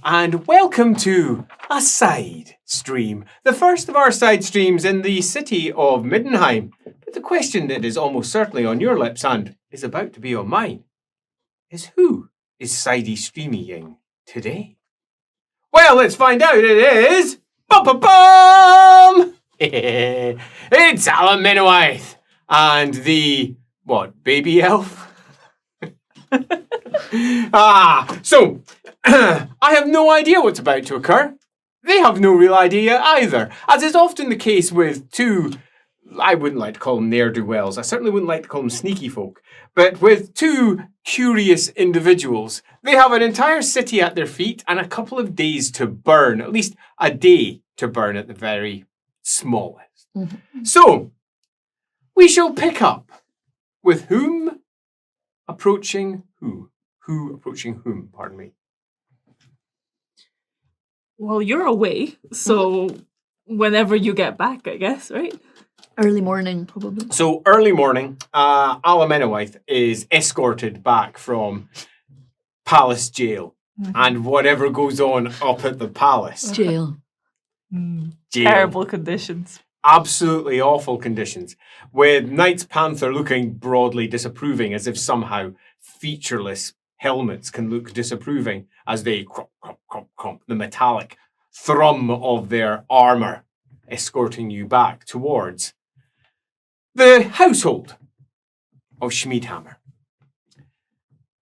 and welcome to a side stream. The first of our side streams in the city of Middenheim. But the question that is almost certainly on your lips and is about to be on mine is who is sidey streaming today? Well, let's find out. It is... Bum-bum-bum! It's Alamennowyth and the... what, baby elf? So, I have no idea what's about to occur. They have no real idea either, as is often the case with two, I wouldn't like to call them ne'er-do-wells, I certainly wouldn't like to call them sneaky folk, but with two curious individuals. They have an entire city at their feet and a couple of days to burn, at least a day to burn at the very smallest. Mm-hmm. So, we shall pick up with whom approaching who? Who approaching whom, pardon me? Well, you're away, so whenever you get back, I guess, right? Early morning, probably. So early morning, Alamennowyth is escorted back from Palace Jail and whatever goes on up at the palace. Jail. Terrible conditions. Absolutely awful conditions, with Knight's Panther looking broadly disapproving, as if somehow featureless helmets can look disapproving as they crump, crump, crump, crump, the metallic thrum of their armour, escorting you back towards the household of Schmidhammer.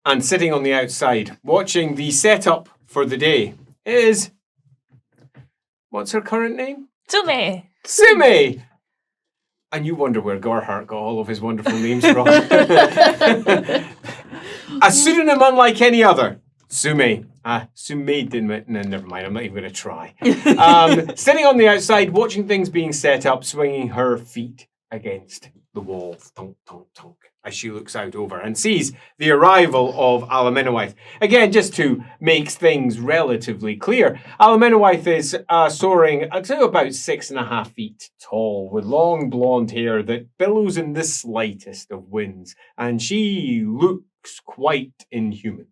And sitting on the outside, watching the setup for the day, is... what's her current name? Simi! Simi! And you wonder where Gorhart got all of his wonderful names from. A pseudonym unlike any other. Sumi. Sumi didn't... No, never mind. I'm not even going to try. Sitting on the outside, watching things being set up, swinging her feet against the wall. Tonk, tonk, tonk. As she looks out over and sees the arrival of Alamennowyth. Again, just to make things relatively clear, Alamennowyth is soaring to about 6.5 feet tall, with long blonde hair that billows in the slightest of winds, and she looks quite inhuman.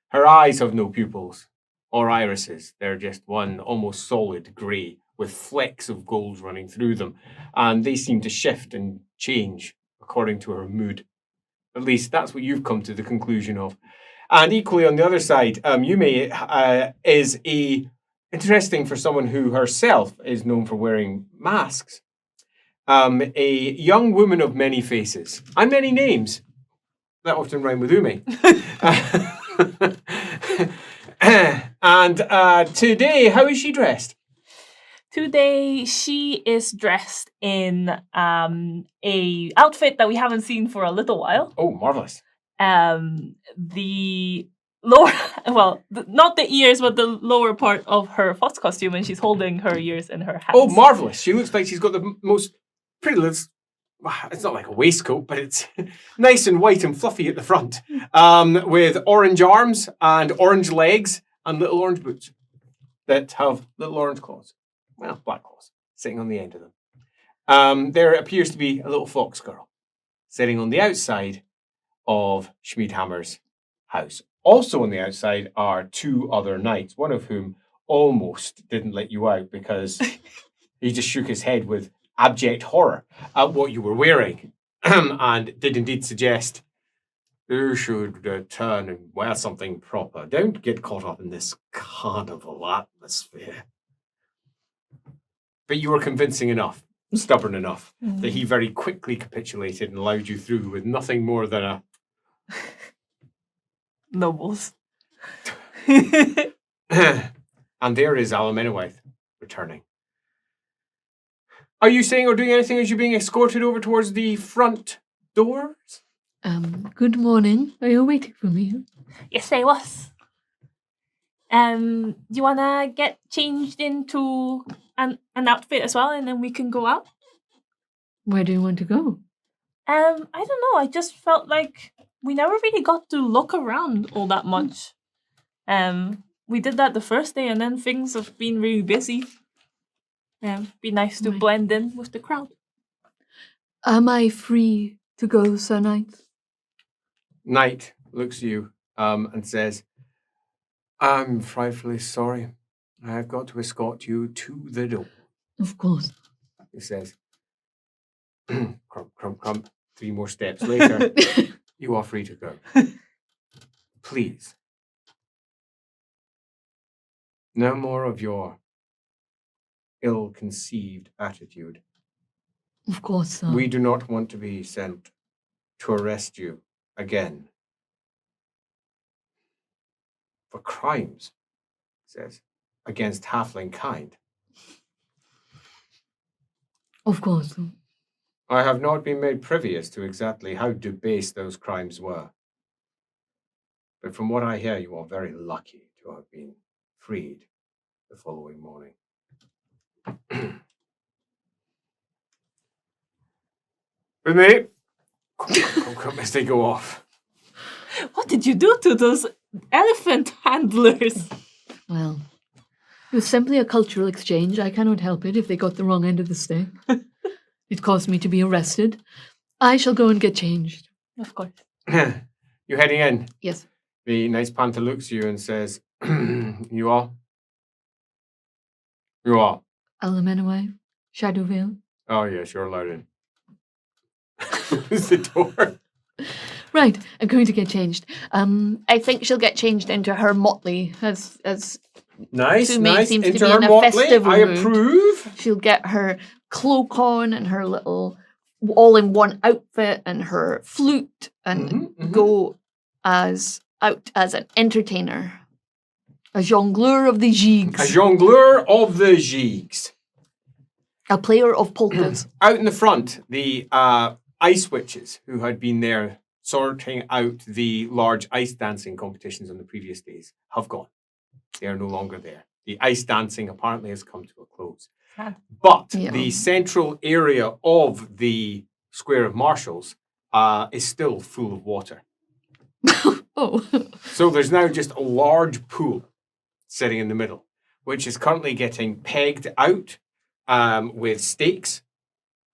Her eyes have no pupils or irises. They're just one almost solid grey with flecks of gold running through them, and they seem to shift and change according to her mood. At least that's what you've come to the conclusion of. And equally on the other side, Ume is interesting for someone who herself is known for wearing masks. A young woman of many faces and many names. That often rhyme with Ume. And today, how is she dressed? Today, she is dressed in a outfit that we haven't seen for a little while. Oh, marvelous. The lower, not the ears, but the lower part of her fox costume, and she's holding her ears in her hands. Oh, marvelous. She looks like she's got the most pretty little... It's not like a waistcoat, but it's nice and white and fluffy at the front, with orange arms and orange legs and little orange boots that have little orange claws. Well, black claws, sitting on the end of them. There appears to be a little fox girl sitting on the outside of Schmidhammer's house. Also on the outside are two other knights, one of whom almost didn't let you out because he just shook his head with abject horror at what you were wearing and did indeed suggest you should turn and wear something proper. Don't get caught up in this carnival atmosphere. But you were convincing enough, stubborn enough, that he very quickly capitulated and allowed you through with nothing more than a... Nobles. And there is Alamennowyth returning. Are you saying or doing anything as you're being escorted over towards the front doors? Good morning. Are you waiting for me? Yes, I was. You wanna get changed into an outfit as well, and then we can go out? Where do you want to go? I don't know. I just felt like we never really got to look around all that much. We did that the first day, and then things have been really busy. Be nice to blend in with the crowd. Am I free to go, Sir Knight? Knight looks at you and says, I'm frightfully sorry. I have got to escort you to the door, Of course. he says. Crump, crump, crump. 3 more steps later, you are free to go. Please. No more of your ill-conceived attitude. Of course, sir. We do not want to be sent to arrest you again for crimes, he says, against halfling kind. Of course. I have not been made privy as to exactly how debased those crimes were. But from what I hear, you are very lucky to have been freed the following morning. With me, come as they go off. What did you do to those elephant handlers? Well, it was simply a cultural exchange. I cannot help it if they got the wrong end of the stick. It caused me to be arrested. I shall go and get changed. Of course. You heading in? Yes. The Nice Panther looks at you and says, You are? You are? Alamennowyth, Shadowvale. Oh, yes, you're allowed in. Close the door. Right, I'm going to get changed. I think she'll get changed into her motley as Nice, Sumi nice. seems Into to be her in a motley. festive I mood. approve. She'll get her cloak on and her little all-in-one outfit and her flute and go out as an entertainer. A jongleur of the jigs. A jongleur of the jigs. A player of polkas. Out in the front, the ice witches who had been there sorting out the large ice dancing competitions on the previous days have gone. They are no longer there. The ice dancing apparently has come to a close. Sad. But Yeah. the central area of the Square of Marshals is still full of water. Oh. So there's now just a large pool sitting in the middle, which is currently getting pegged out with stakes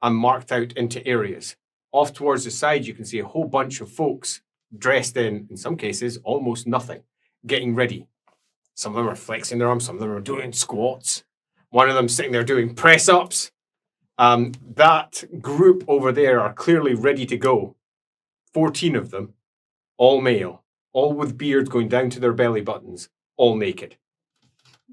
and marked out into areas. Off towards the side, you can see a whole bunch of folks dressed in some cases, almost nothing, getting ready. Some of them are flexing their arms, some of them are doing squats. One of them sitting there doing press-ups. That group over there are clearly ready to go. 14 of them, all male, all with beards going down to their belly buttons, all naked.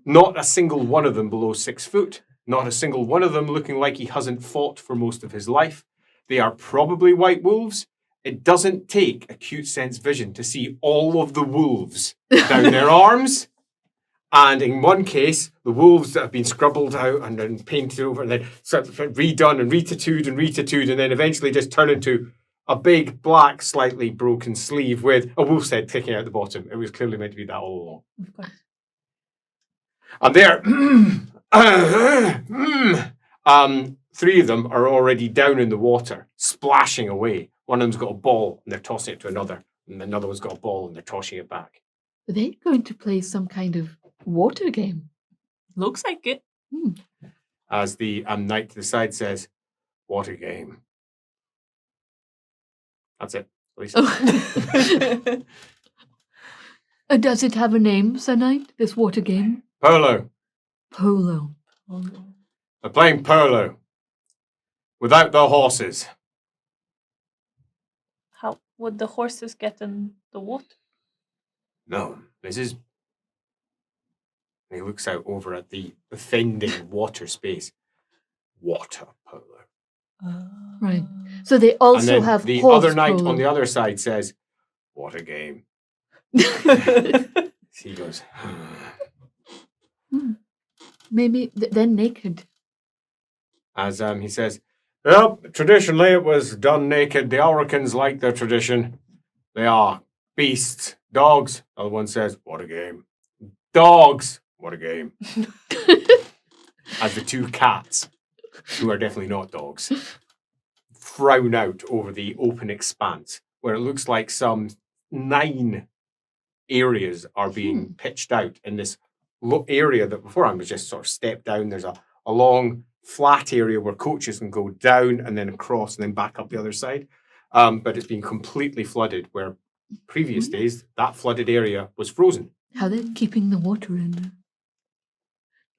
Not a single one of them below 6 foot. Not a single one of them looking like he hasn't fought for most of his life. They are probably white wolves. It doesn't take acute sense vision to see all of the wolves down their arms. And in one case, the wolves that have been scrubbled out and then painted over and then sort of redone and retattooed and then eventually just turn into a big, black, slightly broken sleeve with a wolf's head sticking out the bottom. It was clearly meant to be that all along. Of course. And there, 3 of them are already down in the water, splashing away. One of them's got a ball and they're tossing it to another. And another one's got a ball and they're tossing it back. Are they going to play some kind of water game? Looks like it. As the knight to the side says, what a game. That's it. Lisa. Does it have a name, Sir Knight, this water game? Polo. Polo. They're playing polo. Without the horses. How would the horses get in the water? No, this is... He looks out over at the offending water space. Water polo. Right. So they And also then have the horse other knight polo. on the other side says, what a game. He goes, Maybe they're naked. as he says, well, traditionally it was done naked. The Auricans like their tradition. They are beasts, dogs. The other one says, what a game. Dogs, what a game. As the 2 cats, who are definitely not dogs, frown out over the open expanse where it looks like some 9 areas are being pitched out in this area that beforehand was just sort of stepped down. There's a long flat area where coaches can go down and then across and then back up the other side. But it's been completely flooded where previous days that flooded area was frozen How they're keeping the water in there.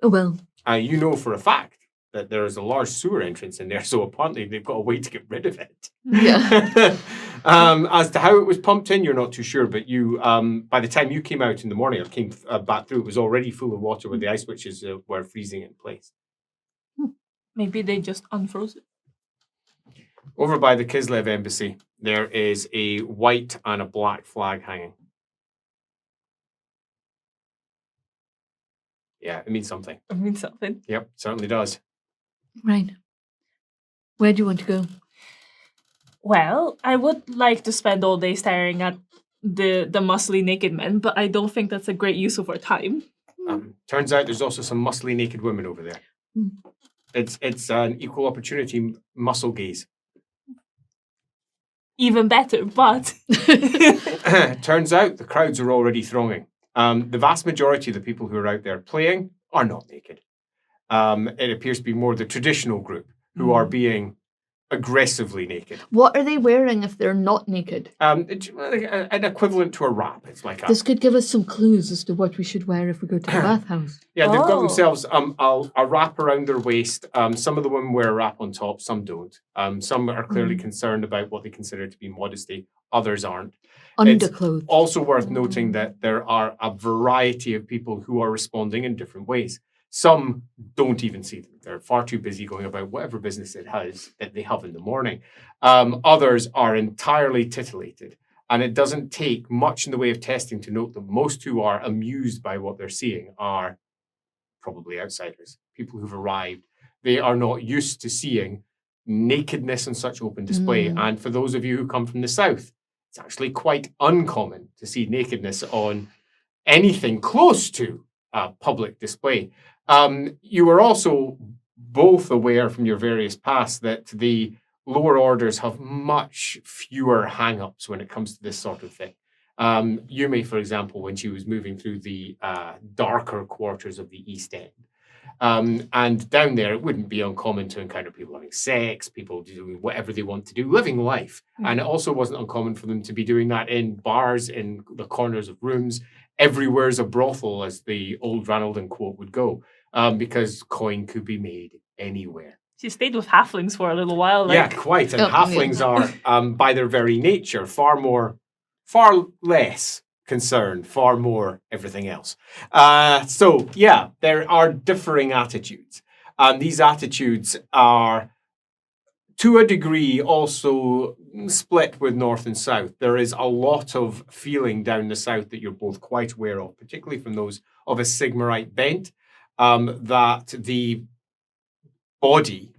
Oh, well. You know for a fact that there is a large sewer entrance in there, so apparently they've got a way to get rid of it. Yeah. As to how it was pumped in, you're not too sure, but you, by the time you came out in the morning or came back through, it was already full of water where the ice witches were freezing in place. Maybe they just unfroze it. Over by the Kislev embassy, there is a white and a black flag hanging. Yeah, it means something. It means something. Yep, certainly does. Right. Where do you want to go? Well, I would like to spend all day staring at the muscly naked men, but I don't think that's a great use of our time. Turns out there's also some muscly naked women over there. It's an equal opportunity muscle gaze. Even better, but... Turns out the crowds are already thronging. The vast majority of the people who are out there playing are not naked. It appears to be more the traditional group who are being aggressively naked. What are they wearing if they're not naked? It's an equivalent to a wrap. It's like This could give us some clues as to what we should wear if we go to the bathhouse. Yeah, they've got Oh. themselves a wrap around their waist. Some of the women wear a wrap on top, some don't. Some are clearly concerned about what they consider to be modesty. Others aren't. Underclothes. Also worth noting that there are a variety of people who are responding in different ways. Some don't even see them. They're far too busy going about whatever business that they have in the morning. Others are entirely titillated. And it doesn't take much in the way of testing to note that most who are amused by what they're seeing are probably outsiders, people who've arrived. They are not used to seeing nakedness on such open display. And for those of you who come from the south, it's actually quite uncommon to see nakedness on anything close to a public display. You are also both aware from your various pasts that the lower orders have much fewer hang-ups when it comes to this sort of thing. Ume, for example, when she was moving through the darker quarters of the East End, and down there, it wouldn't be uncommon to encounter people having sex, people doing whatever they want to do, living life. And it also wasn't uncommon for them to be doing that in bars, in the corners of rooms. Everywhere's a brothel, as the old Ranaldin quote would go, because coin could be made anywhere. She stayed with halflings for a little while. Yeah, quite. And halflings are, by their very nature, far less concerned, far more everything else. So, yeah, there are differing attitudes. And these attitudes are, to a degree, also split with north and south. There is a lot of feeling down the south that you're both quite aware of, particularly from those of a Sigmarite bent, that the body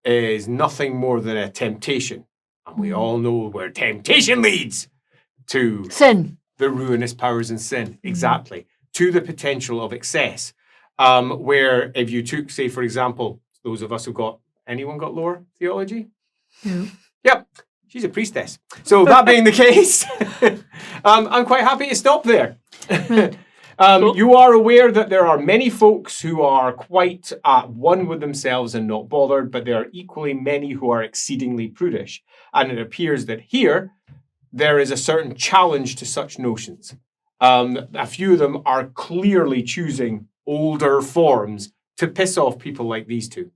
is nothing more than a temptation. And we all know where temptation leads to Sin. the ruinous powers and sin. Exactly. To the potential of excess. Where if you took, say, for example, those of us who anyone got lower theology? No. Yep. She's a priestess. So that being the case, I'm quite happy to stop there. You are aware that there are many folks who are quite at one with themselves and not bothered, but there are equally many who are exceedingly prudish. And it appears that here, there is a certain challenge to such notions. A few of them are clearly choosing older forms to piss off people like these two.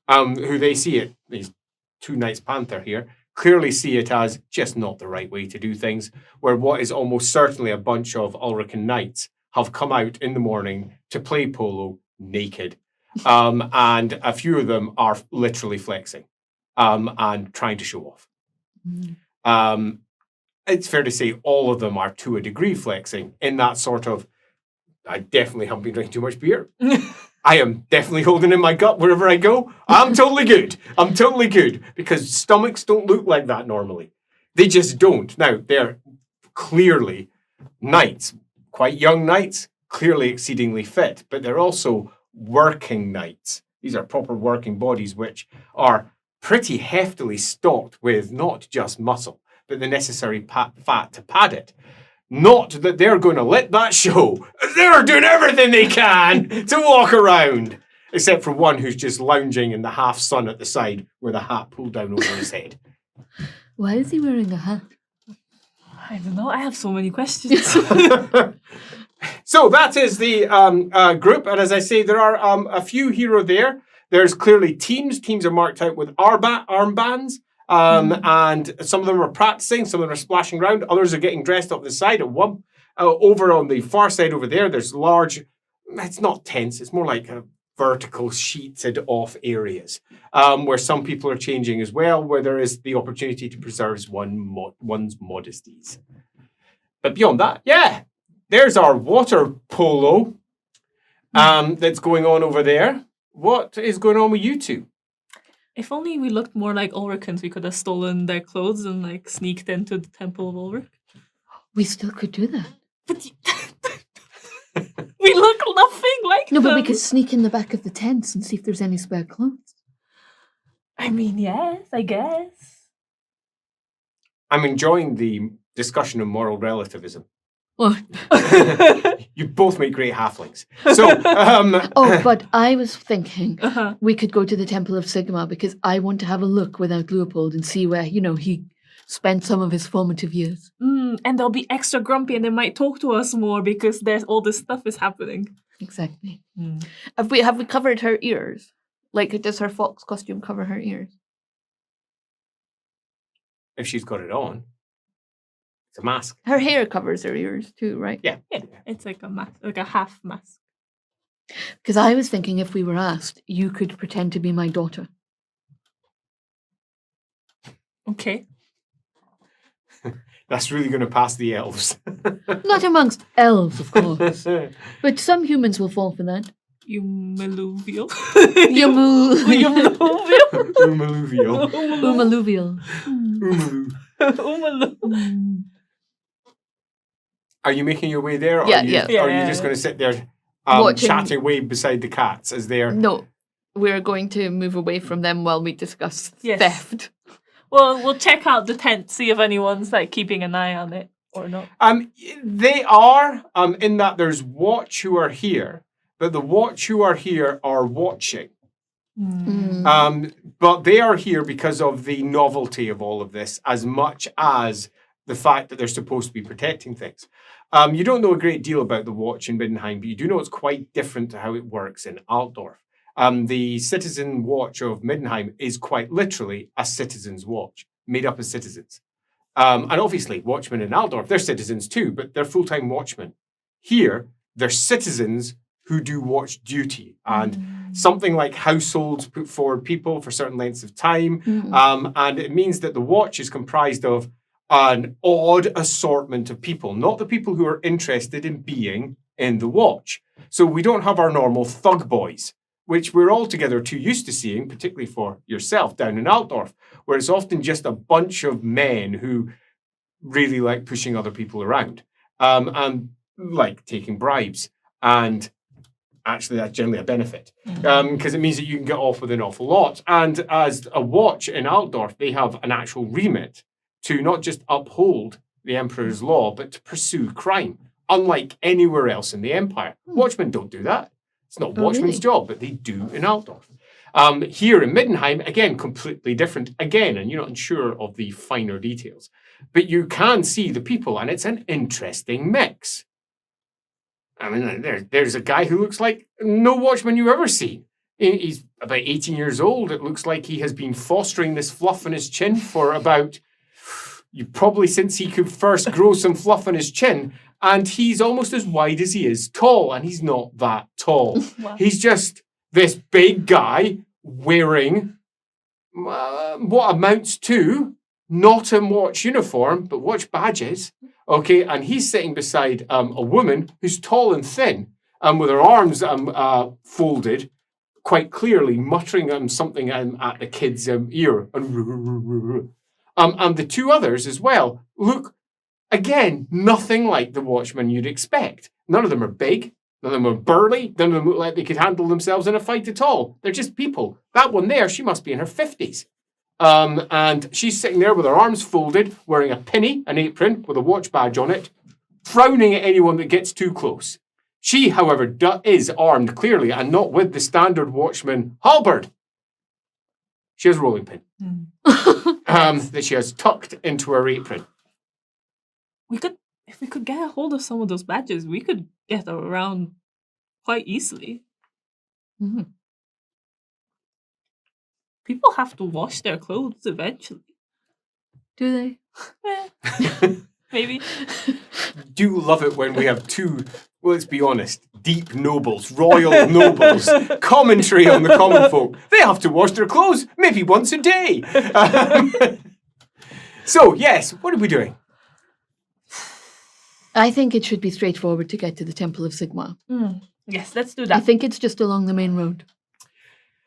Who they see it, these two Knights Panther here, clearly see it as just not the right way to do things, where what is almost certainly a bunch of Ulrican knights have come out in the morning to play polo naked. And a few of them are literally flexing and trying to show off. It's fair to say all of them are to a degree flexing in that sort of, I definitely haven't been drinking too much beer. I am definitely holding in my gut wherever I go. I'm totally good. I'm totally good. Because stomachs don't look like that normally. They just don't. Now, they're clearly knights, quite young knights, clearly exceedingly fit, but they're also working knights. These are proper working bodies which are pretty heftily stocked with not just muscle, but the necessary fat to pad it. Not that they're going to let that show. They're doing everything they can to walk around. Except for one who's just lounging in the half sun at the side with a hat pulled down over his head. Why is he wearing a hat? I don't know. I have so many questions. So that is the group, and as I say, there are a few here or there. There's clearly teams. Teams are marked out with armbands, and some of them are practicing. Some of them are splashing around. Others are getting dressed up the side. At one over on the far side over there, there's large. It's not tents. It's more like a vertical sheeted off areas where some people are changing as well, where there is the opportunity to preserve one's modesties. But beyond that, yeah, there's our water polo that's going on over there. What is going on with you two? If only we looked more like Ulricans, we could have stolen their clothes and like sneaked into the Temple of Ulric. We still could do that. But we look nothing like No, them. but we could sneak in the back of the tents and see if there's any spare clothes. I mean, yes, I guess. I'm enjoying the discussion of moral relativism. Oh. You both make great halflings. So, But I was thinking Uh-huh. we could go to the Temple of Sigmar because I want to have a look without Leopold and see where, he spent some of his formative years. And they'll be extra grumpy and they might talk to us more because there's all this stuff is happening. Exactly. Have we covered her ears? Like, does her fox costume cover her ears? if she's got it on, it's a mask. Her hair covers her ears too, right? Yeah. Yeah, it's like a mask, like a half mask. Because I was thinking if we were asked, you could pretend to be my daughter. Okay. That's really going to pass the elves. Not amongst elves, of course. But some humans will fall for that. Umaluvial. Umaluvial. Umaluvial. Umaluvial. Umalu. Are you making your way there? Or Yeah, are you, yeah. Or are you just going to sit there Watching. chatting away beside the cats as they're... No, we're going to move away from them while we discuss Yes. theft. Well, we'll check out the tent, see if anyone's like keeping an eye on it or not. They are, in that there's watch who are here, but the watch who are here are watching. But they are here because of the novelty of all of this, as much as the fact that they're supposed to be protecting things. You don't know a great deal about the watch in Middenheim, but you do know it's quite different to how it works in Altdorf. The citizen watch of Middenheim is quite literally a citizen's watch, made up of citizens. And obviously, watchmen in Altdorf, they're citizens too, but they're full-time watchmen. Here, they're citizens who do watch duty, and something like households put forward people for certain lengths of time. And it means that the watch is comprised of an odd assortment of people, not the people who are interested in being in the watch. So we don't have our normal thug boys, which we're altogether too used to seeing, particularly for yourself down in Altdorf, where it's often just a bunch of men who really like pushing other people around and like taking bribes. And actually, that's generally a benefit because it means that you can get off with an awful lot. And as a watch in Altdorf, they have an actual remit to not just uphold the Emperor's law, but to pursue crime, unlike anywhere else in the Empire. Watchmen don't do that. It's not watchmen's job, but they do in Altdorf. Here in Middenheim, again, completely different again, and you're not unsure of the finer details. But you can see the people, and it's an interesting mix. I mean, there's a guy who looks like no watchman you've ever seen. He's about 18 years old. It looks like he has been fostering this fluff on his chin for about, probably since he could first grow some fluff on his chin. And he's almost as wide as he is tall, and he's not that tall. Wow. He's just this big guy wearing what amounts to not a watch uniform, but watch badges. Okay, and he's sitting beside a woman who's tall and thin, with her arms folded, quite clearly muttering something at the kid's ear. And the two others as well look, again, nothing like the watchmen you'd expect. None of them are big. None of them are burly. None of them look like they could handle themselves in a fight at all. They're just people. That one there, she must be in her 50s. And she's sitting there with her arms folded, wearing a pinny, an apron with a watch badge on it, frowning at anyone that gets too close. She, however, is armed clearly and not with the standard watchman halberd. She has a rolling pin that she has tucked into her apron. if we could get a hold of some of those badges, we could get around quite easily. Mhm. People have to wash their clothes eventually. Do they? Maybe. Do love it when we have two, well, let's be honest, deep nobles, royal nobles, commentary on the common folk. They have to wash their clothes maybe once a day. So, yes, what are we doing? I think it should be straightforward to get to the Temple of Sigmar. Yes, let's do I that. think it's just along the main road.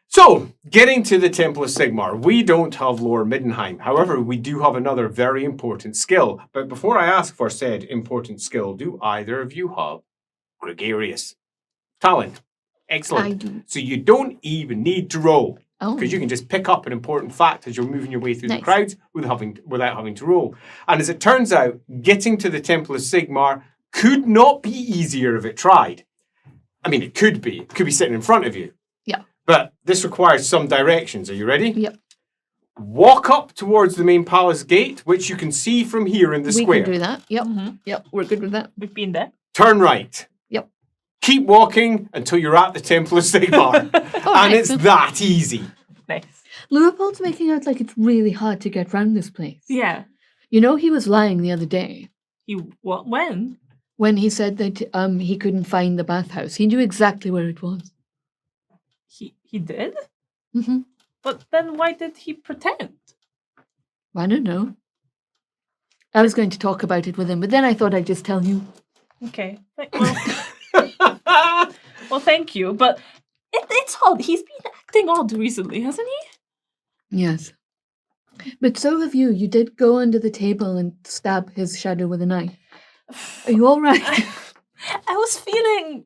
So, getting to the Temple of Sigmar, we don't have Lord Middenheim. However, we do have another very important skill. But before I ask for said important skill, do either of you have gregarious talent? Excellent. I do. So you don't even need to roll, Oh. because you can just pick up an important fact as you're moving your way through the Nice. crowds without having to roll. And as it turns out, getting to the Temple of Sigmar could not be easier if it tried. I mean, it could be. It could be sitting in front of you. Yeah. But this requires some directions. Are you ready? Yep. Walk up towards the main palace gate, which you can see from here in the We square. can do that. Yep. Mhm. Yep. We're good with that. We've been there. Turn right. Yep. Keep walking until you're at the Temple of Sigmar. And it's excellent. that easy. Nice. Leopold's making out like it's really hard to get round this place. Yeah. You know, he was lying the other day What? When? when he said that he couldn't find the bathhouse. He knew exactly where it was. He did? Mm-hmm. But then why did he pretend? I don't know. I was going to talk about it with him, but then I thought I'd just tell you. Okay. Well, thank you. But it's odd. He's been acting odd recently, hasn't he? Yes. But so have you. You did go under the table and stab his shadow with a knife. Are you all right? I was feeling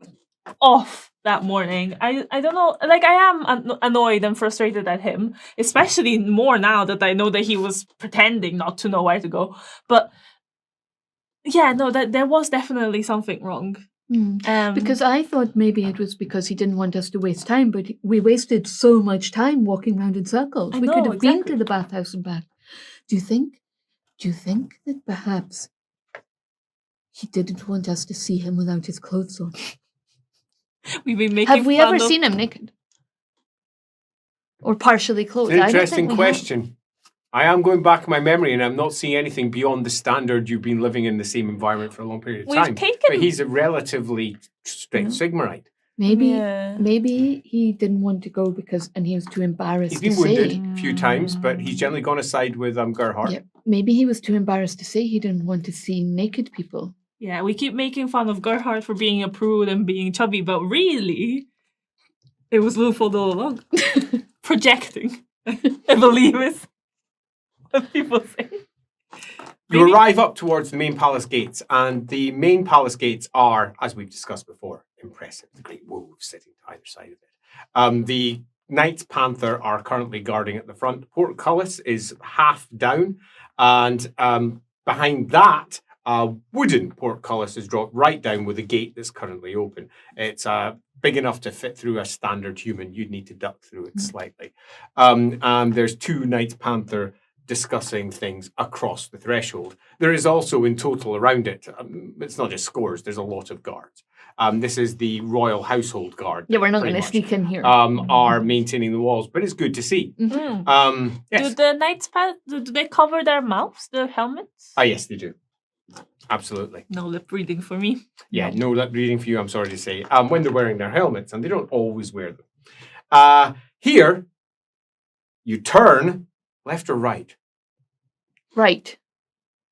off that morning. I don't know. Like, I am annoyed and frustrated at him, especially more now that I know that he was pretending not to know where to go. But yeah, no, that there was definitely something wrong. Because I thought maybe it was because he didn't want us to waste time, but we wasted so much time walking around in circles. I We know, could have been exactly. to the bathhouse and back. Do you think that perhaps he didn't want us to see him without his clothes on? We've been making Have we fun ever of- seen him naked? Or partially clothed? It's an I don't interesting think we have. question. I am going back in my memory and I'm not seeing anything beyond the standard you've been living in the same environment for a long period of We've time. taken- But he's a relatively strict Sigmarite. Maybe he didn't want to go and he was too embarrassed He's been to wounded say. a few times, but he's generally gone aside with Gerhard. Yeah, maybe he was too embarrassed to say he didn't want to see naked people. Yeah, we keep making fun of Gerhard for being a prude and being chubby, but really, it was Leopold all along. Projecting, I believe is what people say. You Maybe- arrive up towards the main palace gates, and the main palace gates are, as we've discussed before, impressive. The great wolves sitting to either side of it. The Knights Panther are currently guarding at the front. Portcullis is half down, and behind that, a wooden portcullis is dropped right down with a gate that's currently open. It's big enough to fit through a standard human. You'd need to duck through it slightly. And there's two Knights Panther discussing things across the threshold. There is also in total around it, it's not just scores, there's a lot of guards. This is the royal household guard. Yeah, we're not pretty going to much, sneak in here. are maintaining the walls, but it's good to see. Mm. Yes. Do the knights do they cover their mouths, their helmets? Yes, they do. Absolutely. No lip reading for me. Yeah, no lip reading for you, I'm sorry to say. When they're wearing their helmets, and they don't always wear them. Here, you turn left or right? Right.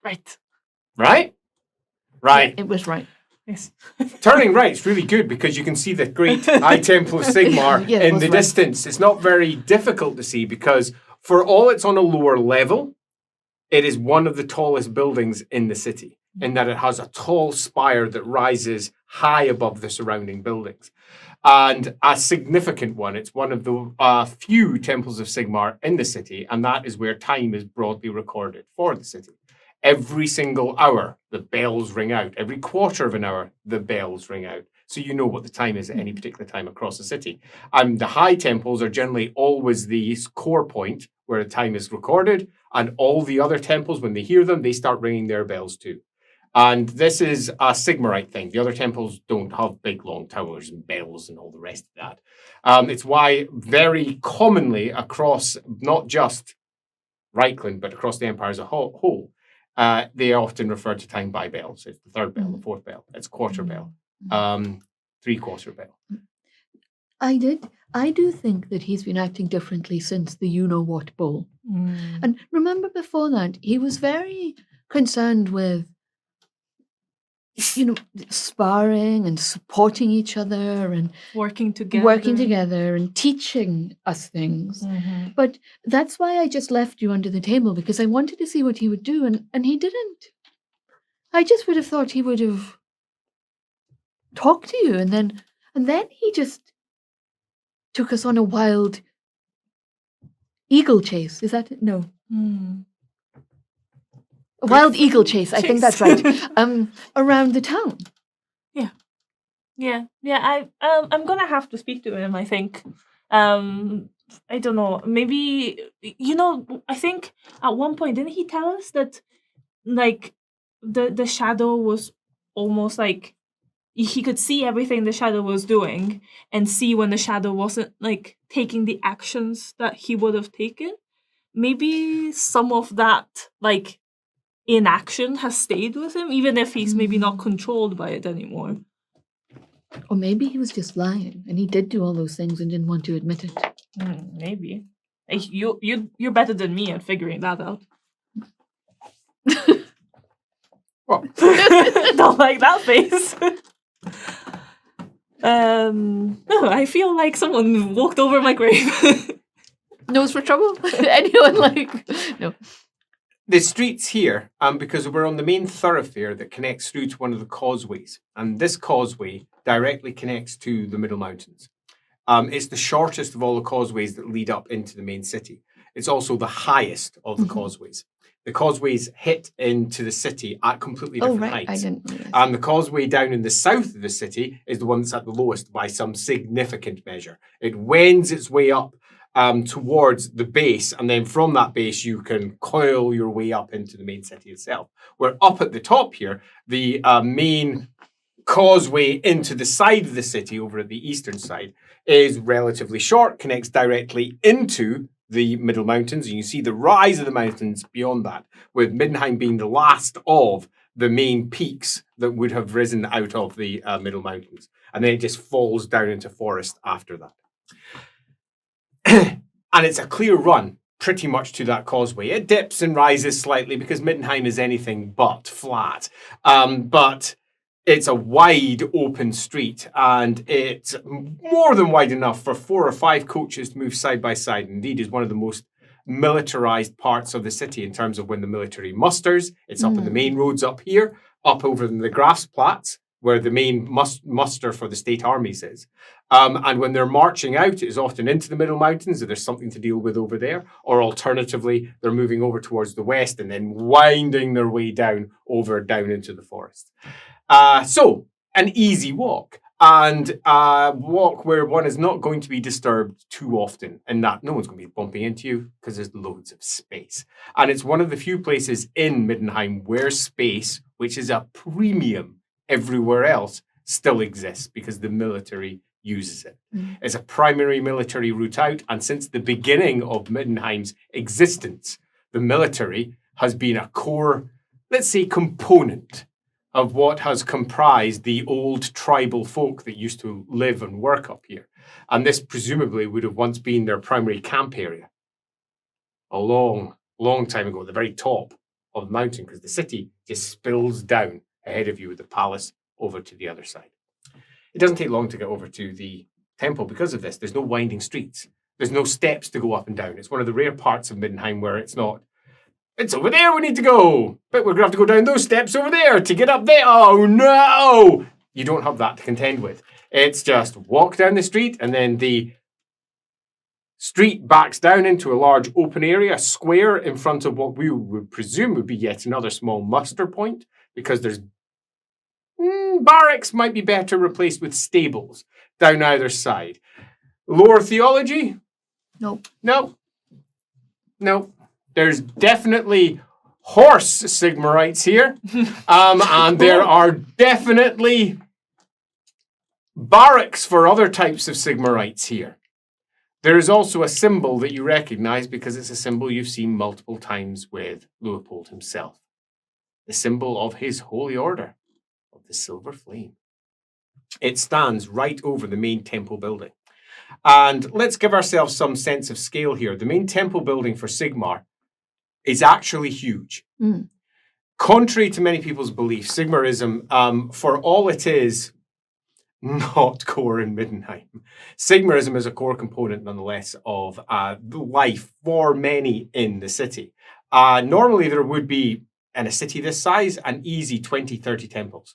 Right. Right? Right. It was right. Yes. Turning right is really good because you can see the great High Temple of Sigmar Yeah, it in was the right. distance. It's not very difficult to see because for all it's on a lower level, it is one of the tallest buildings in the city in that it has a tall spire that rises high above the surrounding buildings. And a significant one, it's one of the few temples of Sigmar in the city, and that is where time is broadly recorded for the city. Every single hour, the bells ring out. Every quarter of an hour, the bells ring out. So you know what the time is at any particular time across the city. And the high temples are generally always the core point where the time is recorded. And all the other temples, when they hear them, they start ringing their bells too. And this is a Sigmarite thing. The other temples don't have big, long towers and bells and all the rest of that. It's why very commonly across not just Reichland, but across the empire as a whole, they often refer to time by bells. It's the third bell, the fourth bell. It's quarter bell, three-quarter bell. I do think that he's been acting differently since the you-know-what ball. And remember before that, he was very concerned with, sparring and supporting each other and working together and teaching us things. But that's why I just left you under the table, because I wanted to see what he would do, and he didn't. I just would have thought he would have talked to you, and then he just took us on a wild eagle chase. Is that it? No. A wild eagle chase. I think that's right. Around the town. Yeah. I'm gonna have to speak to him, I think. I don't know. Maybe I think at one point didn't he tell us that like the shadow was almost like he could see everything the shadow was doing and see when the shadow wasn't like taking the actions that he would have taken. Maybe some of that like inaction has stayed with him, even if he's maybe not controlled by it anymore. Or maybe he was just lying and he did do all those things and didn't want to admit it. Maybe. You're better than me at figuring that out. Well, don't like that face. I feel like someone walked over my grave. Nose for trouble? Anyone no. The streets here, because we're on the main thoroughfare that connects through to one of the causeways, and this causeway directly connects to the Middle Mountains. It's the shortest of all the causeways that lead up into the main city. It's also the highest of the causeways. The causeways hit into the city at completely different heights. I didn't realize. And the causeway down in the south of the city is the one that's at the lowest by some significant measure. It wends its way up towards the base, and then from that base you can coil your way up into the main city itself. We're up at the top here, the main causeway into the side of the city over at the eastern side is relatively short, connects directly into the Middle Mountains, and you see the rise of the mountains beyond that, with Middenheim being the last of the main peaks that would have risen out of the Middle Mountains. And then it just falls down into forest after that. And it's a clear run pretty much to that causeway. It dips and rises slightly because Middenheim is anything but flat. But it's a wide open street, and it's more than wide enough for 4 or 5 coaches to move side by side. Indeed, is one of the most militarized parts of the city in terms of when the military musters. It's up in the main roads up here, up over in the Grafsplatz, where the main muster for the state armies is. And when they're marching out, it is often into the Middle Mountains, if there's something to deal with over there, or alternatively, they're moving over towards the west and then winding their way down into the forest. So, an easy walk, and a walk where one is not going to be disturbed too often, and that no one's going to be bumping into you because there's loads of space. And it's one of the few places in Middenheim where space, which is a premium everywhere else, still exists because the military uses it. It's a primary military route out, and since the beginning of Middenheim's existence, the military has been a core, let's say, component of what has comprised the old tribal folk that used to live and work up here. And this presumably would have once been their primary camp area. A long, long time ago, at the very top of the mountain, because the city just spills down ahead of you with the palace over to the other side. It doesn't take long to get over to the temple because of this. There's no winding streets. There's no steps to go up and down. It's one of the rare parts of Middenheim where it's not, it's over there we need to go, but we're going to have to go down those steps over there to get up there. Oh, no! You don't have that to contend with. It's just walk down the street, and then the street backs down into a large open area, a square in front of what we would presume would be yet another small muster point, because there's barracks might be better replaced with stables down either side. Lore theology? Nope. No. There's definitely horse Sigmarites here. And there are definitely barracks for other types of Sigmarites here. There is also a symbol that you recognize because it's a symbol you've seen multiple times with Leopold himself. The symbol of his holy order of the Silver Flame. It stands right over the main temple building. And let's give ourselves some sense of scale here. The main temple building for Sigmar is actually huge. Mm. Contrary to many people's belief, Sigmarism, for all it is, not core in Middenheim. Sigmarism is a core component, nonetheless, of life for many in the city. Normally, there would be, in a city this size, an easy 20, 30 temples.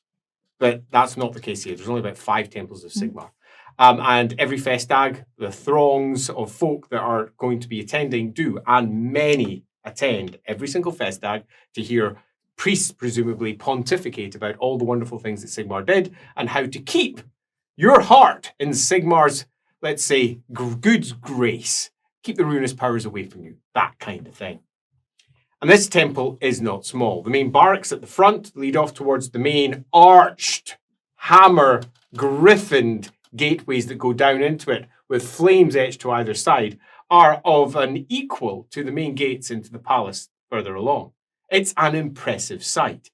But that's not the case here. There's only about 5 temples of Sigmar. And every festag, the throngs of folk that are going to be attending do, and many attend every single festag to hear priests presumably pontificate about all the wonderful things that Sigmar did and how to keep your heart in Sigmar's, let's say, good grace. Keep the ruinous powers away from you. That kind of thing. And this temple is not small. The main barracks at the front lead off towards the main arched, hammer, griffined gateways that go down into it with flames etched to either side are of an equal to the main gates into the palace further along. It's an impressive sight.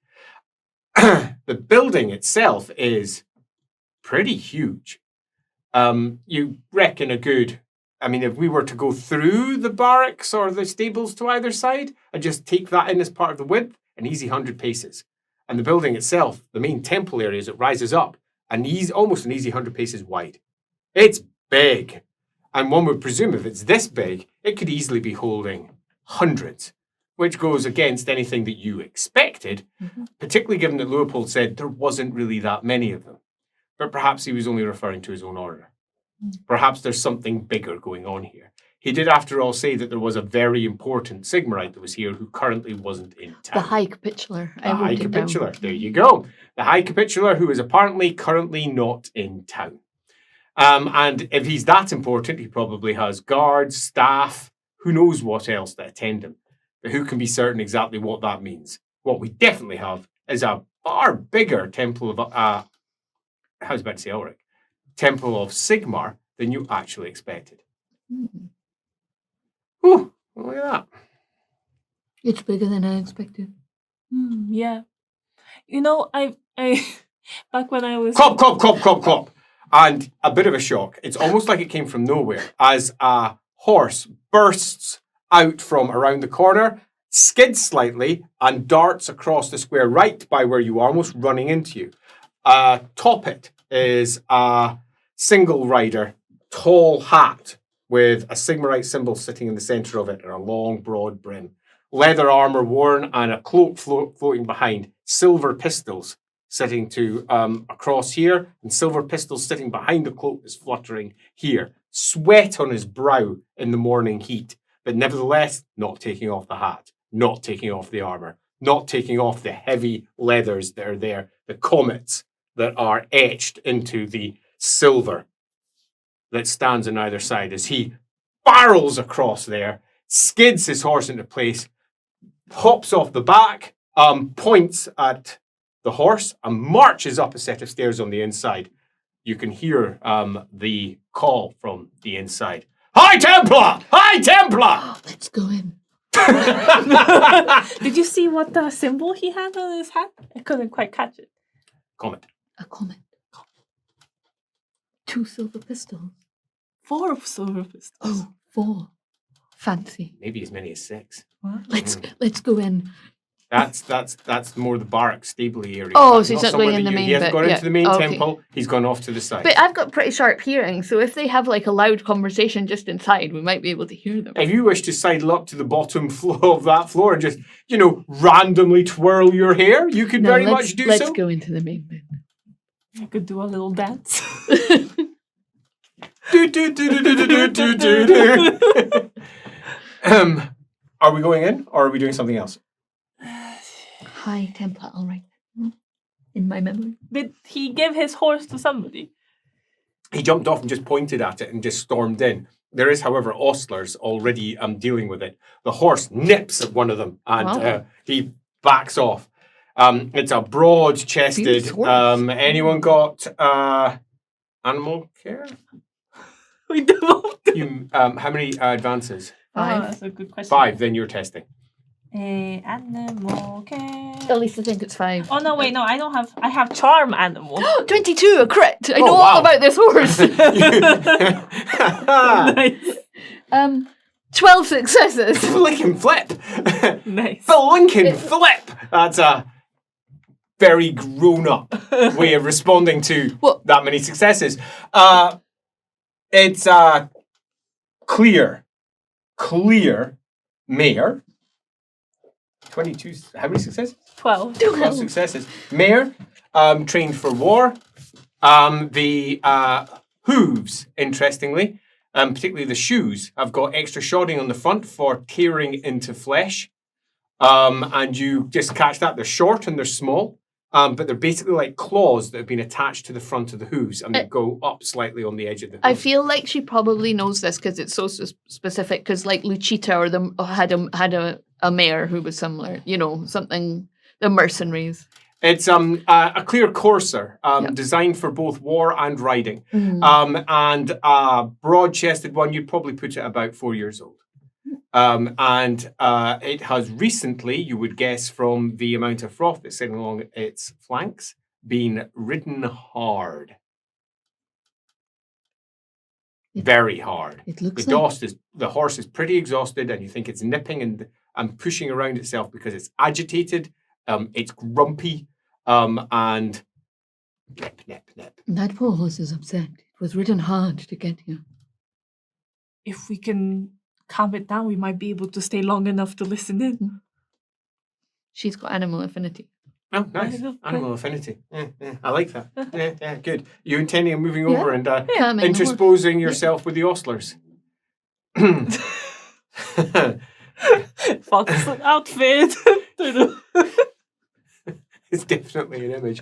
The building itself is pretty huge. You reckon if we were to go through the barracks or the stables to either side and just take that in as part of the width, an easy 100 paces. And the building itself, the main temple area, as it rises up, almost an easy 100 paces wide. It's big. And one would presume if it's this big, it could easily be holding hundreds, which goes against anything that you expected, particularly given that Leopold said there wasn't really that many of them. But perhaps he was only referring to his own order. Perhaps there's something bigger going on here. He did, after all, say that there was a very important Sigmarite that was here who currently wasn't in town. The High Capitular. The High Capitular. There you go. The High Capitular, who is apparently currently not in town. And if he's that important, he probably has guards, staff, who knows what else that attend him. But who can be certain exactly what that means? What we definitely have is a far bigger temple of, I was about to say Ulrich, Temple of Sigmar than you actually expected. Whew, look at that. It's bigger than I expected. Yeah. You know, I back when I was... Clop. And a bit of a shock. It's almost like it came from nowhere as a horse bursts out from around the corner, skids slightly, and darts across the square right by where you are, almost running into you. Top it is a single rider, tall hat with a Sigmarite symbol sitting in the center of it and a long, broad brim. Leather armor worn and a cloak floating behind. Silver pistols sitting to across here, and silver pistols sitting behind the cloak is fluttering here. Sweat on his brow in the morning heat, but nevertheless not taking off the hat, not taking off the armor, not taking off the heavy leathers that are there, the comets that are etched into the silver that stands on either side as he barrels across there, skids his horse into place, hops off the back, points at the horse and marches up a set of stairs on the inside. You can hear the call from the inside. High Templar! High Templar! Let's go in. Did you see what the symbol he had on his hat? I couldn't quite catch it. Comment. A comment. 2 silver pistols. 4 silver pistols. Oh, 4. Fancy. Maybe as many as 6. What? Let's go in. That's more the barrack stable area. Oh, That's so he's not not going somewhere in that the main He hasn't bit, gone yeah. into the main Okay. temple. He's gone off to the side. But I've got pretty sharp hearing, so if they have like a loud conversation just inside, we might be able to hear them. If you wish to sidle up to the bottom floor of that floor and just, randomly twirl your hair, you could very much do so. Let's go into the main bit. I could do a little dance. Are we going in, or are we doing something else? High Templar, all right. In my memory. Did he give his horse to somebody? He jumped off and just pointed at it and just stormed in. There is, however, ostlers already dealing with it. The horse nips at one of them, and he backs off. It's a broad-chested. Fierce horse. Anyone got animal care? We don't. How many advances? 5. That's a good question. 5. Then you're testing. Animal care. At least I think it's 5. Oh no, wait, no, I don't have. I have charm animal. 22, a crit. I know wow. all about this horse. Nice. 12 successes. Flick and flip. Nice. Blink and flip. That's a very grown-up way of responding to What? that many successes. It's a clear mare. 22. How many successes? 12. 12 successes. Mare, trained for war. The hooves, interestingly, particularly the shoes, have got extra shodding on the front for tearing into flesh. And you just catch that. They're short and they're small, but they're basically like claws that have been attached to the front of the hooves, and they go up slightly on the edge of the hoof. I feel like she probably knows this because it's so specific. Because like Lucita or had a mare who was similar. You know, something the mercenaries. It's a clear courser designed for both war and riding. And a broad-chested one, you'd probably put it about 4 years old. And it has recently, you would guess from the amount of froth that's sitting along its flanks, been ridden hard. Very hard. It looks The horse is pretty exhausted, and you think it's nipping and pushing around itself because it's agitated. It's grumpy, and nip, nip, nip. That poor horse is upset. It was ridden hard to get here. If we can calm it down, we might be able to stay long enough to listen in. She's got animal affinity. Oh, nice. Animal affinity. Yeah, I like that. Yeah, good. You intending on moving over and intersposing yourself with the ostlers? Fox outfit. It's definitely an image.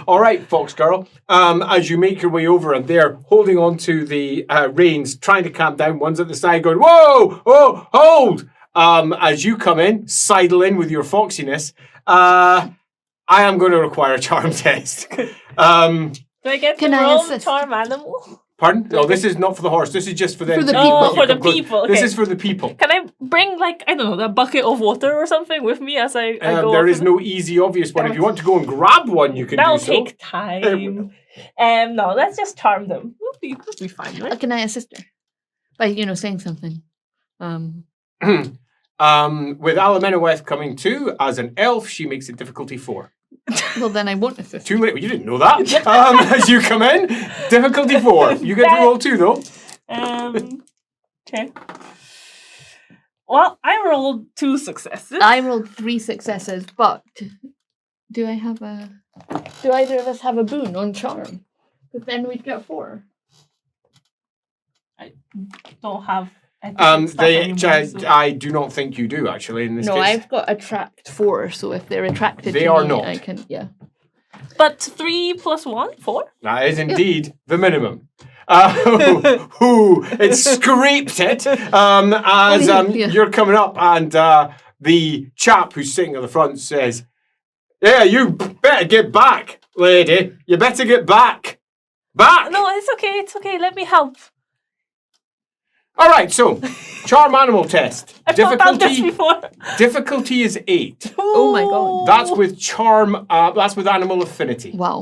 All right, Fox Girl. As you make your way over, and they're holding on to the reins, trying to calm down. One's at the side going, whoa, oh, hold. As you come in, sidle in with your foxiness, I am going to require a charm test. Do I get to roll assist? charm animal? Pardon? No, this is not for the horse. This is just for them. For the to- people. Oh, for the Come close. people. This Okay. is for the people. Can I bring, like, I don't know, a bucket of water or something with me as I go? There is no easy, obvious one. If you want to go and grab one, you can That'll do so. take time. No, let's just charm them. We'll be fine, right? Can I assist her? By, saying something. With Alamennowyth coming too, as an elf, she makes it difficulty 4. Well, then I won't assist. Too late. Well, you didn't know that. As you come in, difficulty 4. You get to roll 2 though. Okay. Well, I rolled 2 successes. I rolled 3 successes, but do either of us have a boon on charm? Because then we'd get 4. I don't have. I do not think you do actually in this No, case. I've got attract 4, so if they're attracted They to are me, not. I can, But 3 plus 1, 4? That is indeed the minimum. It scraped it as you're coming up, and the chap who's sitting at the front says, "Yeah, you better get back, lady. You better get back. Back." No, it's okay. Let me help. All right, so charm animal test. I've not done this before. Difficulty is 8. Oh my god. That's with charm. That's with animal affinity. Wow.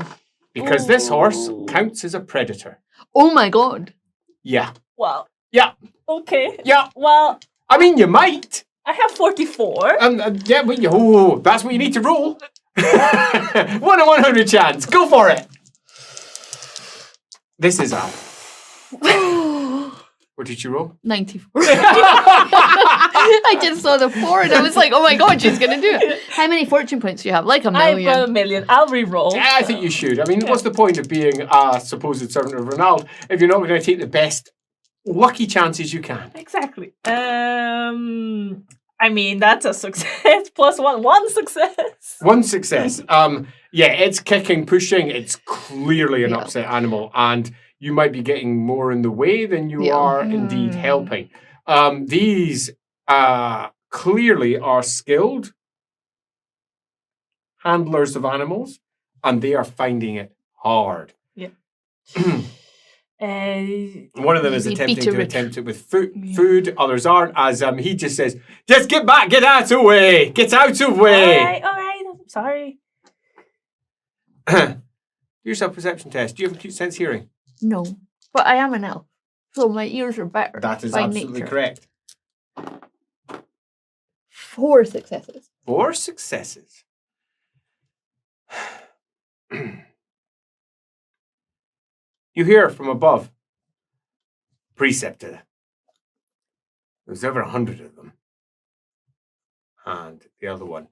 Because this horse counts as a predator. Oh my god. Yeah. Well. Yeah. Okay. Yeah. Well, I mean, you might. I have 44. Yeah, but that's what you need to roll. 1 in 100 chance. Go for it. This is Al. What did you roll? 94. I just saw the 4 and I was like, oh my god, she's going to do it. How many fortune points do you have? Like a million. I've got a million. I'll re-roll. Yeah, I think you should. I mean, what's the point of being a supposed servant of Ronald if you're not going to take the best lucky chances you can? Exactly. I mean, that's a success. Plus 1. 1 success. 1 success. Yeah, it's kicking, pushing. It's clearly an upset animal. And you might be getting more in the way than you are indeed helping. These clearly are skilled handlers of animals, and they are finding it hard. Yeah. One of them is Maybe attempting to Peter attempt it with food. Others aren't, as he just says, just get back, get out of the way, get out of the way. All right, I'm sorry. Do yourself a perception test. Do you have acute sense hearing? No, but I am an elf, so my ears are better. That is by absolutely nature. correct. 4 successes. 4 successes. You hear from above, Preceptor. There's over 100 of them. And the other one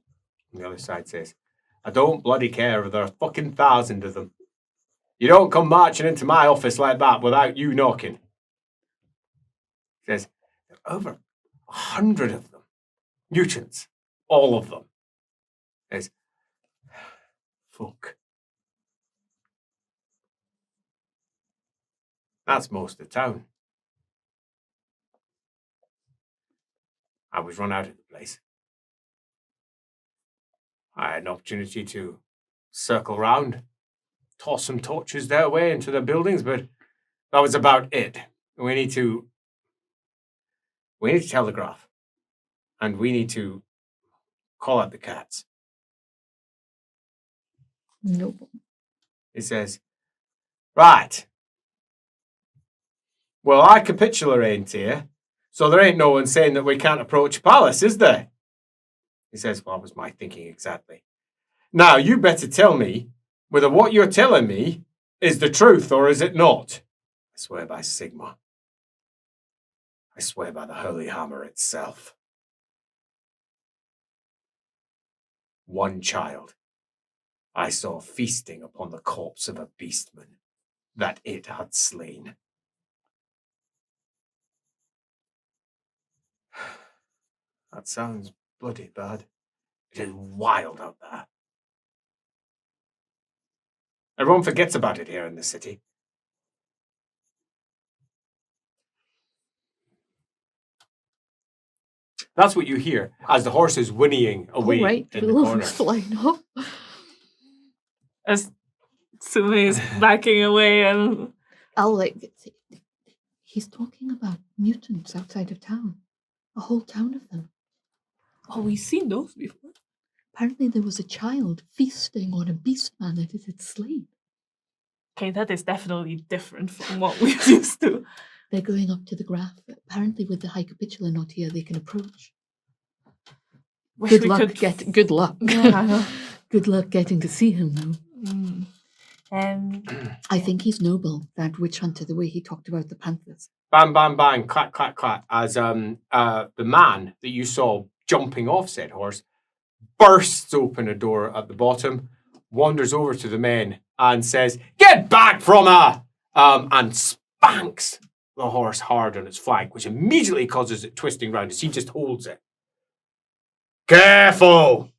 on the other side says, I don't bloody care if there are fucking 1,000 of them. You don't come marching into my office like that without you knocking. He says, there are over 100 of them. Mutants. All of them. He says, fuck. That's most of the town. I was run out of the place. I had an opportunity to circle round, toss some torches their way into the buildings, but that was about it. We need to telegraph, and we need to call out the cats. No. He says, right. Well, I capitulate here, so there ain't no one saying that we can't approach Palace, is there? He says, well, that was my thinking exactly. Now, you better tell me whether what you're telling me is the truth or is it not. I swear by Sigmar. I swear by the Holy Hammer itself. One child I saw feasting upon the corpse of a beastman that it had slain. That sounds bloody bad. It is wild out there. Everyone forgets about it here in the city. That's what you hear as the horse is whinnying away Right, in the corner. flying up. As Sumi is backing away and... I'll say, he's talking about mutants outside of town. A whole town of them. Oh, we've seen those before. Apparently there was a child feasting on a beastman that it had slain. Okay, that is definitely different from what we're used to. They're going up to the graph. Apparently with the High Capitula not here, they can approach. Wish Good we luck. could... Good luck. Yeah, I know. Good luck getting to see him, though. I think he's noble, that witch hunter, the way he talked about the panthers. Bang, bang, bang, clack, clack, clack, as the man that you saw jumping off said horse bursts open a door at the bottom, wanders over to the men and says, get back from her! And spanks the horse hard on its flank, which immediately causes it twisting round as he just holds it. Careful!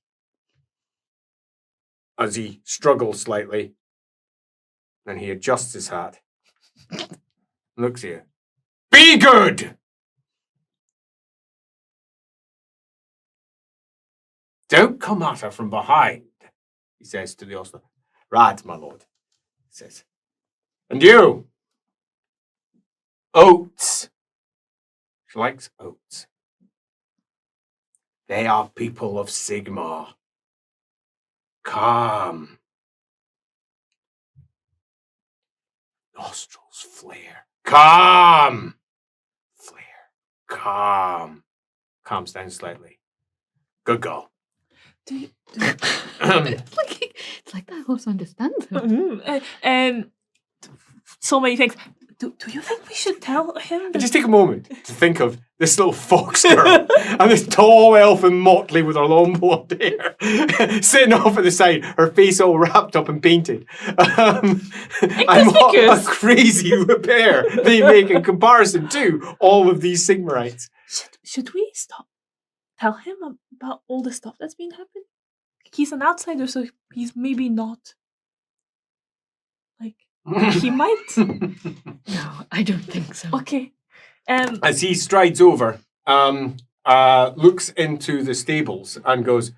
As he struggles slightly, and he adjusts his hat. Looks at you. Be good! Don't come at her from behind, he says to the ostler. Right, my lord, he says. And you? Oats. She likes oats. They are people of Sigmar. Calm. Nostrils flare. Calm. Flare. Calm. Calms down slightly. Good girl. It's like that horse understands him. So many things. Do you think we should tell him? Just take a moment to think of this little fox girl and this tall elf in motley with her long blonde hair sitting off at the side, her face all wrapped up and painted. And what a crazy pair they make in comparison to all of these Sigmarites. Should we tell him about all the stuff that's been happening? He's an outsider, so he's maybe not like... He might. No, I don't think so. Okay. As he strides over, looks into the stables and goes,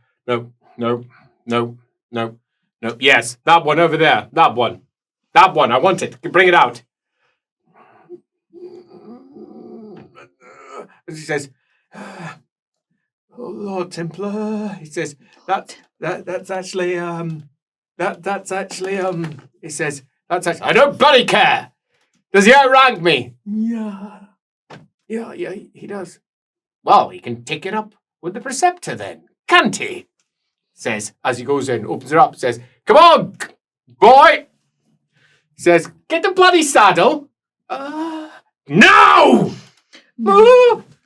no. Yes, that one over there. That one. I want it. Bring it out. As he says, oh, Lord Templar. He says, that's actually, he says, that's actually, I don't bloody care. Does he outrank me? Yeah, he does. Well, he can take it up with the preceptor then, can't he? Says, as he goes in, opens it up, says, come on, boy. Says, get the bloody saddle. No!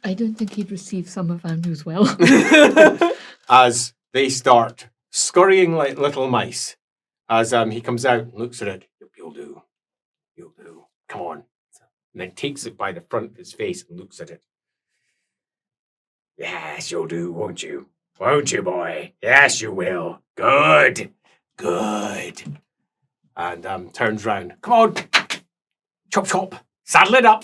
I don't think he'd receive some of Anu's well. As they start scurrying like little mice, as he comes out and looks at it, you'll do. Come on. And then takes it by the front of his face and looks at it. Yes, you'll do, won't you? Won't you, boy? Yes, you will. Good. And turns round. Come on. Chop. Saddle it up.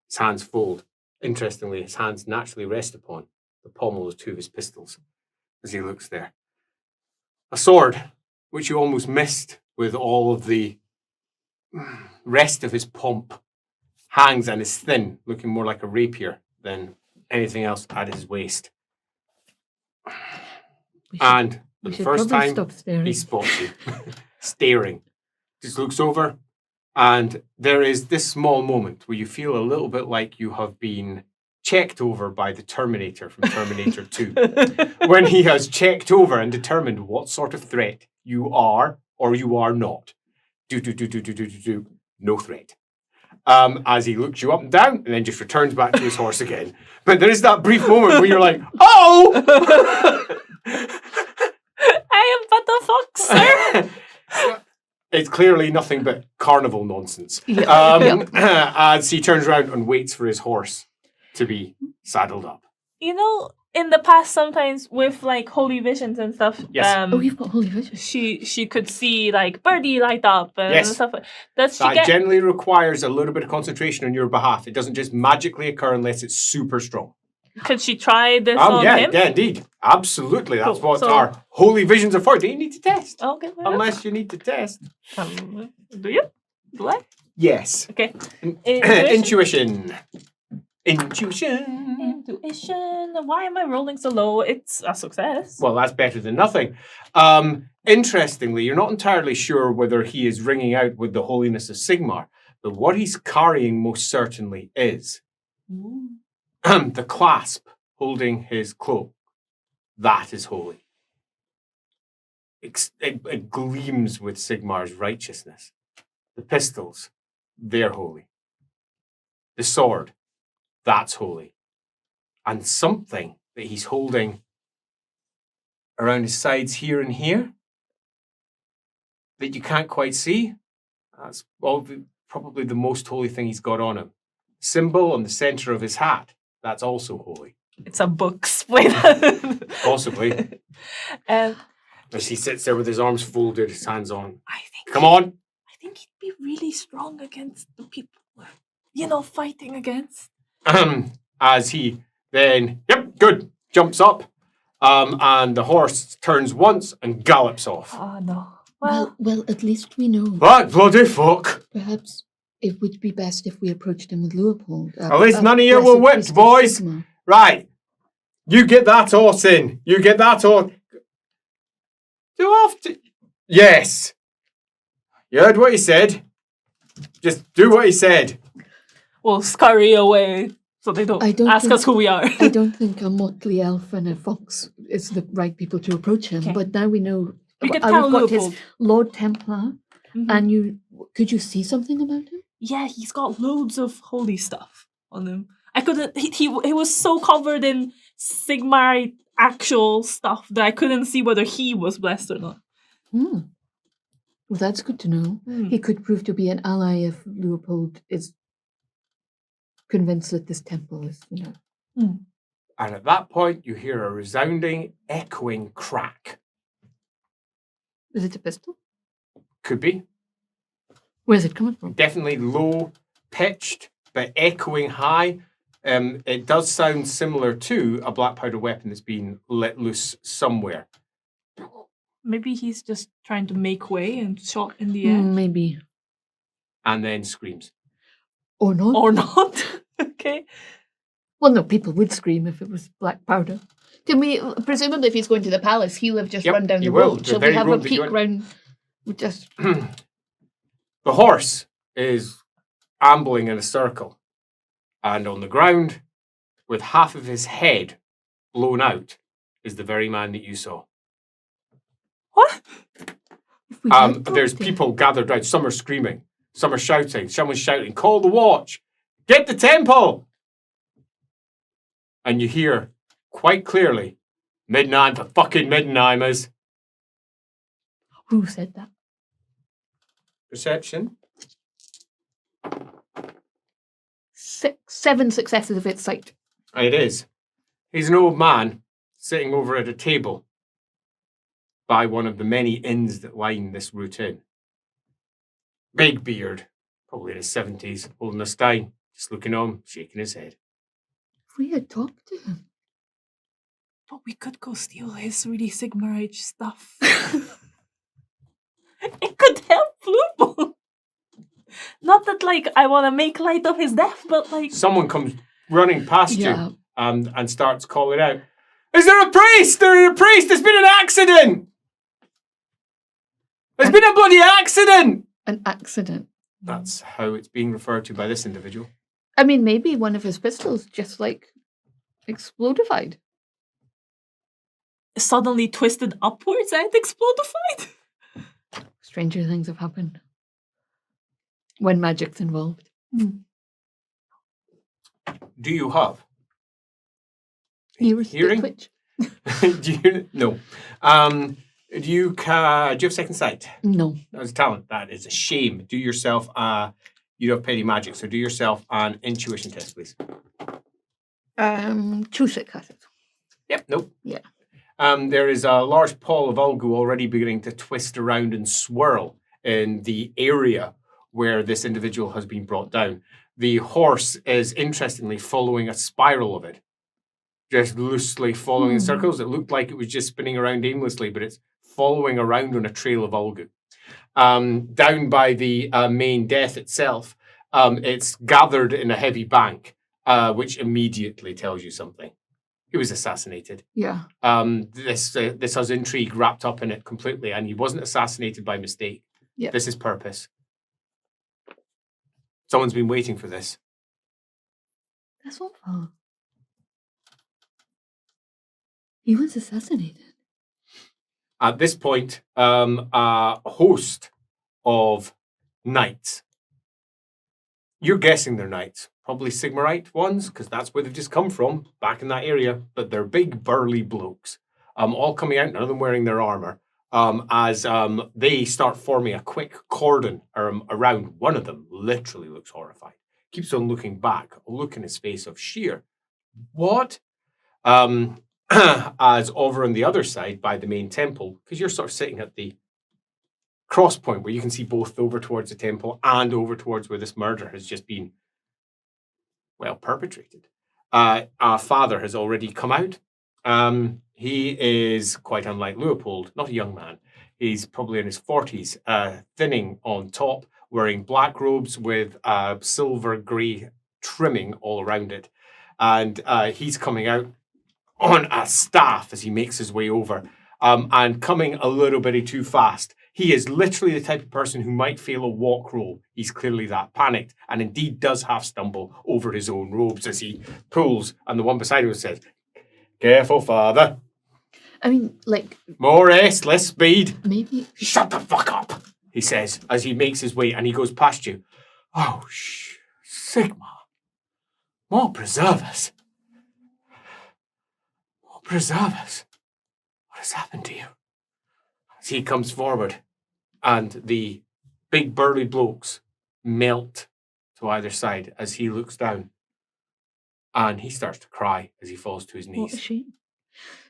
His hands fold. Interestingly, his hands naturally rest upon the pommel of two of his pistols as he looks there. A sword, which you almost missed with all of the rest of his pomp, hangs and is thin, looking more like a rapier than anything else at his waist. And for the first time, he spots you, staring. Just looks over, and there is this small moment where you feel a little bit like you have been checked over by the Terminator from Terminator 2, when he has checked over and determined what sort of threat you are or you are not. No threat. As he looks you up and down and then just returns back to his horse again. But there is that brief moment where you're like, oh! I am but a fox, sir. It's clearly nothing but carnival nonsense. As he turns around and waits for his horse to be saddled up. You know, in the past, sometimes with like holy visions and stuff, Yes. You've got holy vision. she could see like birdie light up and stuff. Does she That generally requires a little bit of concentration on your behalf. It doesn't just magically occur unless it's super strong. Could she try this on him? Yeah, indeed. Absolutely. That's Cool. what So- our holy visions are for. Do you need to test? Okay. fair enough. Unless you need to test. Do you? Do I? Yes. Okay. Intuition. Intuition. Why am I rolling so low? It's a success. Well, that's better than nothing. Interestingly, you're not entirely sure whether he is ringing out with the holiness of Sigmar, but what he's carrying most certainly is the clasp holding his cloak. That is holy. It gleams with Sigmar's righteousness. The pistols, they're holy. The sword, that's holy. And something that he's holding around his sides here and here that you can't quite see, that's probably the most holy thing he's got on him. Symbol on the center of his hat, that's also holy. It's a book split. Possibly. As he sits there with his arms folded, his hands on. I think. Come on. I think he'd be really strong against the people fighting against. As he then, good, jumps up, and the horse turns once and gallops off. Oh no. Well, at least we know. What bloody fuck? Perhaps it would be best if we approached him with Leopold. At least none of you were whipped, boys. Right. You get that horse in. You get that horse. Do off to... Yes. You heard what he said. Just do what he said. We'll scurry away so they don't ask us who we are. I don't think a motley elf and a fox is the right people to approach him. Okay. But now we know. We could we've tell got Leopold. his Lord Templar, Mhm. and could you see something about him? Yeah, he's got loads of holy stuff on him. I couldn't. He was so covered in Sigmar actual stuff that I couldn't see whether he was blessed or not. Well, that's good to know. He could prove to be an ally if Leopold is convinced that this temple is, And at that point, you hear a resounding, echoing crack. Is it a pistol? Could be. Where's it coming from? Definitely low pitched, but echoing high. It does sound similar to a black powder weapon that's been let loose somewhere. Maybe he's just trying to make way and shot in the air. Maybe. And then screams. Or not. Or not. Okay. Well, no, people would scream if it was black powder. Can we, presumably if he's going to the palace, he'll have just Yep, run down he the will. road. The Shall we very have a road that you peek went- round? We just... The horse is ambling in a circle. And on the ground, with half of his head blown out, is the very man that you saw. What? If we had There's talked to- people gathered round. Some are screaming. Some are shouting. Someone's shouting, call the watch. Get the temple. And you hear quite clearly, Middenheim for fucking Middenheimers. Who said that? Perception. 7 successes of its sight. It is. He's an old man sitting over at a table by one of the many inns that line this route in. Big beard, probably in his 70s, holding a stein, just looking on, shaking his head. If we had talked to him. But we could go steal his really Sigmar age stuff. It could help Blue. Not that, like, I want to make light of his death, but, like... Someone comes running past Yeah. you and starts calling out, is there a priest? There's a priest! There's been an accident! There's been a bloody accident! An accident. That's how it's being referred to by this individual. I mean, maybe one of his pistols just, like, explodified. Suddenly twisted upwards and explodified? Stranger things have happened. When magic's involved. Do you have? Hearing? Hearing? Twitch? No. Do you have second sight? No. That was a talent. That is a shame. Do yourself you don't have petty magic, so do yourself an intuition test, please. 2 successes. Yep, nope. Yeah. There is a large pall of algu already beginning to twist around and swirl in the area where this individual has been brought down. The horse is interestingly following a spiral of it, just loosely following in circles. It looked like it was just spinning around aimlessly, but it's following around on a trail of algu. Down by the main death itself, it's gathered in a heavy bank, which immediately tells you something. He was assassinated. Yeah. This has intrigue wrapped up in it completely, and he wasn't assassinated by mistake. Yeah. This is purpose. Someone's been waiting for this. That's not far. He was assassinated. At this point, a host of knights. You're guessing they're knights. Probably Sigmarite ones, because that's where they've just come from, back in that area. But they're big, burly blokes. All coming out, none of them wearing their armor. As they start forming a quick cordon around one of them, literally looks horrified. Keeps on looking back, a look in his face of sheer, what? As over on the other side by the main temple, because you're sort of sitting at the cross point where you can see both over towards the temple and over towards where this murder has just been, well, perpetrated. Our father has already come out. He is quite unlike Leopold, not a young man. He's probably in his 40s, thinning on top, wearing black robes with silver grey trimming all around it. And he's coming out on a staff as he makes his way over, and coming a little bit too fast. He is literally the type of person who might fail a walk roll. He's clearly that panicked, and indeed does half stumble over his own robes as he pulls, and the one beside him says, "Careful, father. I mean, like, More haste, less speed." maybe... "Shut the fuck up," he says, as he makes his way, and he goes past you. "Oh, Sigmar. More preserve us. More preserve us. What has happened to you?" As he comes forward, and the big burly blokes melt to either side as he looks down. And he starts to cry as he falls to his What a knees. shame.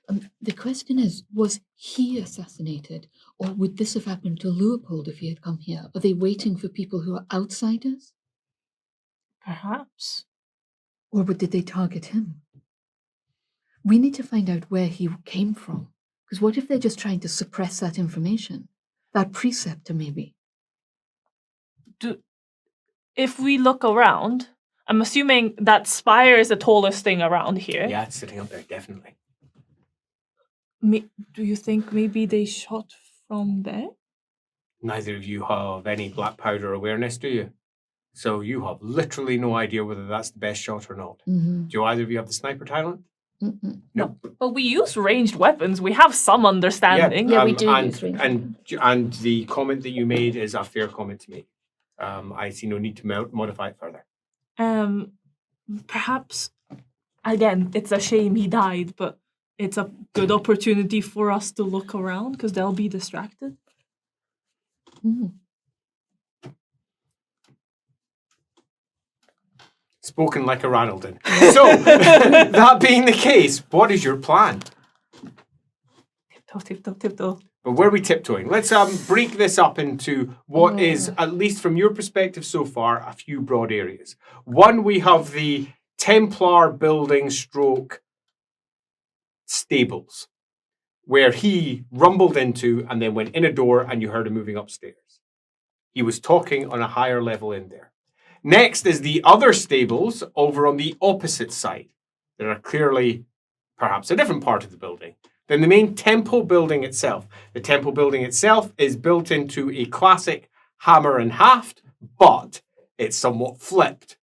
The question is, was he assassinated, or would this have happened to Leopold if he had come here? Are they waiting for people who are outsiders? Perhaps. Or did they target him? We need to find out where he came from. Because what if they're just trying to suppress that information? That preceptor, maybe. If we look around, I'm assuming that spire is the tallest thing around here. Yeah, it's sitting up there, definitely. Do you think maybe they shot from there? Neither of you have any black powder awareness, do you? So you have literally no idea whether that's the best shot or not. Mm-hmm. Do either of you have the sniper talent? Mm-mm. No. But we use ranged weapons. We have some understanding. Yeah, we do use ranged and the comment that you made is a fair comment to make. I see no need to modify it further. Perhaps, again, it's a shame he died, but it's a good opportunity for us to look around because they'll be distracted. Mm-hmm. Spoken like a Ranaldin. So, that being the case, what is your plan? Tiptoe. But where are we tiptoeing? Let's break this up into what is, at least from your perspective so far, a few broad areas. One, we have the Templar building stroke stables, where he rumbled into and then went in a door and you heard him moving upstairs. He was talking on a higher level in there. Next is the other stables over on the opposite side. There are clearly perhaps a different part of the building. Then the main temple building itself. The temple building itself is built into a classic hammer and haft, but it's somewhat flipped.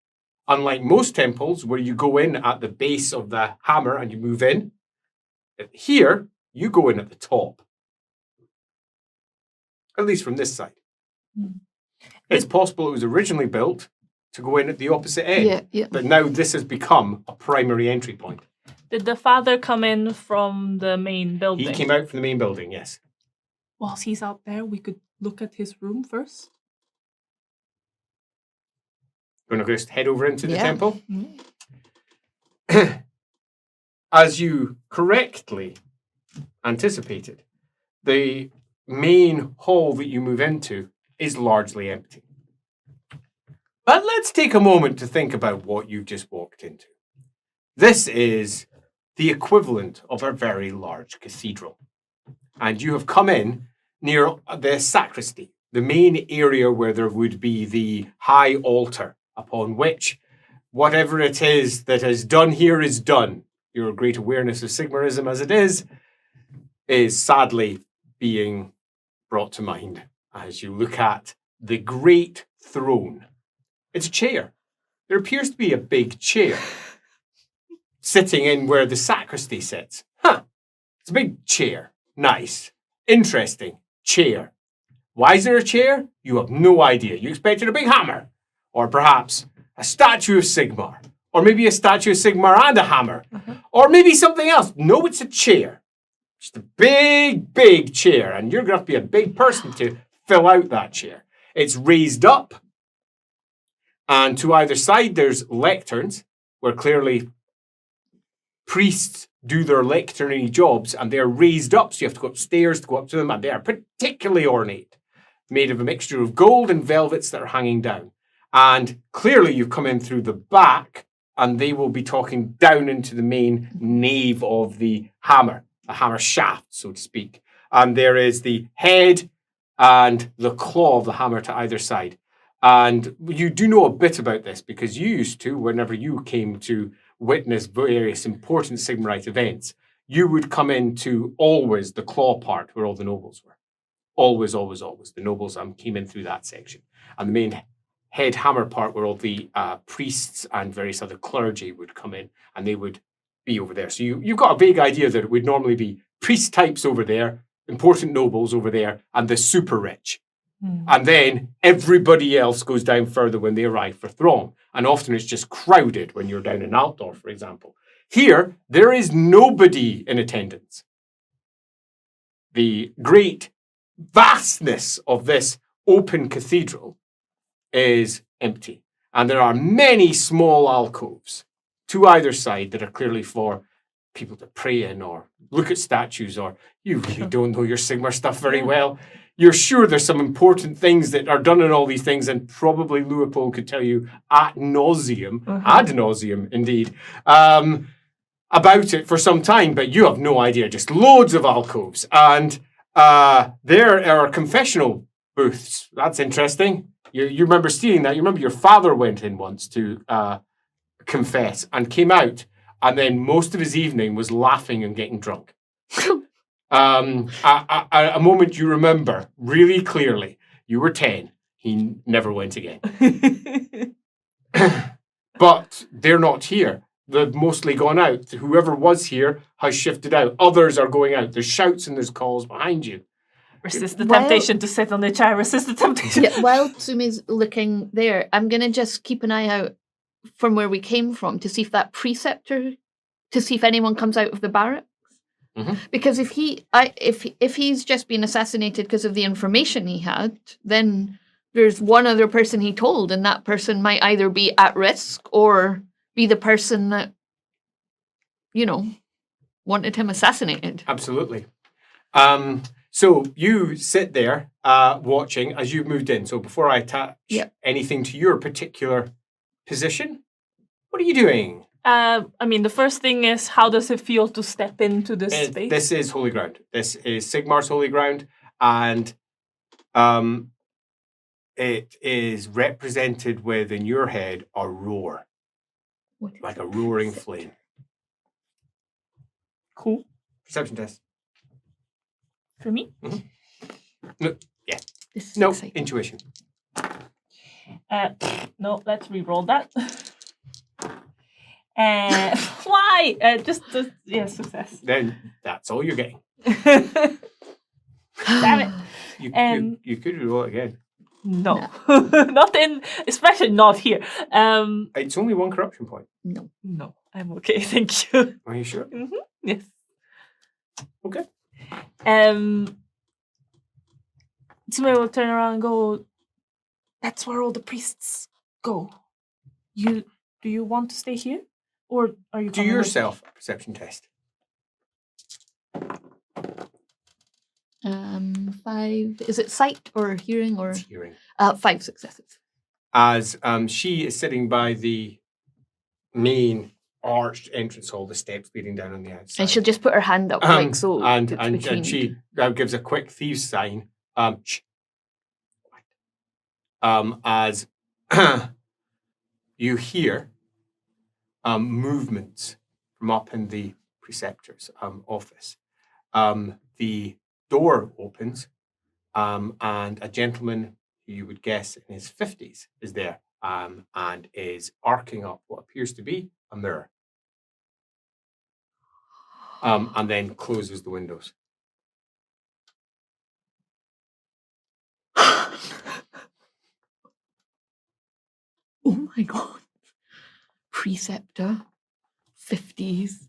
Unlike most temples where you go in at the base of the hammer and you move in, here you go in at the top. At least from this side. It's possible it was originally built to go in at the opposite end. Yeah. But now this has become a primary entry point. Did the father come in from the main building? He came out from the main building, yes. Whilst he's out there, we could look at his room first. You want to just head over into the Yeah. temple? As you correctly anticipated, the main hall that you move into is largely empty. But let's take a moment to think about what you've just walked into. This is the equivalent of a very large cathedral. And you have come in near the sacristy, the main area where there would be the high altar upon which whatever it is that is done here is done. Your great awareness of Sigmarism as it is sadly being brought to mind as you look at the great throne. It's a chair. There appears to be a big chair sitting in where the sacristy sits. It's a big chair. Nice. Interesting. Chair. Why is there a chair? You have no idea. You expected a big hammer. Or perhaps a statue of Sigmar. Or maybe a statue of Sigmar and a hammer. Or maybe something else. No, it's a chair. Just a big, big chair. And you're going to have to be a big person to fill out that chair. It's raised up. And to either side, there's lecterns, where clearly priests do their lecternary jobs, and they're raised up, so you have to go upstairs to go up to them, and they are particularly ornate, made of a mixture of gold and velvets that are hanging down. And clearly you've come in through the back, and they will be talking down into the main nave of the hammer shaft, so to speak. And there is the head and the claw of the hammer to either side. And you do know a bit about this because you used to, whenever you came to witness various important Sigmarite events, you would come into always the claw part where all the nobles were. Always. The nobles came in through that section. And the main head hammer part where all the priests and various other clergy would come in, and they would be over there. So you've got a vague idea that it would normally be priest types over there, important nobles over there, and the super rich. And then everybody else goes down further when they arrive for throng. And often it's just crowded when you're down in Altdorf, for example. Here, there is nobody in attendance. The great vastness of this open cathedral is empty. And there are many small alcoves to either side that are clearly for people to pray in or look at statues, or you really don't know your Sigmar stuff very well. You're sure there's some important things that are done in all these things, and probably Leopold could tell you ad nauseum indeed, about it for some time, but you have no idea. Just loads of alcoves. And there are confessional booths. That's interesting. You remember seeing that. You remember your father went in once to confess and came out, and then most of his evening was laughing and getting drunk. A moment you remember really clearly. You were 10. He never went again. But they're not here. They've mostly gone out. Whoever was here has shifted out. Others are going out. There's shouts and there's calls behind you. Resist the temptation to sit on the chair. Resist the temptation. Yeah, while Sumi's looking there, I'm going to just keep an eye out from where we came from to see if that preceptor, to see if anyone comes out of the barracks. Mm-hmm. Because if he's just been assassinated because of the information he had, then there's one other person he told, and that person might either be at risk or be the person that, wanted him assassinated. Absolutely. So you sit there watching as you've moved in. So before I attach anything to your particular position, what are you doing? The first thing is, how does it feel to step into this space? This is holy ground. This is Sigmar's holy ground, and it is represented with, in your head, a roar. Like a roaring flame. Cool. Perception test. For me? Mm-hmm. No, yeah. No, intuition. No, let's re-roll that. Why? Success. Then that's all you're getting. Damn it. You could re-roll it again. No. Not in, especially not here. It's only one corruption point. No, I'm okay, thank you. Are you sure? Mm-hmm. Yes. Okay. Somebody will turn around and go, that's where all the priests go. Do you want to stay here? Or are you Do yourself a perception test. 5. Is it sight or hearing or? It's hearing. 5 successes. As she is sitting by the main arched entrance hall, the steps leading down on the outside. And she'll just put her hand up like so. And she gives a quick thieves sign. As you hear movements from up in the preceptor's office. The door opens, and a gentleman who you would guess in his 50s is there, and is arcing up what appears to be a mirror. And then closes the windows. Oh my god. Preceptor, 50s.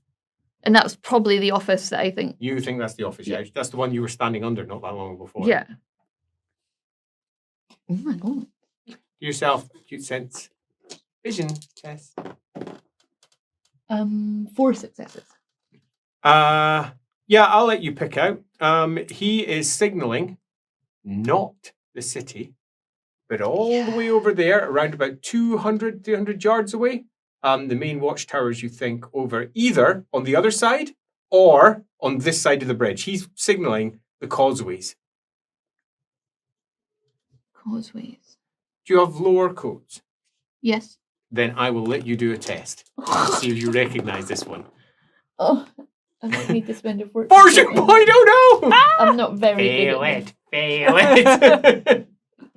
And that's probably the office that I think. You think that's the office, yeah? That's the one you were standing under not that long before. Yeah. Oh my god. Do yourself acute sense vision test. 4 successes. Yeah, I'll let you pick out. He is signaling not the city, but all the way over there, around about 200, 300 yards away. The main watchtowers, you think, over either on the other side or on this side of the bridge. He's signaling the causeways. Causeways. Do you have lower codes? Yes. Then I will let you do a test. See if you recognize this one. Oh, I might need to spend a fortune. Fortune point, oh no! I'm not very Fail good at it, fail it.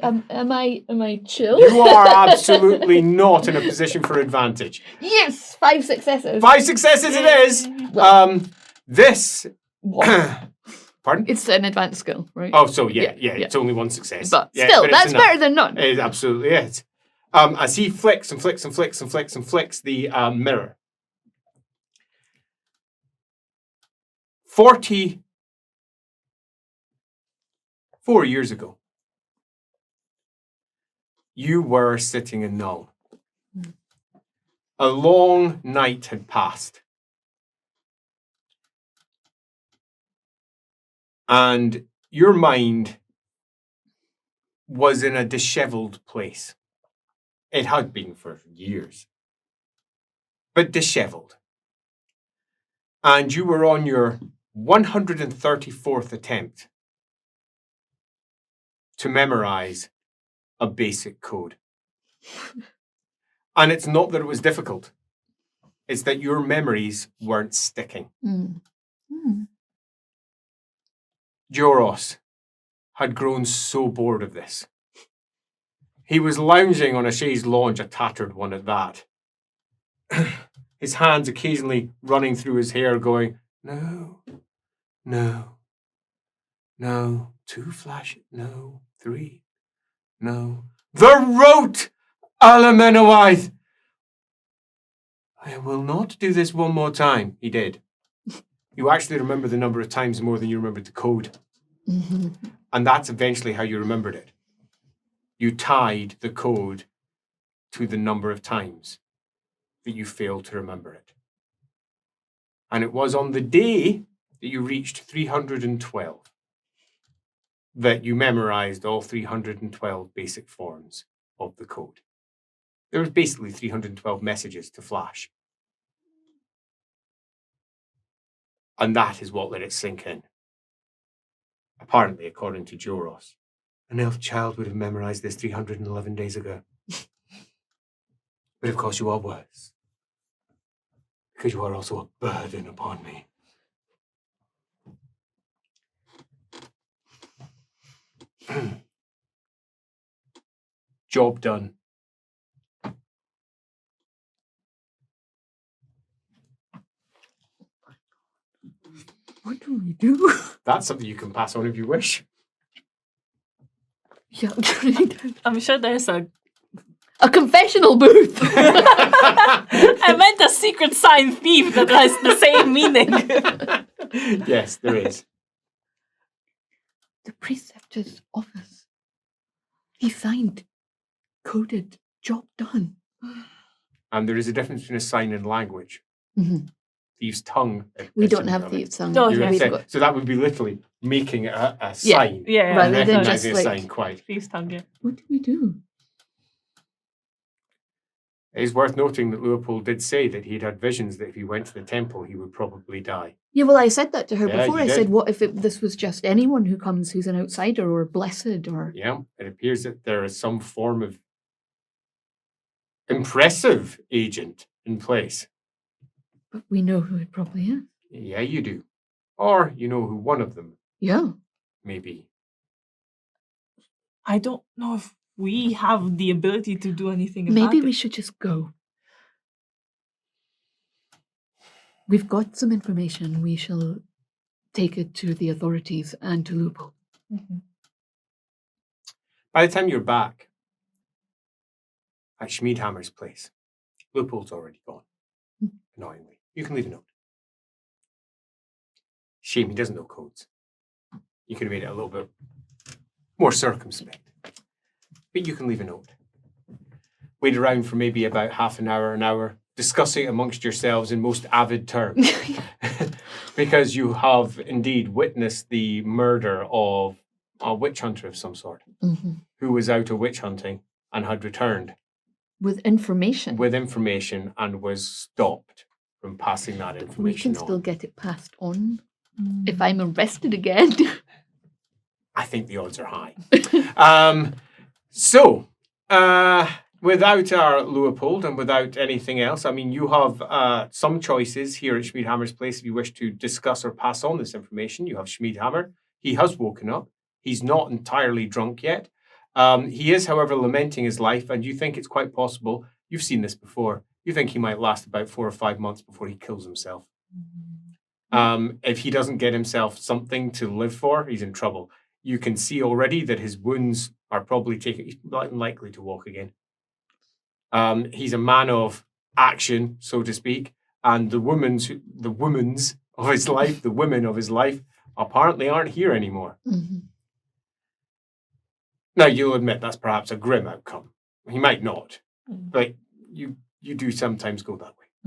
Am I chill? You are absolutely not in a position for advantage. Yes, 5 successes. 5 successes it is. This. What? Pardon? It's an advanced skill, right? Oh, so yeah, it's only 1 success. But yeah, still, but that's better than none. It absolutely is. As he flicks and flicks and flicks and flicks and flicks the mirror. 44 years ago, you were sitting in Null. A long night had passed. And your mind was in a disheveled place. It had been for years, but disheveled. And you were on your 134th attempt to memorize a basic code. And it's not that it was difficult. It's that your memories weren't sticking. Joros had grown so bored of this. He was lounging on a chaise lounge, a tattered one at that. His hands occasionally running through his hair, going, no, no, no, 2 flashes, no, 3, no. The rote Alamennowyth! I will not do this one more time. He did. You actually remember the number of times more than you remembered the code. And that's eventually how you remembered it. You tied the code to the number of times that you failed to remember it. And it was on the day that you reached 312 that you memorized all 312 basic forms of the code. There was basically 312 messages to flash. And that is what let it sink in. Apparently, according to Joros, an elf child would have memorized this 311 days ago. But of course you are worse. Because you are also a burden upon me. Job done. What do we do? That's something you can pass on if you wish. Yeah, I'm sure there's a confessional booth. I meant a secret sign thief that has the same meaning. Yes, there is. The preceptor's office. He signed, coded, job done. And there is a difference between a sign and language. Thieves' tongue. We don't have thieves' tongue. No, You yeah. would say- So that would be literally making a Yeah. sign. Yeah, Rather And than recognizing just a like- sign quite. Thieves' tongue, yeah. What do we do? It is worth noting that Leopold did say that he'd had visions that if he went to the temple, he would probably die. Yeah, well, I said that to her Yeah, before. you I did. said, what if this was just anyone who comes who's an outsider or blessed or... Yeah, it appears that there is some form of impressive agent in place. But we know who it probably is. Yeah, you do. Or you know who one of them Yeah. may be. I don't know if we have the ability to do anything about Maybe it. we should just go. We've got some information. We shall take it to the authorities and to Lupo. By the time you're back at Schmidhammer's place, Leopold's already gone. Annoyingly. You can leave a note. Shame he doesn't know codes. You could have made it a little bit more circumspect. But you can leave a note. Wait around for maybe about half an hour, discussing amongst yourselves in most avid terms. Because you have indeed witnessed the murder of a witch hunter of some sort, who was out a witch hunting and had returned With information. with information and was stopped from passing that We information can still on. get it passed on. If I'm arrested again. I think the odds are high. Without our Leopold and without anything else, I mean, you have some choices here at Schmidhammer's place if you wish to discuss or pass on this information. You have Schmidhammer. He has woken up. He's not entirely drunk yet. He is, however, lamenting his life, and you think it's quite possible, you've seen this before, you think he might last about 4 or 5 months before he kills himself. If he doesn't get himself something to live for, he's in trouble. You can see already that his wounds are probably he's not likely to walk again. He's a man of action, so to speak, and the women of his life apparently aren't here anymore. Now, you'll admit that's perhaps a grim outcome. He might not, but you do sometimes go that way.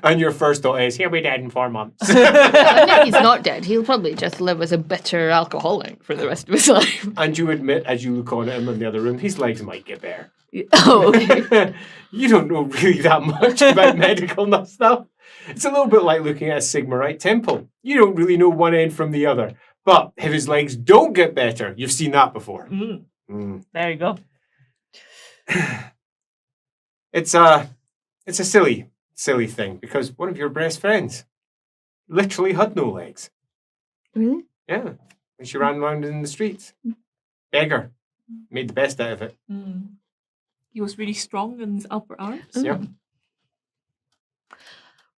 And your first thought is, he'll be dead in 4 months. No, he's not dead. He'll probably just live as a bitter alcoholic for the rest of his life. And you admit, as you look on at him in the other room, his legs might get better. Oh, okay. You don't know really that much about medical stuff. It's a little bit like looking at a Sigmarite temple. You don't really know one end from the other. But if his legs don't get better, you've seen that before. There you go. It's a silly thing because one of your best friends literally had no legs. Really? Yeah. When she ran around in the streets. Beggar. Made the best out of it. He was really strong in his upper arms. Yeah.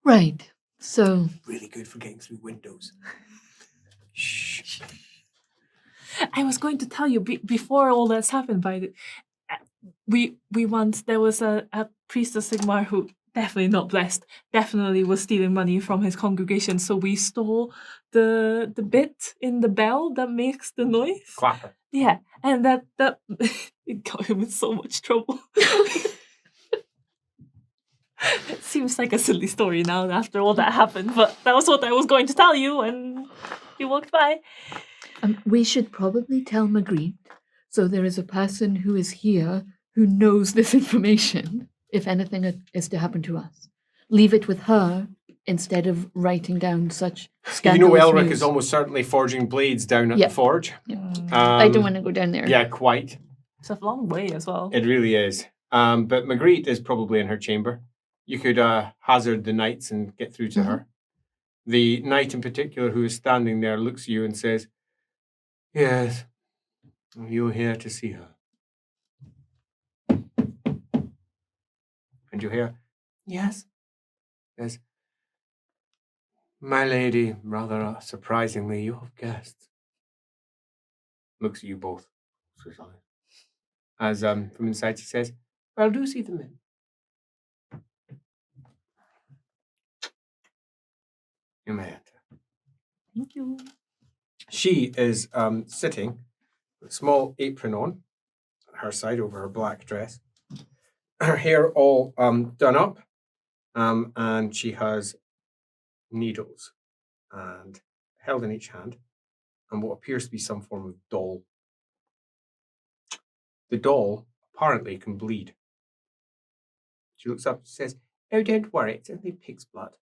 Right. So Really good for getting through windows. Shh. I was going to tell you before all this happened. We once there was a priest of Sigmar who definitely not blessed, definitely was stealing money from his congregation. So we stole the bit in the bell that makes the noise. Clapper. Yeah, and that it got him in so much trouble. It seems like a silly story now after all that happened, but that was what I was going to tell you, and you walked by. we should probably tell McGr. So there is a person who is here who knows this information if anything is to happen to us. Leave it with her instead of writing down such scandalous Elric news. is almost certainly forging blades down at the forge. I don't want to go down there. Yeah, quite. It's a long way as well. It really is. But McGr is probably in her chamber. You could hazard the knights and get through to her. The knight in particular who is standing there looks at you and says, "Yes, you're here to see her." And you hear, "Yes." Says, "My lady, rather surprisingly, you have guests." Looks at you both. As from inside she says, "Well, do see them in." You may enter. Thank you. She is sitting with a small apron on her side over her black dress. Her hair all done up, and she has needles and held in each hand, and what appears to be some form of doll. The doll apparently can bleed. She looks up and says, "Oh, don't worry, it's only pig's blood."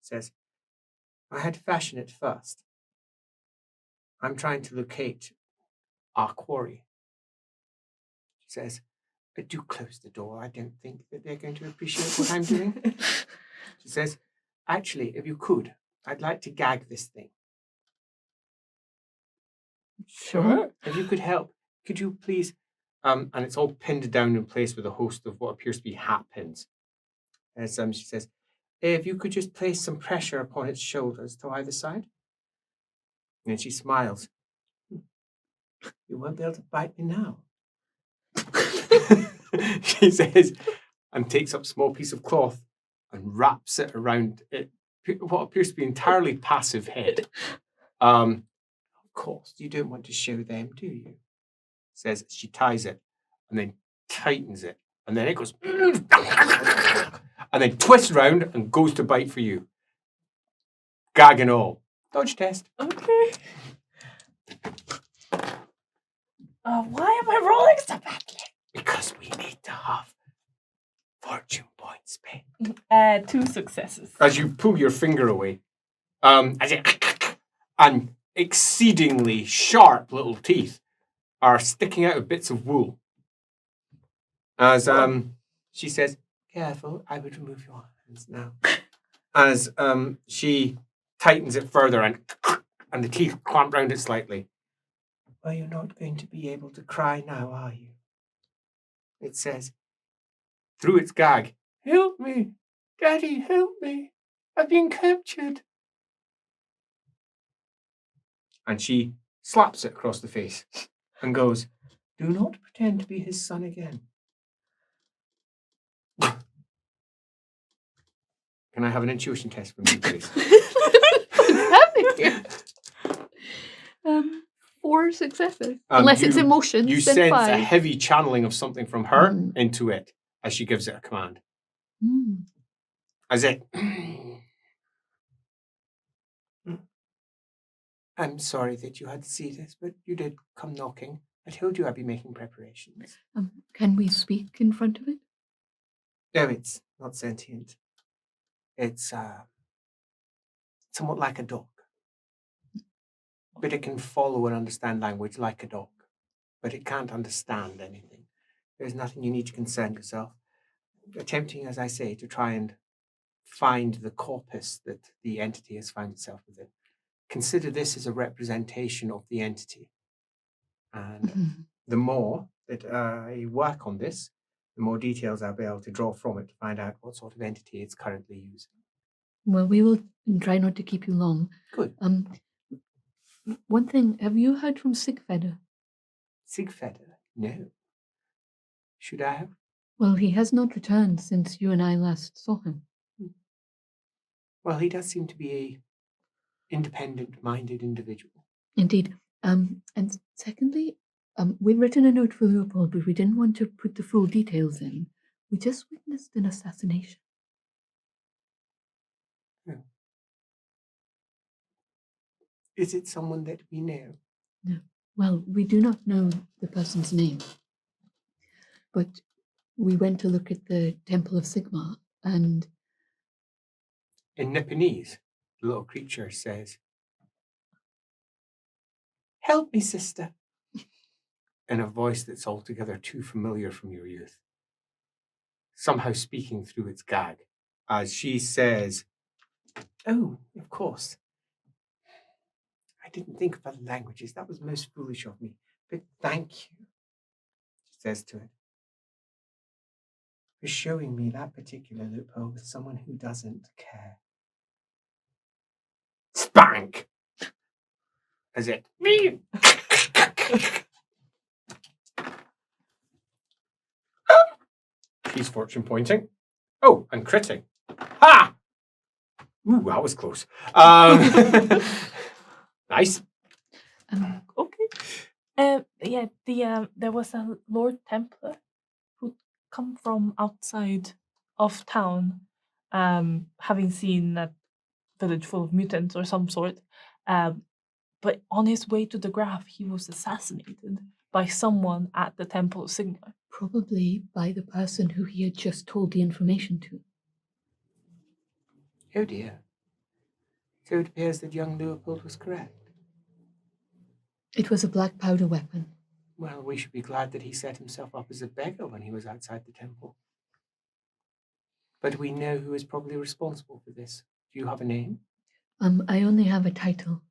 She says, "I had to fashion it first. I'm trying to locate our quarry." She says, "But do close the door. I don't think that they're going to appreciate what I'm doing." She says, "Actually, if you could, I'd like to gag this thing." Sure. If you could help, could you please? And it's all pinned down in place with a host of what appears to be hat pins. As she says, "If you could just place some pressure upon its shoulders to either side." And she smiles. "You won't be able to bite me now." She says, and takes up a small piece of cloth and wraps it around it, what appears to be entirely passive head. Of course, you don't want to show them, do you? Says she ties it and then tightens it, and then it goes and then twists around and goes to bite for you. Gag and all. Dodge test. Okay. Why am I rolling so badly? Because we need to have fortune points spent. 2 successes. As you pull your finger away, and exceedingly sharp little teeth are sticking out of bits of wool. As she says, "Careful, I would remove your hands now." As she tightens it further and the teeth clamp round it slightly. "Well, you're not going to be able to cry now, are you?" It says, through its gag, "Help me, Daddy, help me. I've been captured." And she slaps it across the face and goes, "Do not pretend to be his son again." Can I have an intuition test from you, please? What's happening here? 4 successes. Unless it's emotions, You then sense 5. a heavy channeling of something from her into it as she gives it a command. Mm. As it. I'm sorry that you had to see this, but you did come knocking. I told you I'd be making preparations. Can we speak in front of it? No, it's not sentient. It's somewhat like a dog. But it can follow and understand language like a dog. But it can't understand anything. There's nothing you need to concern yourself. Attempting, as I say, to try and find the corpus that the entity has found itself within. Consider this as a representation of the entity. And the more that I work on this, the more details I'll be able to draw from it to find out what sort of entity it's currently using. Well, we will try not to keep you long. Good. One thing, have you heard from Sigfeder? Sigfeder? No. Should I have? Well, he has not returned since you and I last saw him. Well, he does seem to be a independent-minded individual. Indeed. And secondly, we've written a note for Leopold, but we didn't want to put the full details in. We just witnessed an assassination. Oh. Is it someone that we know? No. Well, we do not know the person's name. But we went to look at the Temple of Sigmar, and In Nipponese, the little creature says, "Help me, sister," in a voice that's altogether too familiar from your youth, somehow speaking through its gag, as she says, "Oh, of course. I didn't think of other languages. That was most foolish of me. But thank you," she says to it, "for showing me that particular loophole with someone who doesn't care." Spank! As it. She's fortune pointing. Oh, and critting. Ha! Ooh, that was close. Nice. Okay. There was a Lord Templar who come from outside of town, having seen a village full of mutants or some sort. But on his way to the graph, he was assassinated by someone at the Temple of Sigmar. probably by the person who he had just told the information to. Oh dear. So it appears that young Leopold was correct. It was a black powder weapon. Well, we should be glad that he set himself up as a beggar when he was outside the temple. But we know who is probably responsible for this. Do you have a name? I only have a title.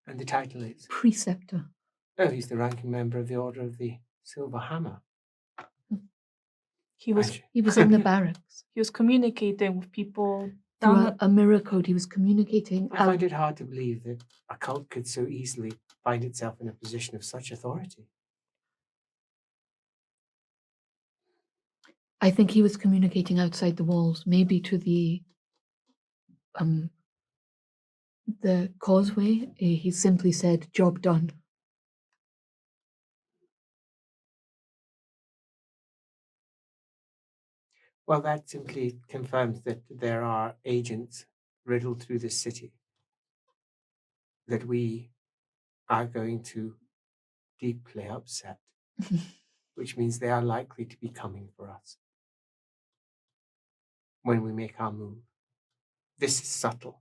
And the title is? Preceptor. Oh, he's the ranking member of the Order of the Silver Hammer. He was in the barracks. he was communicating with people Through down a mirror code, he was communicating. I find it hard to believe that a cult could so easily find itself in a position of such authority. I think he was communicating outside the walls, maybe to the causeway. He simply said, "Job done." Well, that simply confirms that there are agents riddled through this city that we are going to deeply upset, which means they are likely to be coming for us when we make our move. This is subtle.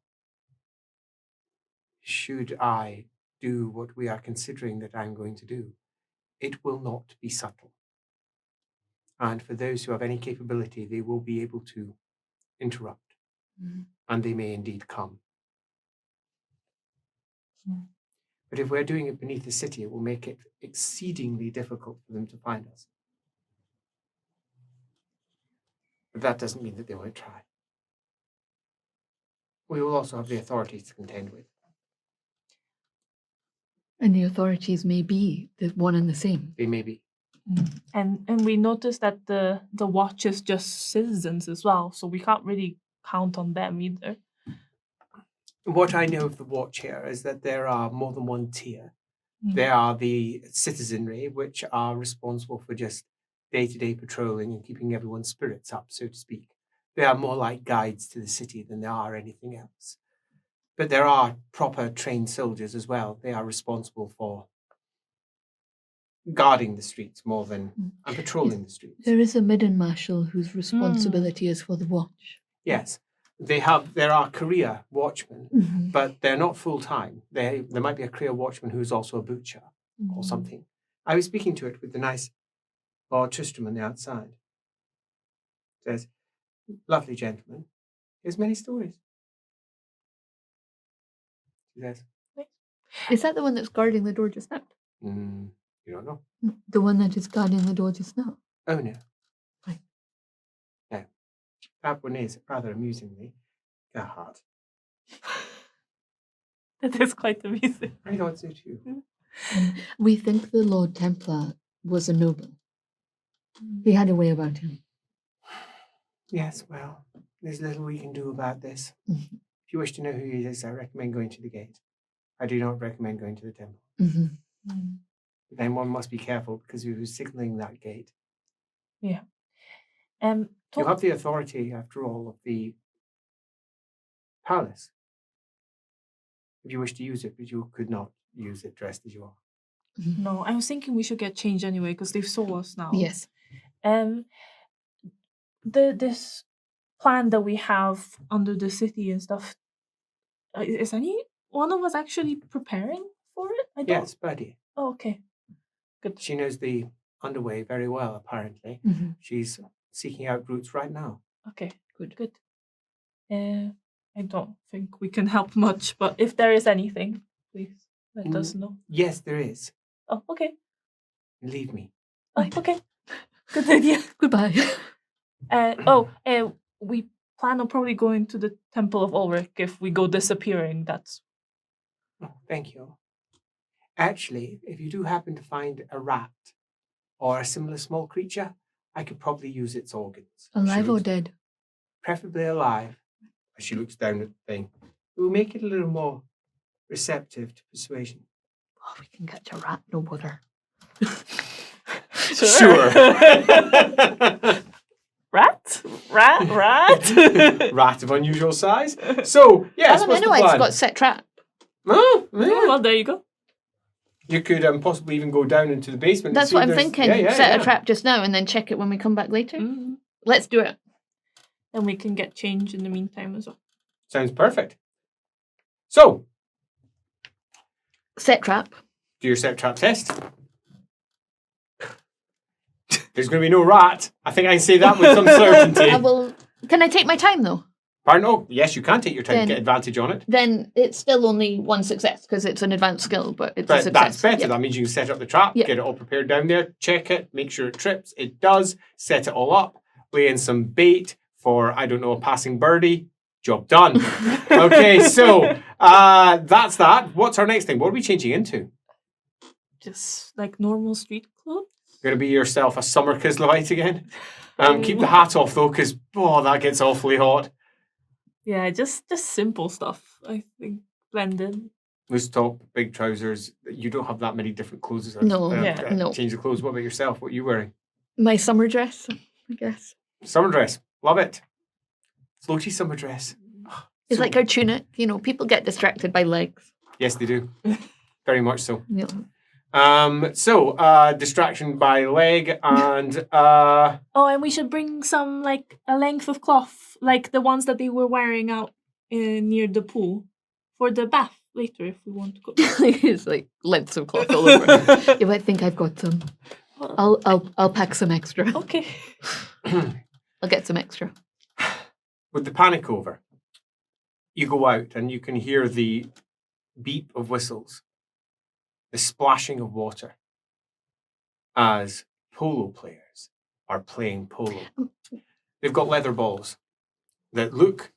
Should I do what we are considering that I'm going to do, it will not be subtle. And for those who have any capability, they will be able to interrupt. And they may indeed come. But if we're doing it beneath the city, it will make it exceedingly difficult for them to find us. But that doesn't mean that they won't try. We will also have the authorities to contend with. And the authorities may be the one and the same. They may be. and we noticed that the watch is just citizens as well, so we can't really count on them either. What I know of the watch here is that there are more than one tier. There are the citizenry, which are responsible for just day-to-day patrolling and keeping everyone's spirits up, so to speak. They are more like guides to the city than they are anything else. But there are proper trained soldiers as well. They are responsible for guarding the streets more than and patrolling the streets. There is a midden marshal whose responsibility is for the watch. Yes. There are career watchmen, but they're not full time. There might be a career watchman who's also a butcher or something. I was speaking to it with the nice Lord Tristram on the outside. Says, lovely gentleman, here's many stories. She says, Is that the one that's guarding the door just now? you don't know. The one that is guarding the door just now? Oh no. Right. No. That one is, rather amusingly, Gerhard. That is quite amusing. I thought so too. We think the Lord Templar was a noble. He had a way about him. Yes, well, there's little we can do about this. If you wish to know who he is, I recommend going to the gate. I do not recommend going to the temple. But then one must be careful because he was signaling that gate. Yeah. You have the authority, after all, of the palace. If you wish to use it, but you could not use it dressed as you are. No, I was thinking we should get changed anyway because they saw us now. Yes. This plan that we have under the city and stuff, is any one of us actually preparing for it? I don't. Yes, Birdie. Oh, okay. Good. She knows the underway very well, apparently. She's seeking out routes right now. Okay, good. I don't think we can help much, but if there is anything, please let us know. Yes, there is. Oh, okay. Leave me. Oh, okay. Good idea. Goodbye. We plan on probably going to the Temple of Ulrich if we go disappearing. That's. Oh, thank you. Actually, if you do happen to find a rat or a similar small creature, I could probably use its organs. Alive or dead? Preferably alive. As she looks down at the thing. It will make it a little more receptive to persuasion. Oh, we can catch a rat, no bother. Sure. Rat? Rat of unusual size. So, yes, what's the plan? It's got set trap. Oh, yeah. Well, there you go. You could possibly even go down into the basement. That's what I'm thinking. Set a trap just now and then check it when we come back later. Let's do it. And we can get change in the meantime as well. Sounds perfect. So, set trap. Do your set trap test. There's going to be no rat. I think I can say that with some certainty. Can I take my time though? Pardon? Oh, yes, you can take your time to get advantage on it. Then it's still only one success because it's an advanced skill, but it's a success. That's better. Yep. That means you can set up the trap, get it all prepared down there, check it, make sure it trips. It does. Set it all up. Lay in some bait for, I don't know, a passing birdie. Job done. Okay, so that's that. What's our next thing? What are we changing into? Just like normal street clothes. Going to be yourself a summer Kislevite again? Keep the hat off though, because that gets awfully hot. Yeah, just simple stuff. I think blend in. Loose top, big trousers. You don't have that many different clothes. No. Change the clothes. What about yourself? What are you wearing? My summer dress, I guess. Summer dress. Love it. Floaty summer dress. It's like our tunic. You know, people get distracted by legs. Yes, they do. Very much so. Yeah. Distraction by leg and and we should bring some like a length of cloth, like the ones that they were wearing out near the pool for the bath later if we want to go. It's like lengths of cloth all over. Yeah, I think I've got some. I'll pack some extra. Okay. I'll get some extra. With the panic over, you go out and you can hear the beep of whistles. The splashing of water as polo players are playing polo. They've got leather balls that look,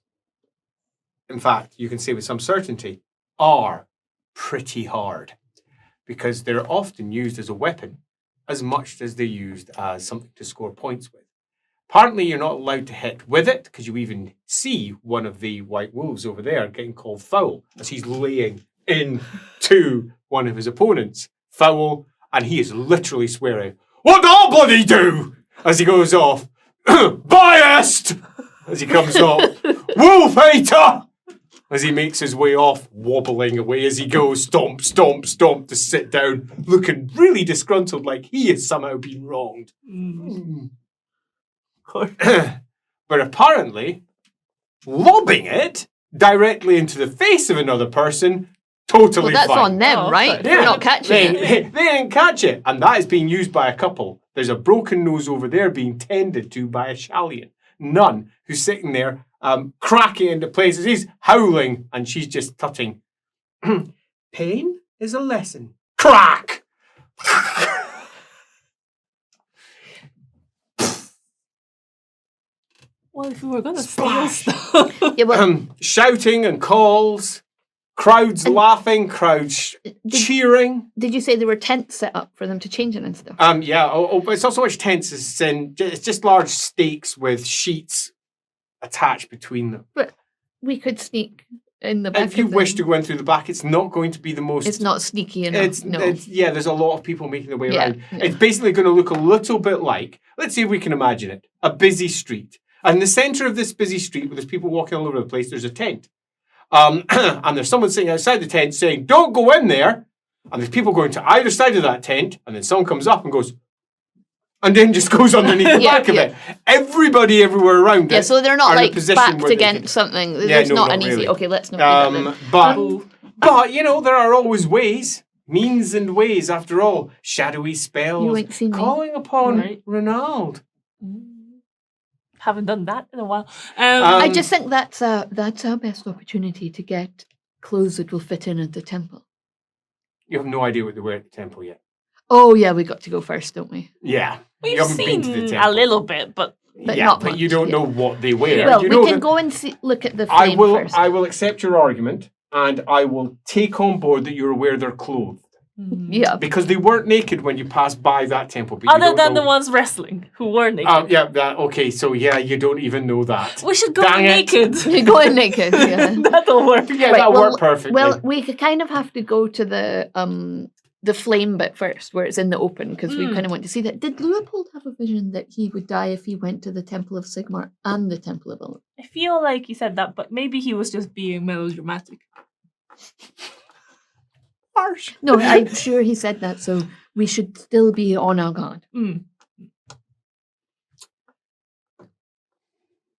in fact, you can say with some certainty, are pretty hard because they're often used as a weapon as much as they're used as something to score points with. Apparently, you're not allowed to hit with it because you even see one of the white wolves over there getting called foul as he's laying into one of his opponents. Foul, and he is literally swearing, "What do I bloody do?" as he goes off. Biased! as he comes up. Wolf hater! As he makes his way off, wobbling away as he goes, stomp, stomp, stomp, to sit down, looking really disgruntled like he has somehow been wronged. But apparently, lobbing it directly into the face of another person, totally Well, that's fine. on them, right? okay. We're not catching it. They didn't catch it, and that is being used by a couple. There's a broken nose over there being tended to by a Shallian nun who's sitting there, cracking into places. He's howling, and she's just tutting. Pain is a lesson. Crack! Well, if we were going to steal stuff. Yeah, well, Shouting and calls, crowds laughing, crowds cheering. did you say there were tents set up for them to change in and stuff? Yeah. But it's not so much tents. It's just large stakes with sheets attached between them. But we could sneak in the back. If you of wish them. to go in through the back, it's not going to be the most. It's not sneaky enough. Yeah, there's a lot of people making their way Yeah, around. no. It's basically going to look a little bit like, let's see if we can imagine it, a busy street. And in the centre of this busy street, where there's people walking all over the place, there's a tent. And there's someone sitting outside the tent saying, don't go in there. And there's people going to either side of that tent. And then someone comes up and goes, and then just goes underneath the back of it. Everybody everywhere around Yeah, it so they're not are in a like position backed where they against can- something. Yeah, There's no, not not an easy. really. Okay, let's not do that then. But you know, there are always ways, means and ways after all. Shadowy You spells, ain't seen me. calling upon Right. Ronald. Haven't done that in a while. I just think that's our best opportunity to get clothes that will fit in at the temple. You have no idea what they wear at the temple yet. Oh yeah, we got to go first, don't we? Yeah, We've you haven't been to the seen temple. a little bit, but But yeah, not but much, you don't yeah. know what they wear. Well, you we know can that go and look at the flame first. I will accept your argument, and I will take on board that you're aware they're clothed. Yeah. Because they weren't naked when you passed by that temple. But you other don't than know. the ones wrestling who were naked. Okay, so yeah, you don't even know that. We should go Dang it. naked. You're going naked, yeah. That'll work. Yeah, Right, that'll well, work perfectly. Well, we could kind of have to go to the flame bit first, where it's in the open, because we kind of want to see that. Did Leopold have a vision that he would die if he went to the Temple of Sigmar and the Temple of Alamennowyth? I feel like he said that, but maybe he was just being melodramatic. Harsh. No, I'm sure he said that, so we should still be on our guard.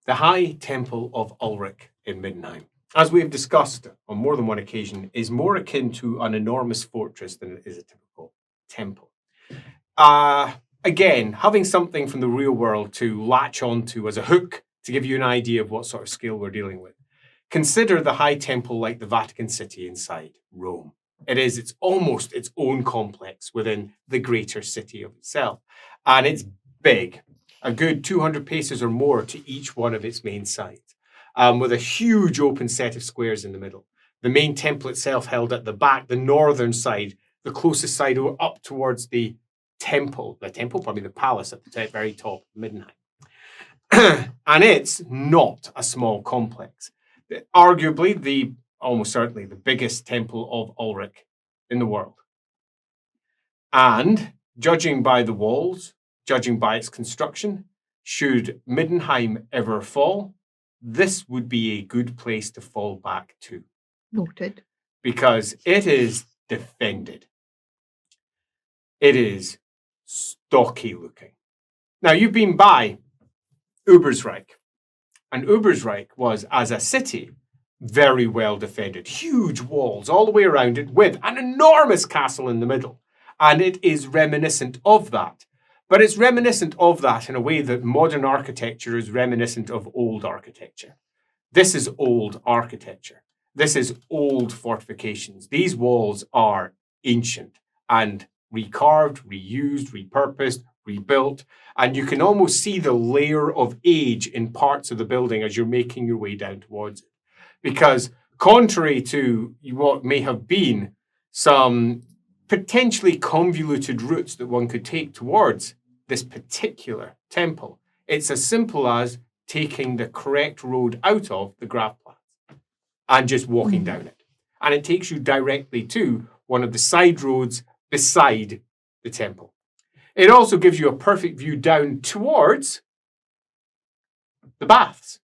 The High Temple of Ulrich in Middenheim, as we have discussed on more than one occasion, is more akin to an enormous fortress than it is a typical temple. Again, having something from the real world to latch onto as a hook to give you an idea of what sort of scale we're dealing with. Consider the High Temple like the Vatican City inside Rome. It's almost its own complex within the greater city of itself. And it's big, a good 200 paces or more to each one of its main sides, with a huge open set of squares in the middle. The main temple itself held at the back, the northern side, the closest side up towards the temple, probably the palace at the very top of Middenheim. And it's not a small complex. Arguably, almost certainly the biggest temple of Ulrich in the world. And judging by the walls, judging by its construction, should Middenheim ever fall, this would be a good place to fall back to. Noted. Because it is defended. It is stocky looking. Now, you've been by Ubersreich. And Ubersreich was, as a city, very well defended. Huge walls all the way around it with an enormous castle in the middle. And it is reminiscent of that. But it's reminiscent of that in a way that modern architecture is reminiscent of old architecture. This is old architecture. This is old fortifications. These walls are ancient and recarved, reused, repurposed, rebuilt. And you can almost see the layer of age in parts of the building as you're making your way down towards it. Because contrary to what may have been some potentially convoluted routes that one could take towards this particular temple, it's as simple as taking the correct road out of the Grafplatz and just walking down it. And it takes you directly to one of the side roads beside the temple. It also gives you a perfect view down towards the baths.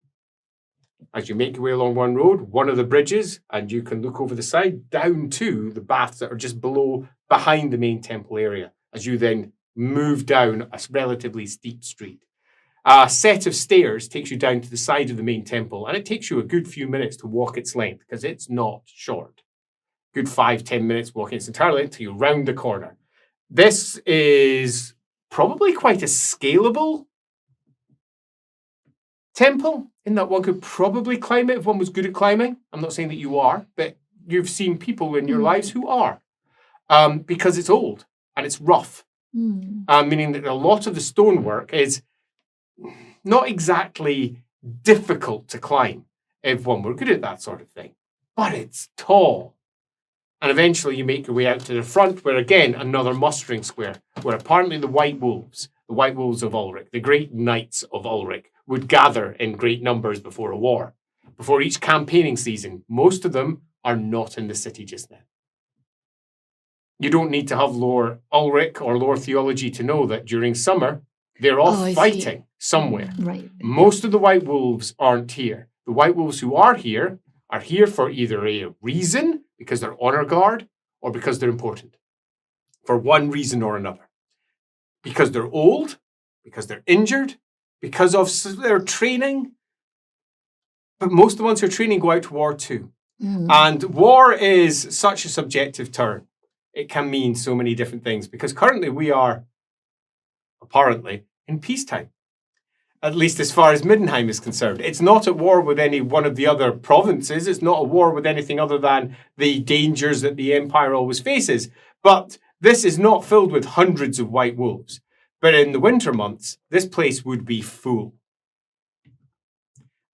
as you make your way along one road, one of the bridges, and you can look over the side down to the baths that are just behind the main temple area, as you then move down a relatively steep street. A set of stairs takes you down to the side of the main temple, and it takes you a good few minutes to walk its length, because it's not short. Good 5-10 minutes walking its entire length till you round the corner. This is probably quite a scalable temple, in that one could probably climb it if one was good at climbing. I'm not saying that you are, but you've seen people in your lives who are, because it's old and it's rough, meaning that a lot of the stonework is not exactly difficult to climb if one were good at that sort of thing, but it's tall. And eventually you make your way out to the front, where again, another mustering square, where apparently the White Wolves of Ulrich, the great knights of Ulrich, would gather in great numbers before a war. Before each campaigning season, most of them are not in the city just now. You don't need to have lore Ulrich or lore theology to know that during summer, they're off fighting somewhere. Right. Most of the White Wolves aren't here. The White Wolves who are here for either a reason, because they're honor guard, or because they're important. For one reason or another. Because they're old, because they're injured, because of their training. But most of the ones who are training go out to war too. And war is such a subjective term. It can mean so many different things, because currently we are, apparently, in peacetime. At least as far as Middenheim is concerned. It's not at war with any one of the other provinces. It's not at war with anything other than the dangers that the Empire always faces. But this is not filled with hundreds of White Wolves. But in the winter months, this place would be full.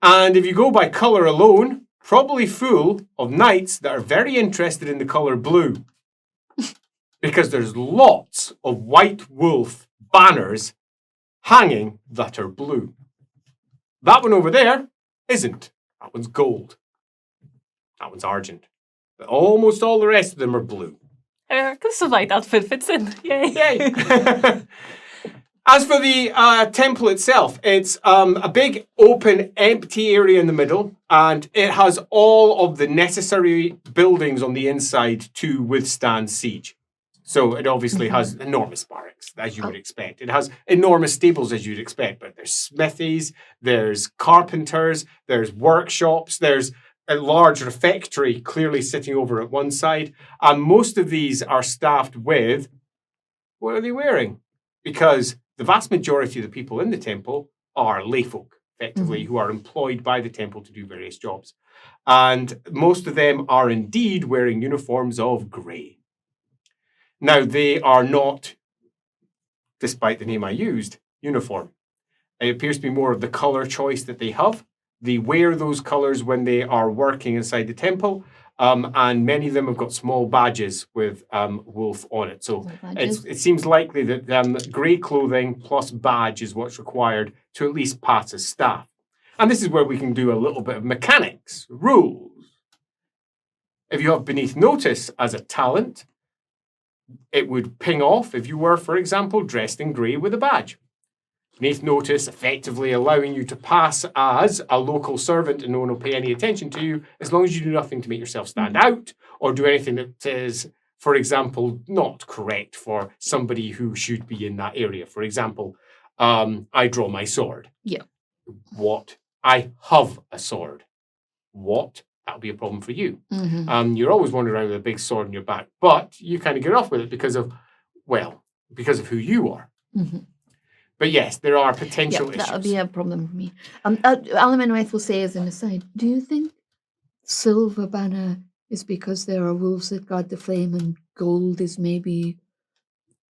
And if you go by colour alone, probably full of knights that are very interested in the colour blue. Because there's lots of White Wolf banners hanging that are blue. That one over there isn't. That one's gold. That one's argent. But almost all the rest of them are blue. Because the white outfit fits in. Yay. Yay. As for the temple itself, it's a big, open, empty area in the middle, and it has all of the necessary buildings on the inside to withstand siege. So it obviously has enormous barracks, as you would expect. It has enormous stables, as you'd expect, but there's smithies, there's carpenters, there's workshops, there's a large refectory clearly sitting over at one side, and most of these are staffed with, what are they wearing? Because the vast majority of the people in the temple are layfolk, effectively, who are employed by the temple to do various jobs. And most of them are indeed wearing uniforms of grey. Now, they are not, despite the name I used, uniform. It appears to be more of the colour choice that they have. They wear those colours when they are working inside the temple, and many of them have got small badges with wolf on it. So it seems likely that grey clothing plus badge is what's required to at least pass as staff. And this is where we can do a little bit of mechanics, rules. If you have beneath notice as a talent, it would ping off if you were, for example, dressed in grey with a badge. Beneath notice, effectively allowing you to pass as a local servant and no one will pay any attention to you as long as you do nothing to make yourself stand out or do anything that is, for example, not correct for somebody who should be in that area. For example, I draw my sword. Yeah. What? I have a sword. What? That'll be a problem for you. You're always wandering around with a big sword in your back, but you kind of get off with it because of who you are. But yes, there are potential issues. That would be a problem for me. Alamennowyth will say as an aside, do you think silver banner is because there are wolves that guard the flame and gold is maybe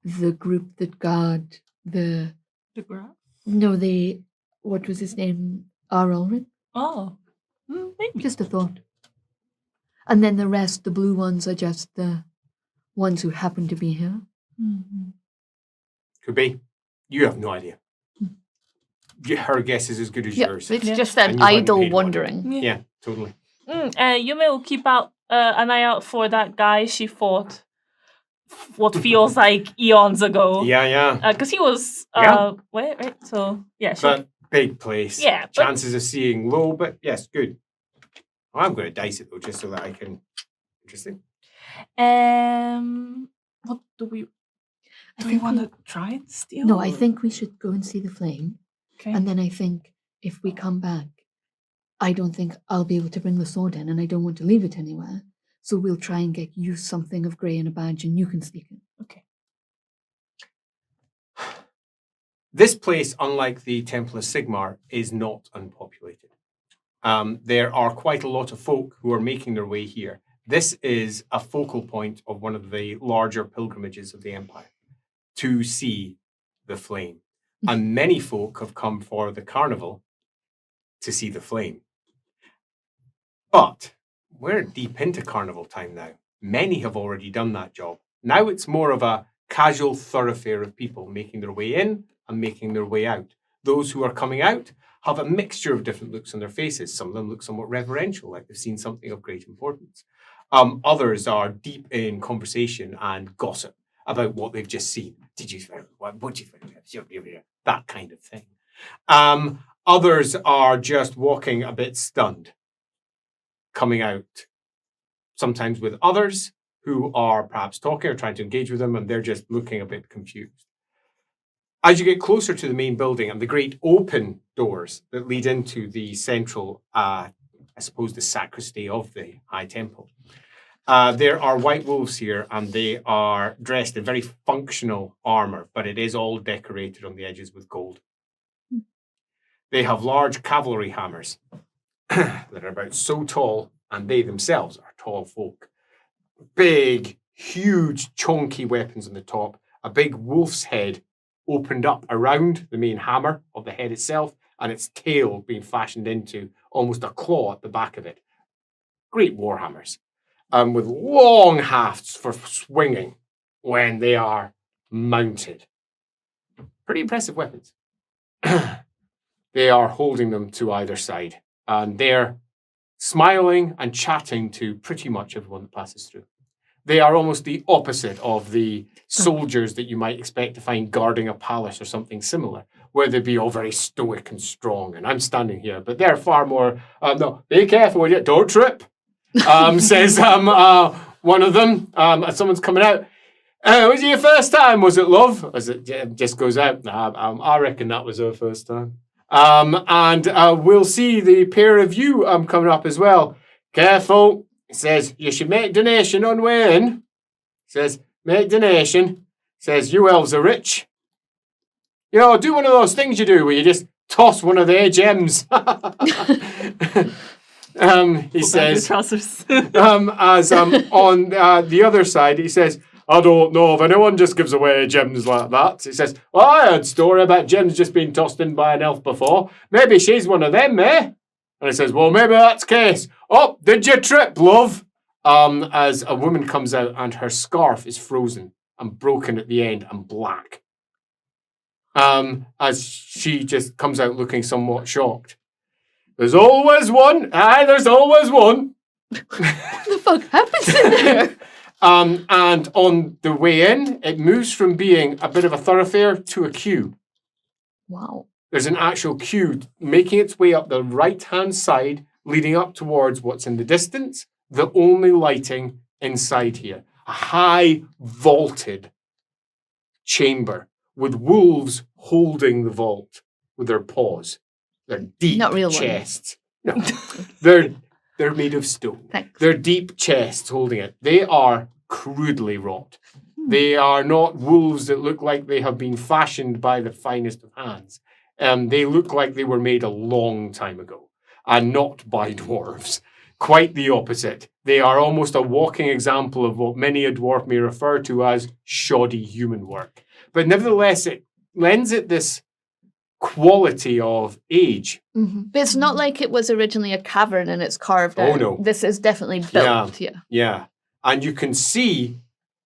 the group that guard the grass? No, what was his name? Ulrich? Oh, maybe. Just a thought. And then the rest, the blue ones, are just the ones who happen to be here. Could be. You have no idea. Her guess is as good as yours. It's just an idle wondering. Yeah, totally. Ume will keep an eye out for that guy she fought what feels like eons ago. Yeah. Because he was... right? So, yeah. But big place. Yeah, but- Chances of seeing low, but yes, good. I'm going to dice it though, just so that I can. Interesting. What do we? I Do we think want to try and steal? No, I think we should go and see the flame. Okay. And then I think if we come back, I don't think I'll be able to bring the sword in, and I don't want to leave it anywhere. So we'll try and get you something of grey and a badge, and you can sneak in. Okay. This place, unlike the Temple of Sigmar, is not unpopulated. There are quite a lot of folk who are making their way here. This is a focal point of one of the larger pilgrimages of the Empire to see the flame. And many folk have come for the carnival to see the flame. But we're deep into carnival time now. Many have already done that job. Now it's more of a casual thoroughfare of people making their way in and making their way out. Those who are coming out have a mixture of different looks on their faces. Some of them look somewhat reverential, like they've seen something of great importance. Others are deep in conversation and gossip about what they've just seen. Did you what did you think? That kind of thing. Others are just walking a bit stunned, coming out sometimes with others who are perhaps talking or trying to engage with them, and they're just looking a bit confused. As you get closer to the main building and the great open doors that lead into the central, I suppose, the sacristy of the High Temple, there are white wolves here, and they are dressed in very functional armor, but it is all decorated on the edges with gold. They have large cavalry hammers that are about so tall, and they themselves are tall folk. Big, huge, chunky weapons on the top, a big wolf's head opened up around the main hammer of the head itself, and its tail being fashioned into almost a claw at the back of it. Great warhammers, with long hafts for swinging when they are mounted. Pretty impressive weapons. They are holding them to either side, and they're smiling and chatting to pretty much everyone that passes through. They are almost the opposite of the soldiers that you might expect to find guarding a palace or something similar, where they'd be all very stoic and strong. And I'm standing here, but they're far more, no, be careful, will you? Don't trip, says one of them, as someone's coming out. Was it your first time, was it, love? As it just goes out, I reckon that was her first time. And we'll see the pair of you coming up as well. Careful. It says, you should make donation on way in. It says, make donation. It says, you elves are rich. You know, do one of those things you do where you just toss one of their gems. He says, as on the other side, he says, I don't know if anyone just gives away gems like that. He says, well, I heard a story about gems just being tossed in by an elf before. Maybe she's one of them, eh? And he says, well, maybe that's the case. Oh, did you trip, love? As a woman comes out and her scarf is frozen and broken at the end and black. As she just comes out looking somewhat shocked. There's always one. Aye, there's always one. What the fuck happens in there? And on the way in, it moves from being a bit of a thoroughfare to a queue. Wow. There's an actual queue making its way up the right-hand side, leading up towards what's in the distance, the only lighting inside here. A high, vaulted chamber with wolves holding the vault with their paws. Their deep Not real chests. No, they're made of stone. Thanks. They're deep chests holding it. They are crudely wrought. They are not wolves that look like they have been fashioned by the finest of hands. They look like they were made a long time ago, and not by dwarves. Quite the opposite. They are almost a walking example of what many a dwarf may refer to as shoddy human work. But nevertheless, it lends it this quality of age. Mm-hmm. But it's not like it was originally a cavern and it's carved out. Oh, no. This is definitely built. Yeah. And you can see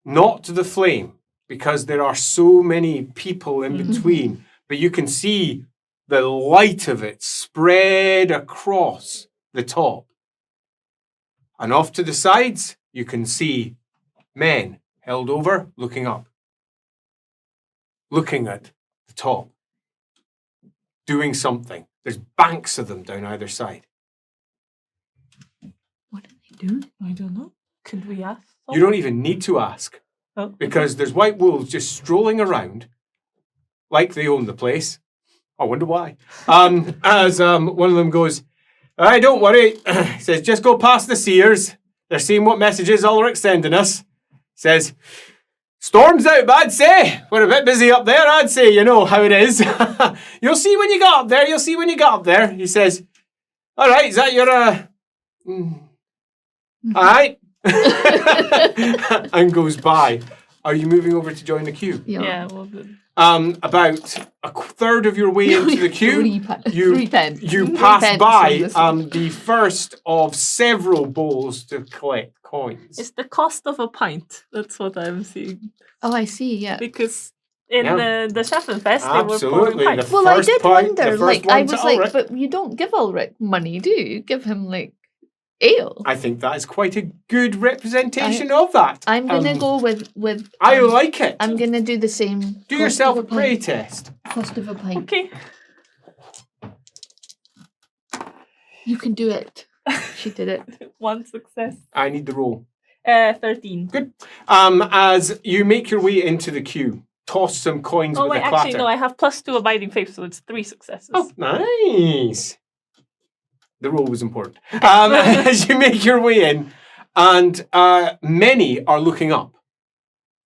not the flame, because there are so many people in between, but you can see the light of it spread across the top. And off to the sides, you can see men held over, looking up, looking at the top. doing something. There's banks of them down either side. What do they do? I don't know. Could we ask? You don't even need to ask Oh. because there's white wolves just strolling around like they own the place. I wonder why. As one of them goes, don't worry. He says, just go past the seers. They're seeing what messages Ulric's sending us. Says, storm's out, I'd say. We're a bit busy up there, I'd say. You know how it is. You'll see when you get up there. You'll see when you get up there. He says, all right, is that your... All right. And goes by. Are you moving over to join the queue? Yeah, well good. About a third of your way into the queue, you Three pass pence by on this the first of several bowls to collect coins. It's the cost of a pint. That's what I'm seeing. Oh, I see. Yeah. Because in Yeah. the Schaffenfest, they were Absolutely. pouring pints. Well, I First did pint, the wonder. first Like, one I to was like, Ulrich. but you don't give Ulrich money, do you? You give him like ale. I think that is quite a good representation of that. I'm gonna go with. I like it. I'm gonna do the same. Do cost yourself a of pint. prey test. Cost of a pint. Okay. You can do it. She did it. One success. I need the roll. 13. Good. As you make your way into the queue, toss some coins Oh with wait, a clatter. actually no, I have +2 abiding faith, so it's 3 successes. Oh, nice. The roll was important. As you make your way in, and many are looking up.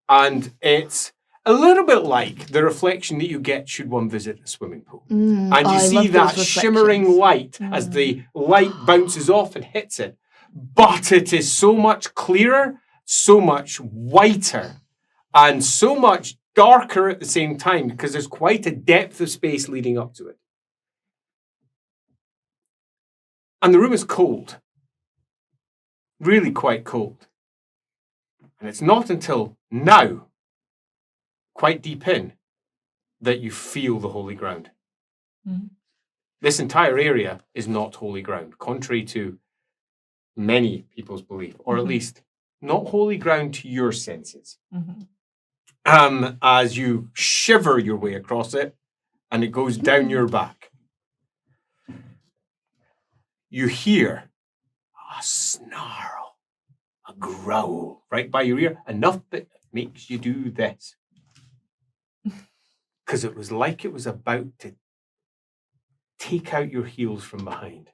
And it's a little bit like the reflection that you get should one visit a swimming pool. And you see that shimmering light as the light bounces off and hits it. But it is so much clearer, so much whiter, and so much darker at the same time because there's quite a depth of space leading up to it. And the room is cold. Really quite cold. And it's not until now, quite deep in, that you feel the holy ground. Mm. This entire area is not holy ground, contrary to many people's belief, or at least not holy ground to your senses. As you shiver your way across it, and it goes down your back, you hear a snarl, a growl right by your ear, enough that it makes you do this. Because it was like it was about to take out your heels from behind.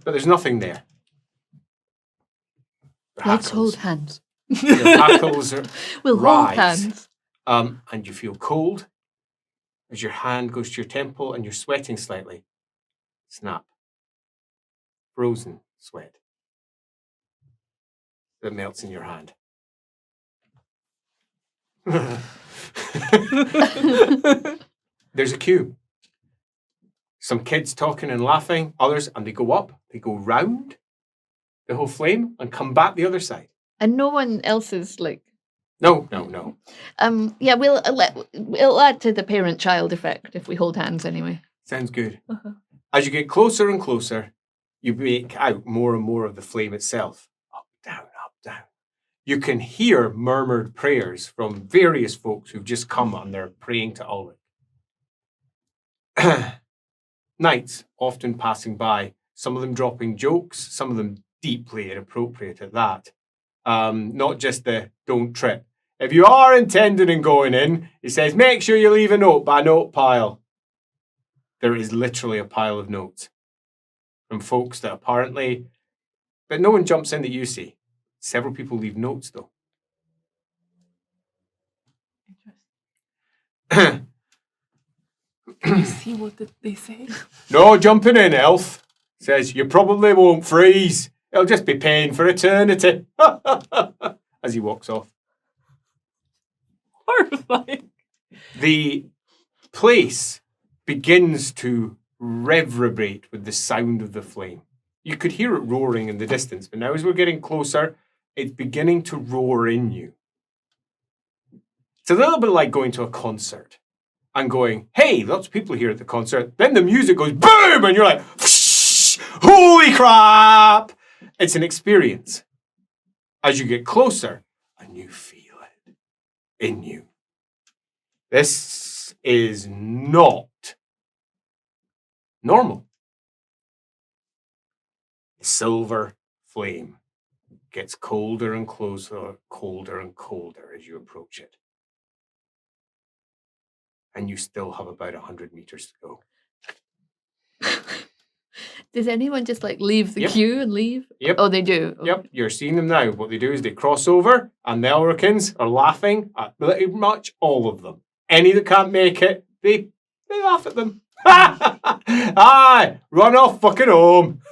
But there's nothing there. Your Let's hackles- hold hands. Your hackles are We'll rise. hold hands. And you feel cold as your hand goes to your temple and you're sweating slightly. Snap. Frozen sweat that melts in your hand. There's a queue. Some kids talking and laughing, others, and they go up, they go round the whole flame and come back the other side. And no one else is like. No. Yeah, we'll add to the parent-child effect if we hold hands anyway. Sounds good. As you get closer and closer, you make out more and more of the flame itself. Up, down, up, down. You can hear murmured prayers from various folks who've just come and they're praying to Ulrich. Knights often passing by, some of them dropping jokes, some of them deeply inappropriate at that. Not just the don't trip. If you are intending on going in, he says, make sure you leave a note by note pile. There is literally a pile of notes from folks that apparently, but no one jumps in that you see. Several people leave notes though. Can you see what did they say? No jumping in, elf. Says, you probably won't freeze. It'll just be pain for eternity. As he walks off. Horrifying. The place begins to reverberate with the sound of the flame. You could hear it roaring in the distance, but now as we're getting closer, it's beginning to roar in you. It's a little bit like going to a concert and going, hey, lots of people here at the concert. Then the music goes boom, and you're like, holy crap! It's an experience. As you get closer, and you feel it in you. This is not normal. The silver flame gets colder and colder and colder as you approach it. And you still have about 100 meters to go. Does anyone just like leave the Yep. queue and leave? Yep. Oh, they do. Okay. Yep, you're seeing them now. What they do is they cross over, and the Elricans are laughing at pretty much all of them. Any that can't make it, they laugh at them. Aye, run off fucking home.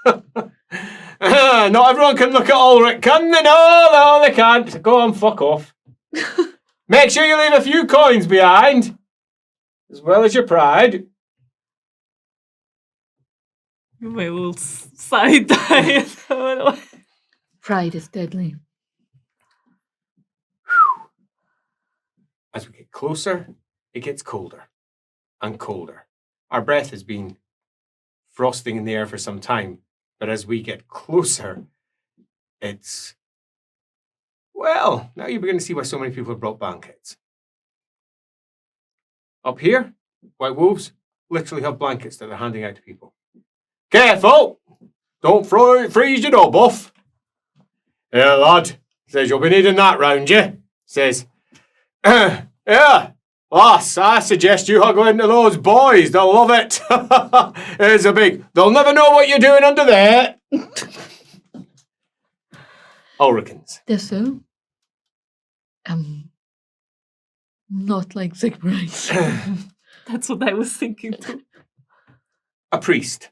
Not everyone can look at Ulrich, can they? No, they can't. Go on, fuck off. Make sure you leave a few coins behind, as well as your pride. My little side eye. Pride is deadly. As we get closer, it gets colder and colder. Our breath has been frosting in the air for some time, but as we get closer, it's... Well, now you're beginning to see why so many people have brought blankets. Up here, White Wolves literally have blankets that they're handing out to people. Careful! Don't freeze your knob off. Yeah, lad. Says you'll be needing that round you. Says, yeah, lass, I suggest you huggle into those boys. They'll love it. There's a big, they'll never know what you're doing under there. Ulricans. They're so. Not like Sigmar. That's what I was thinking too. A priest.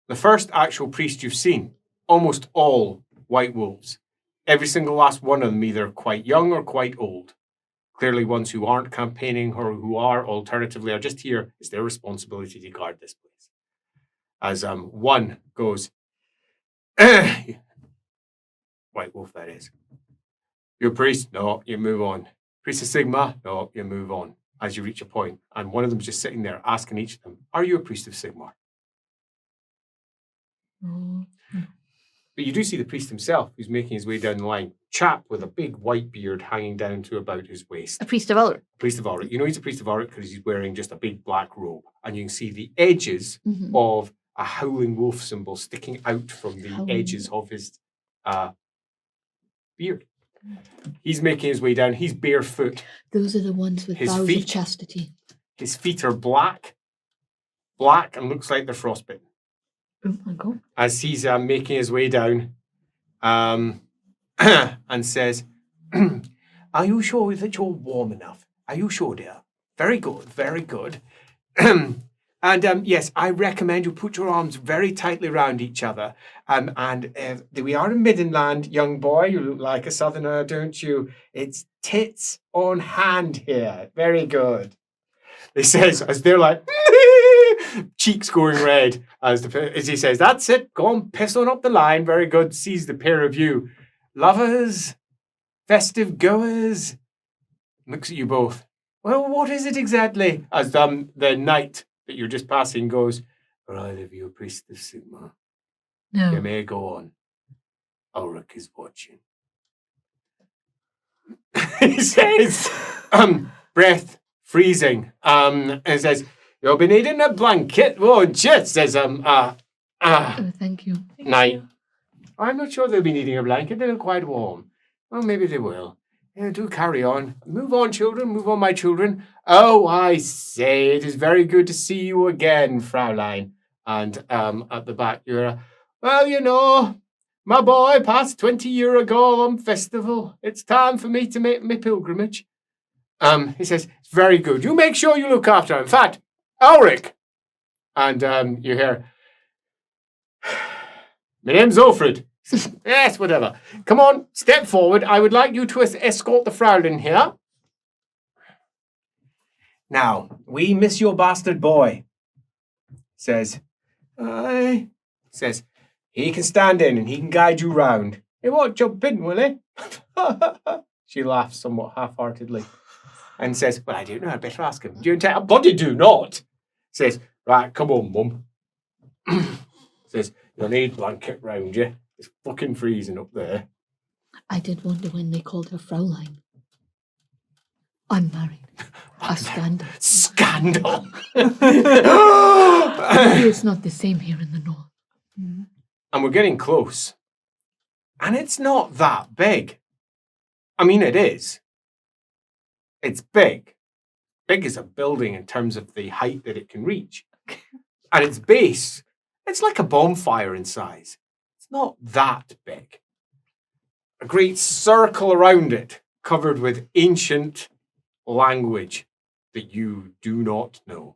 The first actual priest you've seen. Almost all White Wolves. Every single last one of them either quite young or quite old. Clearly ones who aren't campaigning or who are alternatively are just here. It's their responsibility to guard this place. As one goes, White Wolf that is. You're a priest? No, you move on. Priest of Sigmar? No, you move on. As you reach a point, and one of them's just sitting there asking each of them, are you a priest of Sigmar? But you do see the priest himself, who's making his way down the line. Chap with a big white beard hanging down to about his waist. A priest of Ulrich. Priest of Ulrich. You know he's a priest of Ulrich because he's wearing just a big black robe. And you can see the edges of a howling wolf symbol sticking out from the edges of his beard. He's making his way down. He's barefoot. Those are the ones with vows of chastity. His feet are black and looks like they're frostbitten. Oh my God. As he's making his way down and says, are you sure that you're warm enough? Are you sure, dear? Very good, very good. And yes, I recommend you put your arms very tightly around each other. And we are in Middenland, young boy. You look like a southerner, don't you? It's tits on hand here. Very good. He says, as they're like, cheeks going red, as he says, that's it, go on, piss on up the line, very good, sees the pair of you. Lovers, festive goers, looks at you both. Well, what is it exactly? As the knight that you're just passing goes, are either of you a priest of Sigmar? No. You may go on. Ulrich is watching. He says, breath freezing, and says, you'll be needing a blanket, won't you? Says, Oh, thank you. night. I'm not sure they'll be needing a blanket. They look quite warm. Well, maybe they will. Yeah, do carry on. Move on, children. Move on, my children. Oh, I say, it is very good to see you again, Fraulein. And at the back, you're, well, you know, my boy passed 20 years ago on festival. It's time for me to make my pilgrimage. He says, it's very good. You make sure you look after him. In fact, Ulrich. And you hear, my name's Alfred. Yes, whatever. Come on, step forward. I would like you to escort the Fraulein here. Now, we miss your bastard boy. Says, aye. Says, he can stand in and he can guide you round. He won't jump in, will he? She laughs somewhat half-heartedly and says, well, I don't know. I'd better ask him. Do you intend? Bloody do not. Says, right, come on, Mum. Says, you'll need blanket round you. It's fucking freezing up there. I did wonder when they called her Fraulein. Unmarried. A scandal. Scandal! Maybe it's not the same here in the north. And we're getting close. And it's not that big. I mean, it is. It's big. Big as a building in terms of the height that it can reach. At its base, it's like a bonfire in size. It's not that big. A great circle around it, covered with ancient language that you do not know.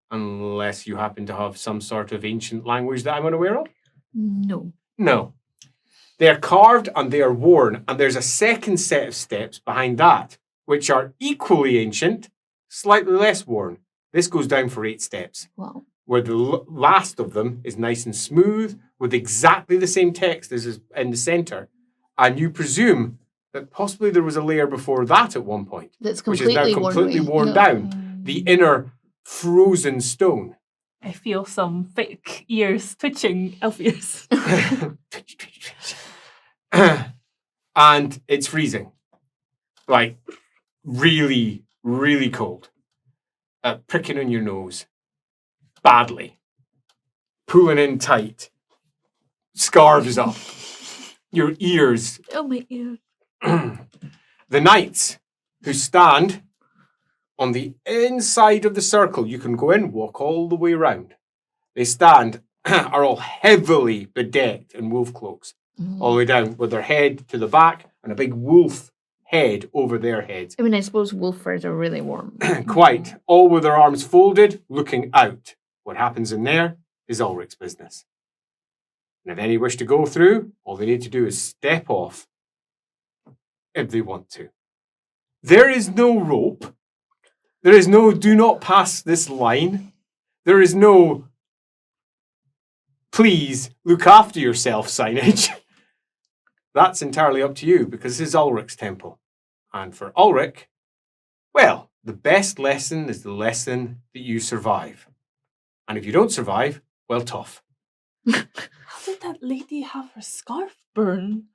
Unless you happen to have some sort of ancient language that I'm unaware of? No. No. They are carved and they are worn, and there's a second set of steps behind that, which are equally ancient, slightly less worn. This goes down for 8 steps, Wow. where the last of them is nice and smooth, with exactly the same text as is in the center. And you presume that possibly there was a layer before that at one point, That's which is now completely worn down. The inner frozen stone. I feel some fake ears twitching, elf ears. And it's freezing. Like, really, really cold. Pricking on your nose. Badly. Pulling in tight. Scarves up. Your ears. Oh, my ears. The knights who stand on the inside of the circle, you can go in, walk all the way around. They stand, are all heavily bedecked in wolf cloaks, all the way down, with their head to the back and a big wolf head over their heads. I mean, I suppose wolf furs are really warm. Quite, all with their arms folded, looking out. What happens in there is Ulrich's business. And if any wish to go through, all they need to do is step off if they want to. There is no rope. There is no do not pass this line. There is no please look after yourself signage. That's entirely up to you because this is Ulrich's temple. And for Ulrich, well, the best lesson is the lesson that you survive. And if you don't survive, well, tough. How did that lady have her scarf burn?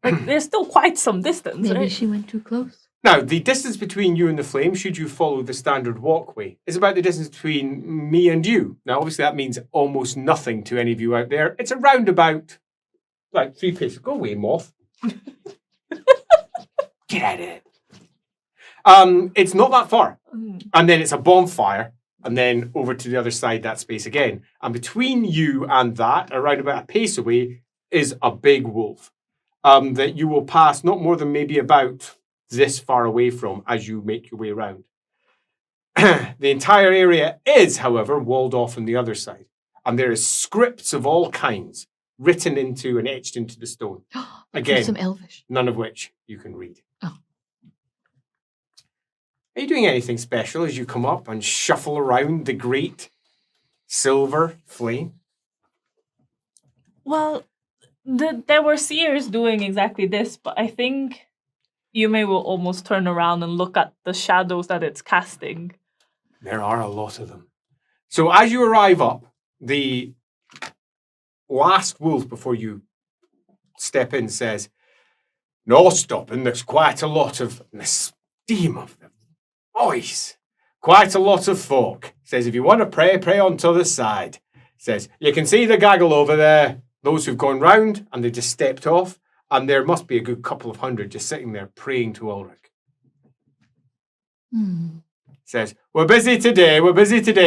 Like, there's still quite some distance, Maybe right? she went too close. Now, the distance between you and the flame, should you follow the standard walkway, is about the distance between me and you. Now, obviously, that means almost nothing to any of you out there. It's around about, like, 3 paces. Go away, moth. Get out of it. It's not that far. And then it's a bonfire. And then over to the other side, that space again. And between you and that, around about a pace away, is a big wolf that you will pass not more than maybe about this far away from as you make your way around. The entire area is, however, walled off on the other side. And there is scripts of all kinds written into and etched into the stone. Again, some Elvish. none of which you can read. Oh. Are you doing anything special as you come up and shuffle around the great silver flame? Well, there were seers doing exactly this, but I think Ume will almost turn around and look at the shadows that it's casting. There are a lot of them. So as you arrive up, the last wolf before you step in says, "No stopping, there's quite a lot of the steam of the voice. Quite a lot of folk." Says, "If you want to pray, pray on t'other side." Says, "You can see the gaggle over there, those who've gone round and they just stepped off, and there must be a good couple of hundred just sitting there praying to Ulrich." Says, we're busy today,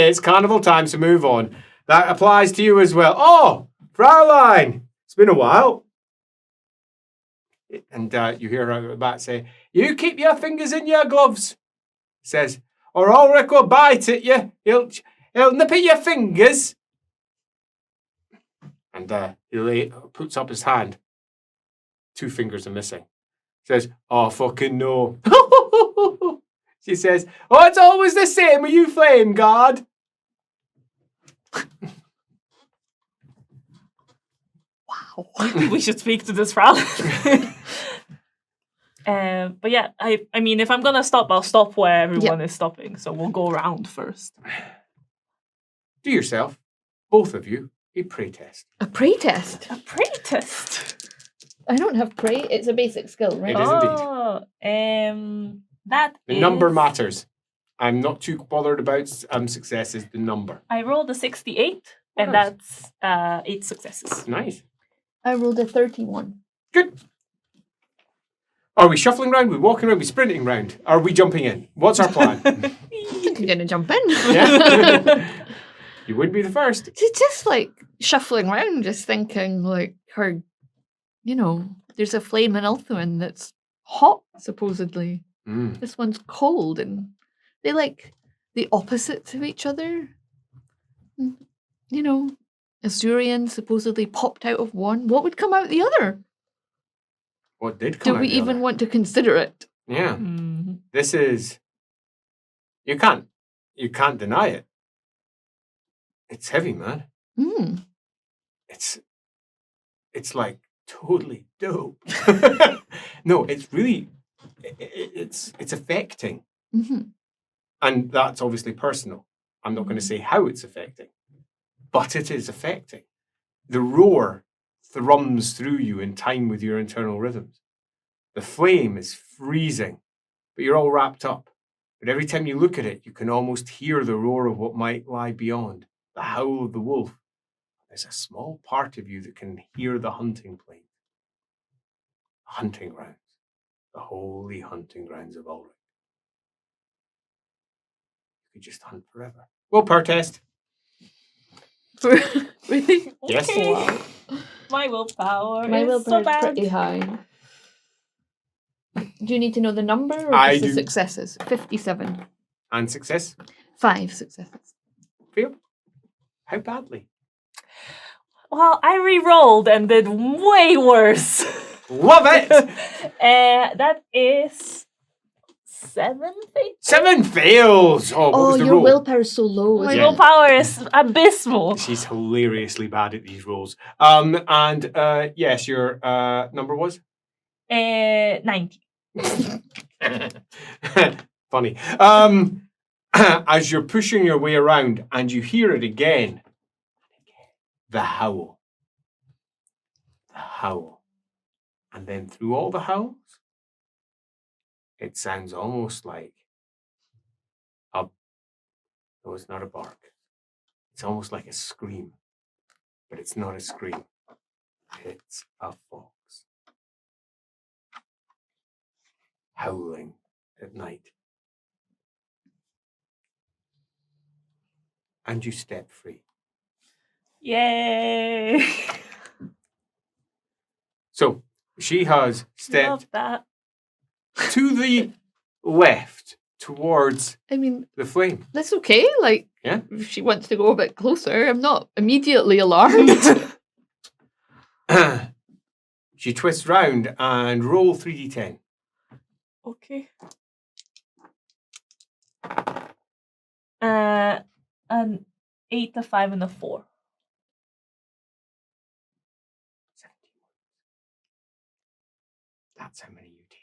it's carnival time, so move on. That applies to you as well." "Oh, Fraulein, it's been a while." And you hear her out at the back say, "You keep your fingers in your gloves." Says, "Or Ulrich will bite at you. He'll nip at your fingers." And he puts up his hand. 2 fingers are missing. Says, "Oh, fucking no." She says, "Oh, it's always the same with you, flame guard." Wow. We should speak to this Frau. But yeah, I mean, if I'm gonna stop, I'll stop where everyone is stopping. So we'll go around first. Do yourself, both of you, a pray test. A pray test? A pray test. I don't have pray. It's a basic skill, right? It is indeed. Oh, That The number is- matters. I'm not too bothered about successes. The number. I rolled a 68, and nice. that's 8 successes. Nice. I rolled a 31. Good. Are we shuffling around? We walking around? We sprinting around? Are we jumping in? What's our plan? I think I'm gonna jump in. Yeah. You wouldn't be the first. She's just like shuffling around, just thinking like her, there's a flame in Ulthuan that's hot, supposedly. Mm. This one's cold, and they like the opposites of each other. Azurian supposedly popped out of one. What would come out the other? What did come Do out we the even other? want to consider it? Yeah. Mm. This is. You can't deny it. It's heavy, man. Mm. It's like totally dope. No, it's really, it's affecting. Mm-hmm. And that's obviously personal. I'm not going to say how it's affecting, but it is affecting. The roar thrums through you in time with your internal rhythms. The flame is freezing, but you're all wrapped up. But every time you look at it, you can almost hear the roar of what might lie beyond, the howl of the wolf. There's a small part of you that can hear the hunting plane. Hunting grounds. The holy hunting grounds of Ulrich. You could just hunt forever. Willpower test. Really? Yes. Okay. Wow. My willpower My is willpower so is bad. pretty high. Do you need to know the number or I just the do. successes? 57. And success. 5 successes. Fail. How badly? Well, I re-rolled and did way worse. Love it! That is 7 faith. 7 fails! Oh, what was the your roll? willpower is so low. My Isn't Yeah. it? willpower is abysmal. She's hilariously bad at these rolls. Yes, your number was? 90. Funny. As you're pushing your way around and you hear it again, the howl. The howl. And then through all the howls, it sounds almost like no, it's not a bark. It's almost like a scream. But it's not a scream. It's a fox. Howling at night. And you step free. Yay! So she has stepped Love that. to the left towards I mean, the flame. that's okay. Like, Yeah. if she wants to go a bit closer, I'm not immediately alarmed. She twists round and roll 3d10. Okay. An 8, a 5, and a 4. 17. That's how many you take.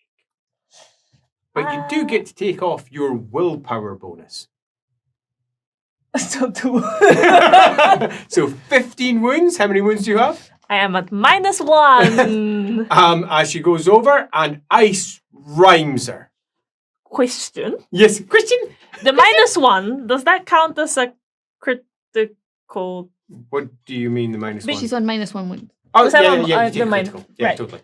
But you do get to take off your willpower bonus. So 2. So 15 wounds. How many wounds do you have? I am at -1. As she goes over and ice rhymes her. Question. Yes, Christian? The -1, does that count as a critical? What do you mean the -1? She's on -1 wound. Oh, Was that yeah, on- you the take min- critical. Yeah, right. totally.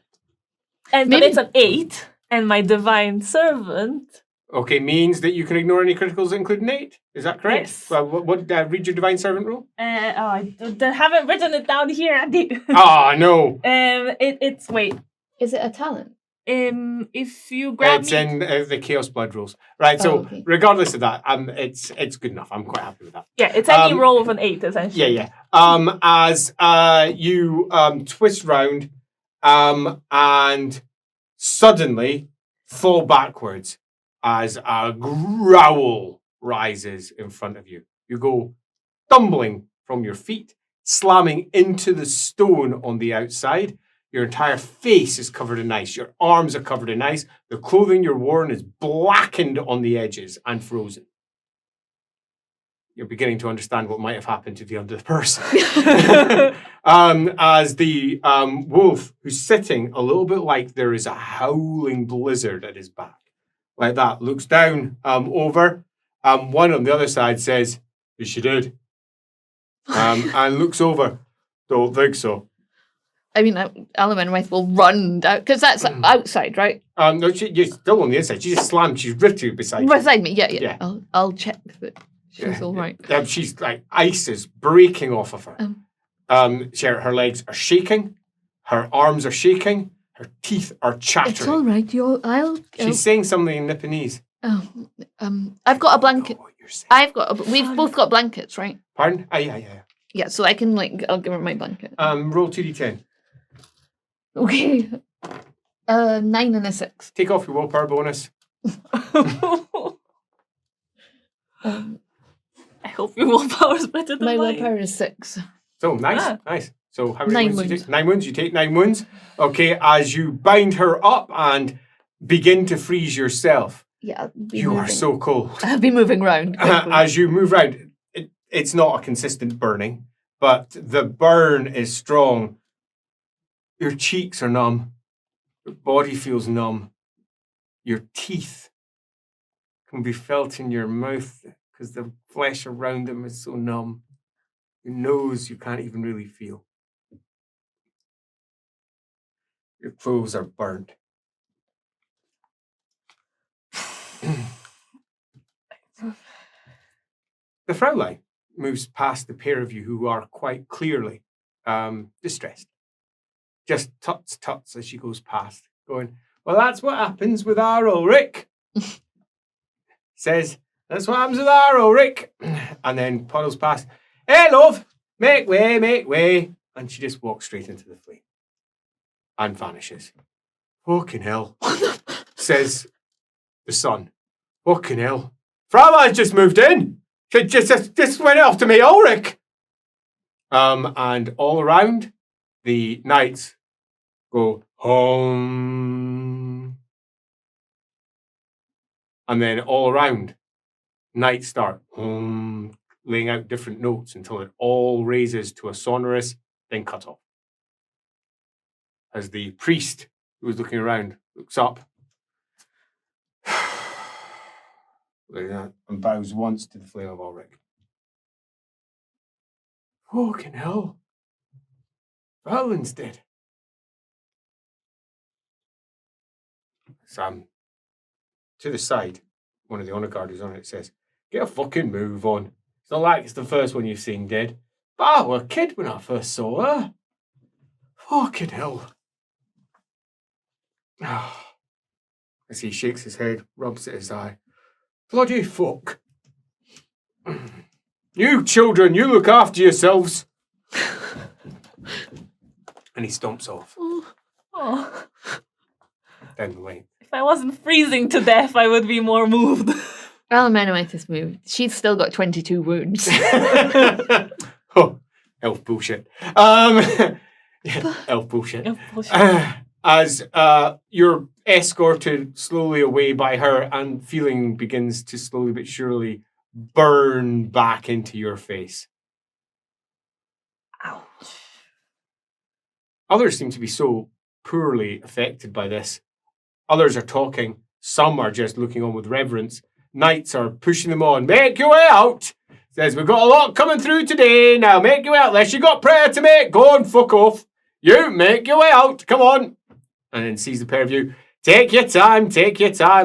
And Maybe- but it's an 8, and my divine servant. Okay, means that you can ignore any criticals that include an 8. Is that correct? Yes. Well, what read your divine servant rule? I haven't written it down here. Andy. Ah, no. It's wait. Is it a talent? If you grab It's me, in the Chaos Blood rules. Right, so Oh, okay. regardless of that, it's good enough. I'm quite happy with that. yeah, it's any um, roll of an 8 essentially. Yeah. As you twist round and suddenly fall backwards as a growl rises in front of you. You go tumbling from your feet, slamming into the stone on the outside. Your entire face is covered in ice. Your arms are covered in ice. The clothing you're wearing is blackened on the edges and frozen. You're beginning to understand what might have happened to the other person. As the wolf, who's sitting a little bit like there is a howling blizzard at his back, like that, looks down over. One on the other side says, "Yes, she did," and looks over. Don't think so. I mean, Alamennowyth will run down because that's outside, right? No, you're still on the inside. She just slammed. She's ripped you beside you. Beside me, yeah. Yeah. I'll check that she's all right. She's like ice is breaking off of her. Her legs are shaking. Her arms are shaking. Her teeth are chattering. It's all right. She's saying something in Nipponese. I've got a blanket. We've both got blankets, right? Pardon? Yeah. Yeah, so I can I'll give her my blanket. Roll 2d10. Okay. 9 and a 6. Take off your willpower bonus. I hope your willpower is better than my mine. willpower is 6. So nice. So how many 9 wounds do you wounds. take? 9 wounds. You take 9 wounds. Okay, as you bind her up and begin to freeze yourself. Yeah, You are so cold. I'll be moving around. As you move around, it's not a consistent burning, but the burn is strong. Your cheeks are numb. Your body feels numb. Your teeth can be felt in your mouth because the flesh around them is so numb. Your nose, you can't even really feel. Your clothes are burnt. The Fraulein moves past the pair of you who are quite clearly distressed. Just tuts as she goes past, going, "Well, that's what happens with our Ulrich." Says, "That's what happens with our Ulrich." And then puddles past, "Hey, love, make way." And she just walks straight into the flame and vanishes. "Fucking hell," says the son. "Fucking hell. Fraulein's just moved in. She just went off to meet Ulrich." And all around, the knights go home. And then all around, knights start laying out different notes until it all raises to a sonorous, then cut off. As the priest who was looking around looks up like that, and bows once to the flame of Ulrich. "Fucking hell. Fraulen's dead." Sam, to the side, one of the honor guard who's on it says, "Get a fucking move on. It's not like it's the first one you've seen dead. But I was a kid when I first saw her. Fucking hell." As he shakes his head, rubs at his eye. "Bloody fuck. You children, you look after yourselves." And he stomps off Oh. down the lane. If I wasn't freezing to death, I would be more moved. Alamennowyth has moved. She's still got 22 wounds. Oh, elf bullshit. Elf bullshit. As you're escorted slowly away by her, and feeling begins to slowly but surely burn back into your face. Ouch. Others seem to be so poorly affected by this. Others are talking. Some are just looking on with reverence. Knights are pushing them on. "Make your way out." Says, "We've got a lot coming through today. Now make your way out. Unless you got prayer to make, go and fuck off. You make your way out. Come on." And then sees the pair of you. Take your time,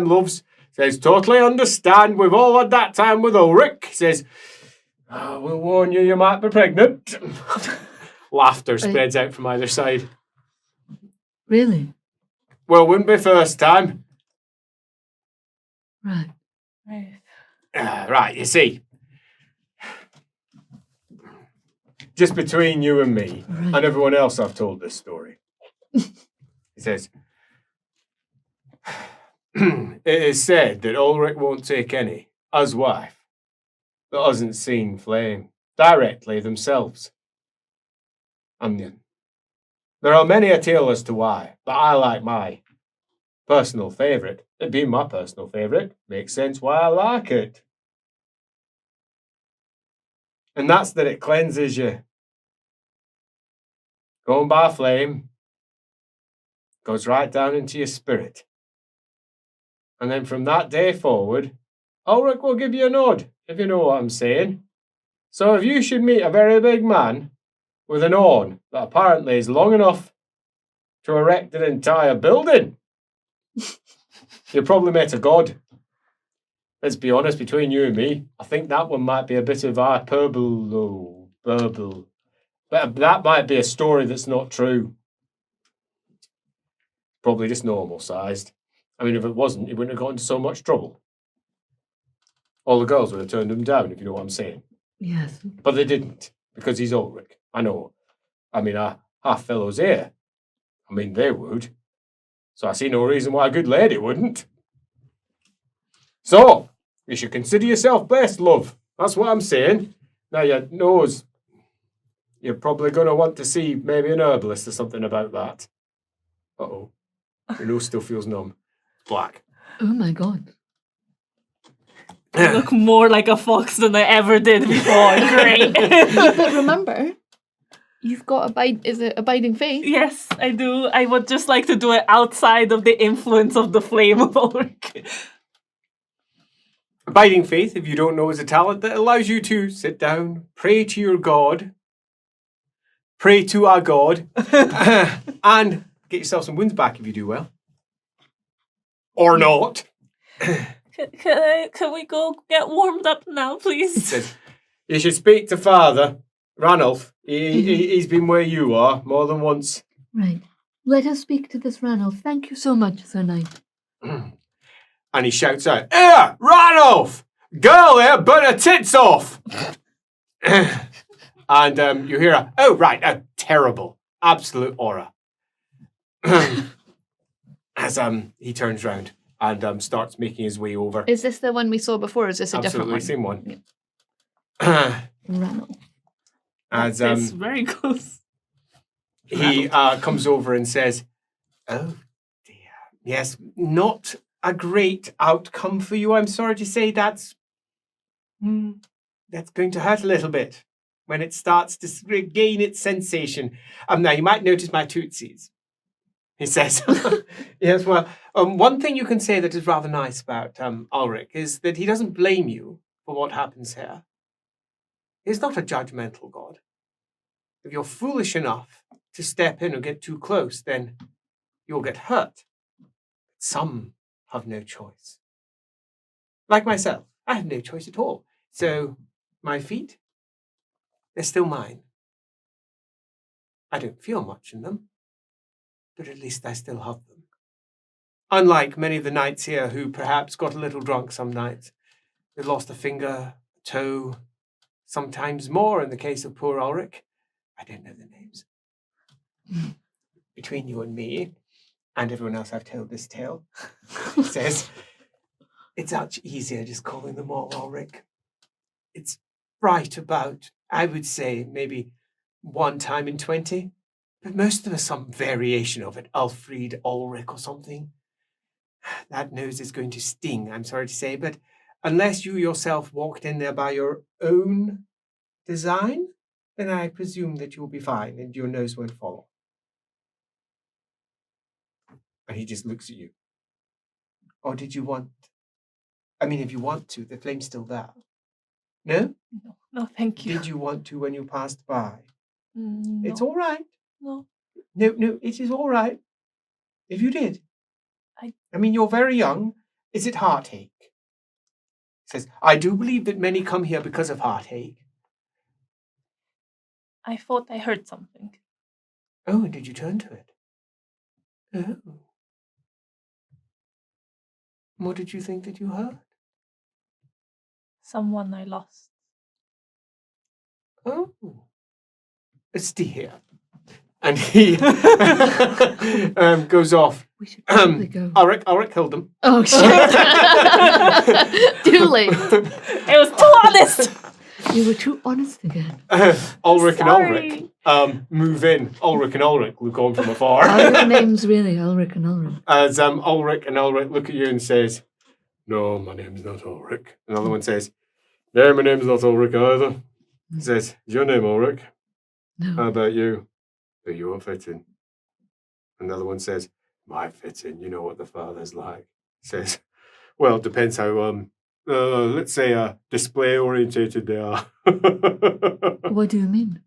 loves." Says, "Totally understand. We've all had that time with Ulrich." Says, "We'll warn you, you might be pregnant." Laughter spreads out from either side. Really? "Well, wouldn't be first time." Right. Right, you see. Just between you and me, and everyone else I've told this story. He says, "It is said that Ulrich won't take any, as wife, that hasn't seen flame directly themselves. And there are many a tale as to why, but I like my personal favourite. It being my personal favourite makes sense why I like it. And that's that it cleanses you. Going by flame goes right down into your spirit. And then from that day forward, Ulrich will give you a nod, if you know what I'm saying. So if you should meet a very big man with an horn that apparently is long enough to erect an entire building, you probably met a god. Let's be honest, between you and me, I think that one might be a bit of hyperbole. But that might be a story that's not true. Probably just normal sized. I mean, if it wasn't, he wouldn't have got into so much trouble. All the girls would have turned him down, if you know what I'm saying. Yes. But they didn't, because he's Ulrich. I know. I mean, half fellows here. I mean, they would. So I see no reason why a good lady wouldn't. So, you should consider yourself blessed, love. That's what I'm saying. Now, your nose, you're probably going to want to see maybe an herbalist or something about that. Uh-oh. Your nose still feels numb. Black. Oh my god. I look more like a fox than I ever did before. Great. But remember, you've got abiding faith? Yes, I do. I would just like to do it outside of the influence of the flame of Ulrich. Abiding faith, if you don't know, is a talent that allows you to sit down, pray to your God, pray to our God, and get yourself some wins back if you do well. Or not. Can we go get warmed up now, please? Says, you should speak to Father Ranulph. He's been where you are more than once. Right. Let us speak to this Ranulph. Thank you so much, Sir Knight. And he shouts out, "Here, Ranulph! Girl here, burn her tits off!" And you hear a terrible, absolute aura. As he turns round and starts making his way over. Is this the one we saw before, or is this a Absolutely, different one? same one. Ranulph. As It's very close. he comes over and says, "Oh dear, yes, not a great outcome for you. I'm sorry to say that's going to hurt a little bit when it starts to regain its sensation. Now you might notice my tootsies," he says. Yes, well, one thing you can say that is rather nice about Ulrich is that he doesn't blame you for what happens here. He's not a judgmental god. If you're foolish enough to step in or get too close, then you'll get hurt. Some have no choice. Like myself, I have no choice at all. So my feet, they're still mine. I don't feel much in them, but at least I still have them. Unlike many of the knights here who perhaps got a little drunk some nights, they lost a finger, a toe, sometimes more in the case of poor Ulrich. I don't know the names. Between you and me, and everyone else I've told this tale, says, it's much easier just calling them all Ulrich. It's right about, I would say, maybe one time in 20, but most of them are some variation of it, Alfred, Ulrich or something. That nose is going to sting, I'm sorry to say, but unless you yourself walked in there by your own design, then I presume that you'll be fine and your nose won't follow. And he just looks at you. Or did you want... I mean, if you want to, the flame's still there. No? No, thank you. Did you want to when you passed by? No. It's all right. No. No, it is all right. If you did. I mean, you're very young. Is it heartache? He says, I do believe that many come here because of heartache. I thought I heard something. Oh, and did you turn to it? Oh. What did you think that you heard? Someone I lost. Oh. Stay here. And he goes off. We should probably go. Ulrich killed him. Oh, shit. Too late. It was too honest! You were too honest again. Ulrich and Sorry. Ulrich move in. Ulrich and Ulrich look on from afar. Are your names really Ulrich and Ulrich? As Ulrich and Ulrich look at you and says, no, my name's not Ulrich. Another one says, no, my name's not Ulrich either. He says, is your name Ulrich? No. How about you? Do you fit in? Another one says, my fit in, you know what the father's like. Says, Well, it depends how, let's say, display orientated they are. What do you mean?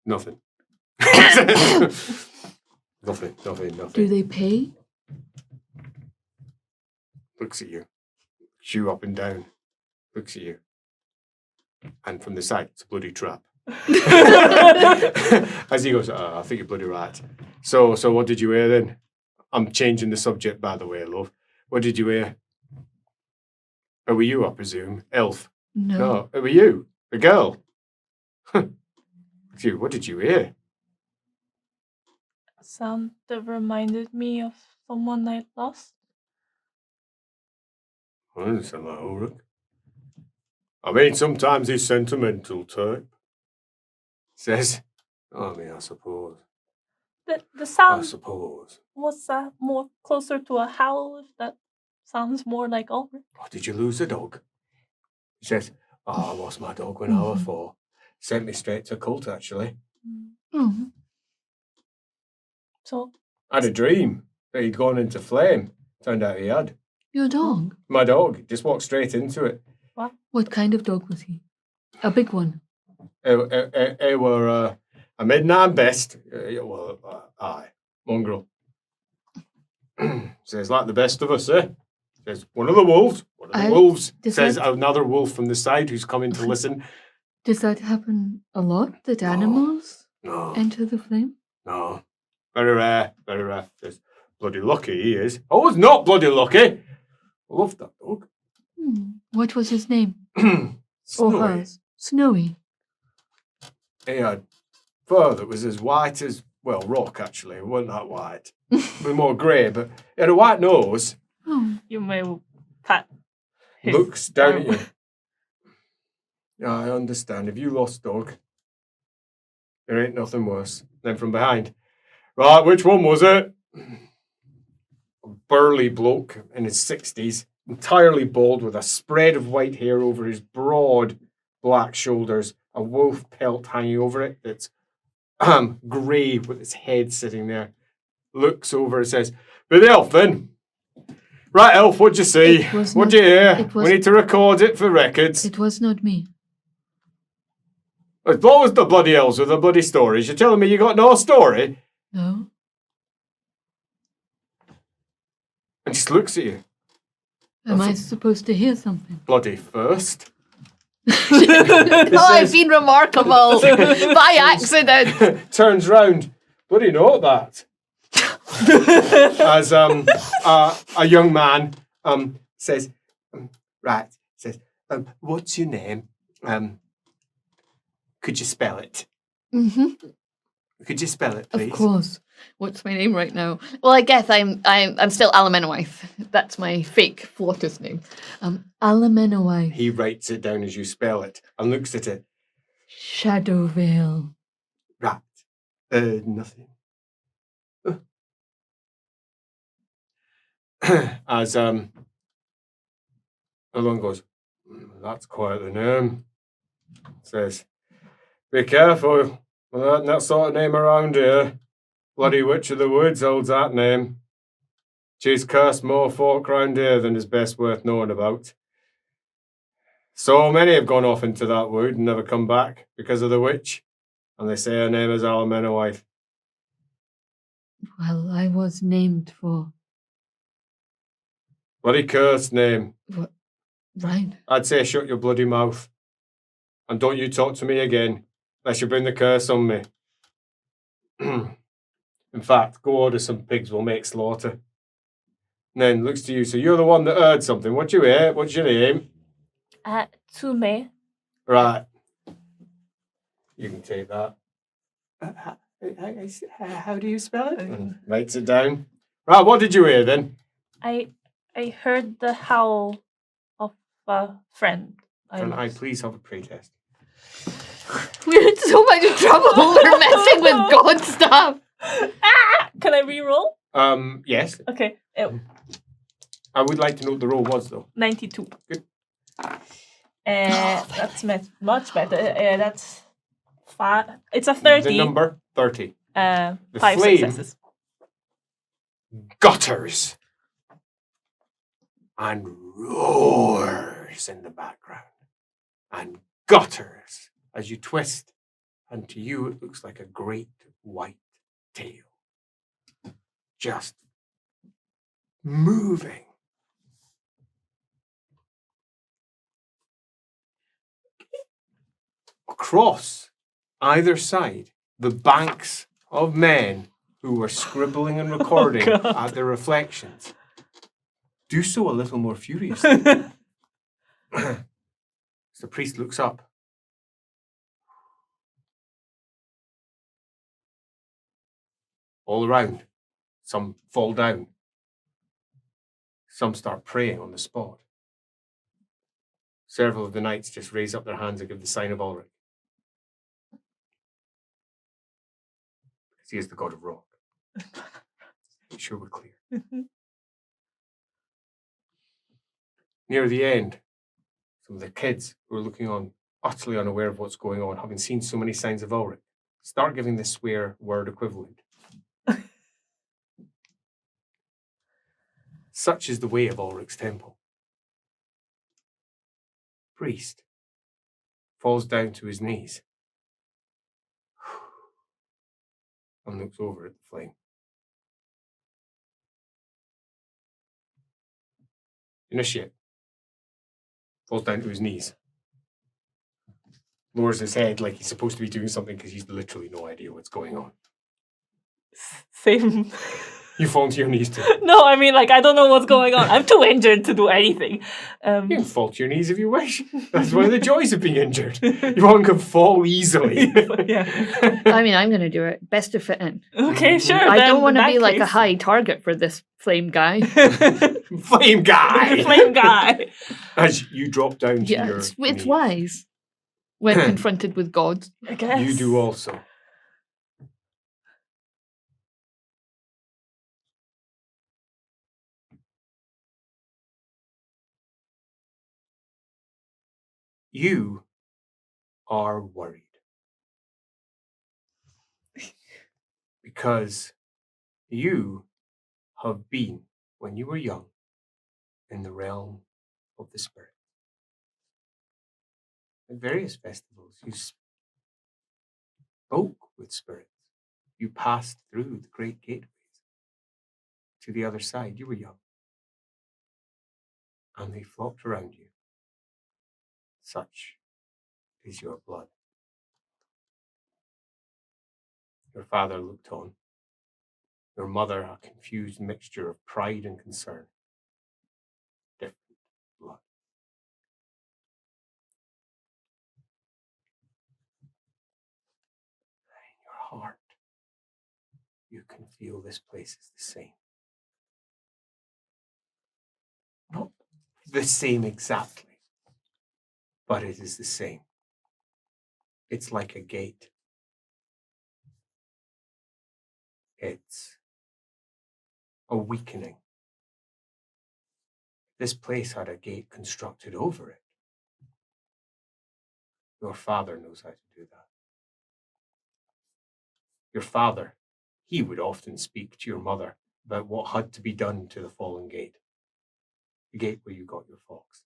Nothing. Nothing. Do they pay? Looks at you. Shoe up and down. Looks at you. And from the side, it's a bloody trap. As he goes, I think you're bloody right. So what did you hear then? I'm changing the subject, by the way, love. What did you hear? Oh, were you, I presume? Elf? No. Oh, were you? A girl? You, what did you hear? A sound that reminded me of someone I lost. Well, that doesn't sound like Ulrich. I mean, sometimes he's sentimental type. Says, I suppose. The I sound suppose. was more closer to a howl, if that sounds more like Ulrich. Oh, did you lose a dog? He says, I lost my dog when I was 4. Sent me straight to a cult, actually. Oh. So, I had a dream that he'd gone into flame. Turned out he had. Your dog? My dog just walked straight into it. What kind of dog was he? A big one? He were a Middenheim best. Aye, mongrel. Says, like the best of us, eh? Says, one of the wolves. Wolves. Says another wolf from the side who's coming to listen. Does that happen a lot, that animals enter the flame? No. Very rare. Says, bloody lucky he is. I was not bloody lucky. I love that dog. What was his name? Snowy. Or hers? Snowy. He had fur that was as white as, well, rock actually. It wasn't that white. It was more grey, but he had a white nose. Oh. you may pat his Looks down arm. at you. Yeah, I understand. If you lost dog, there ain't nothing worse. Then from behind, right, which one was it? A burly bloke in his 60s, entirely bald with a spread of white hair over his broad black shoulders, a wolf pelt hanging over it that's grey with its head sitting there. Looks over and says, "Be the elf then. Right, elf, what'd you see? What'd you hear? We need to record it for records." It was not me. What was the bloody elves with the bloody stories? You're telling me you got no story? No. And just looks at you. Am I supposed to hear something? Bloody first. I've been remarkable by accident. Turns round. Bloody note that. As a young man says, what's your name? Could you spell it? Mm-hmm. Could you spell it, please? Of course. What's my name right now? Well, I guess I'm still Alamennowyth. That's my fake Flottus name. Alamennowyth. He writes it down as you spell it and looks at it. Shadowvale. Right. Nothing. As Alon goes, that's quite the name. Says, be careful with that sort of name around here. Bloody Witch of the Woods holds that name. She's cursed more folk round here than is best worth knowing about. So many have gone off into that wood and never come back because of the witch. And they say her name is Alamennowyth. Well, I was named for... Bloody cursed name. What? Right. I'd say shut your bloody mouth. And don't you talk to me again, unless you bring the curse on me. In fact, go order some pigs, we'll make slaughter. And then looks to you, so you're the one that heard something. What you hear? What's your name? Ume. Right. You can take that. How do you spell it? And writes it down. Right, what did you hear then? I heard the howl of a friend. Can I please have a pre-test? We're in so much trouble. We're messing with God stuff. Can I re-roll? Yes. Okay. I would like to know what the roll was, though. 92. Good. That's much better. That's 5. It's a 30. The number 30. 5 flame. successes. Gutters. and roars in the background and gutters as you twist, and to you it looks like a great white tail just moving. Across either side, the banks of men who were scribbling and recording at their reflections do so a little more furiously. As the priest looks up. All around, some fall down. Some start praying on the spot. Several of the knights just raise up their hands and give the sign of Ulrich. Because he is the god of rock. Make sure we're clear. Near the end, some of the kids who are looking on, utterly unaware of what's going on, having seen so many signs of Ulrich, start giving the swear word equivalent. Such is the way of Ulrich's temple. Priest falls down to his knees and looks over at the flame. Initiate falls down to his knees, lowers his head like he's supposed to be doing something because he's literally no idea what's going on. Same. You fall to your knees too. No, I mean, like, I don't know what's going on. I'm too injured to do anything. You can fall to your knees if you wish. That's one of the joys of being injured. One can fall easily. Yeah. I mean, I'm going to do it. Best to fit in. Okay, sure. I then don't want to in be that like a case- high target for this flame guy. Flame guy! Flame guy. As you drop down to Yeah, your it's knees. wise when confronted with gods. I guess. You do also. You are worried. Because you have been, when you were young, in the realm of the spirit. At various festivals, you spoke with spirits. You passed through the great gateways to the other side. You were young. And they flocked around you. Such is your blood. Your father looked on. Your mother, a confused mixture of pride and concern. Different blood. In your heart, you can feel this place is the same. Not the same exactly, but it is the same. It's like a gate. It's a weakening. This place had a gate constructed over it. Your father knows how to do that. Your father, he would often speak to your mother about what had to be done to the fallen gate. The gate where you got your fox.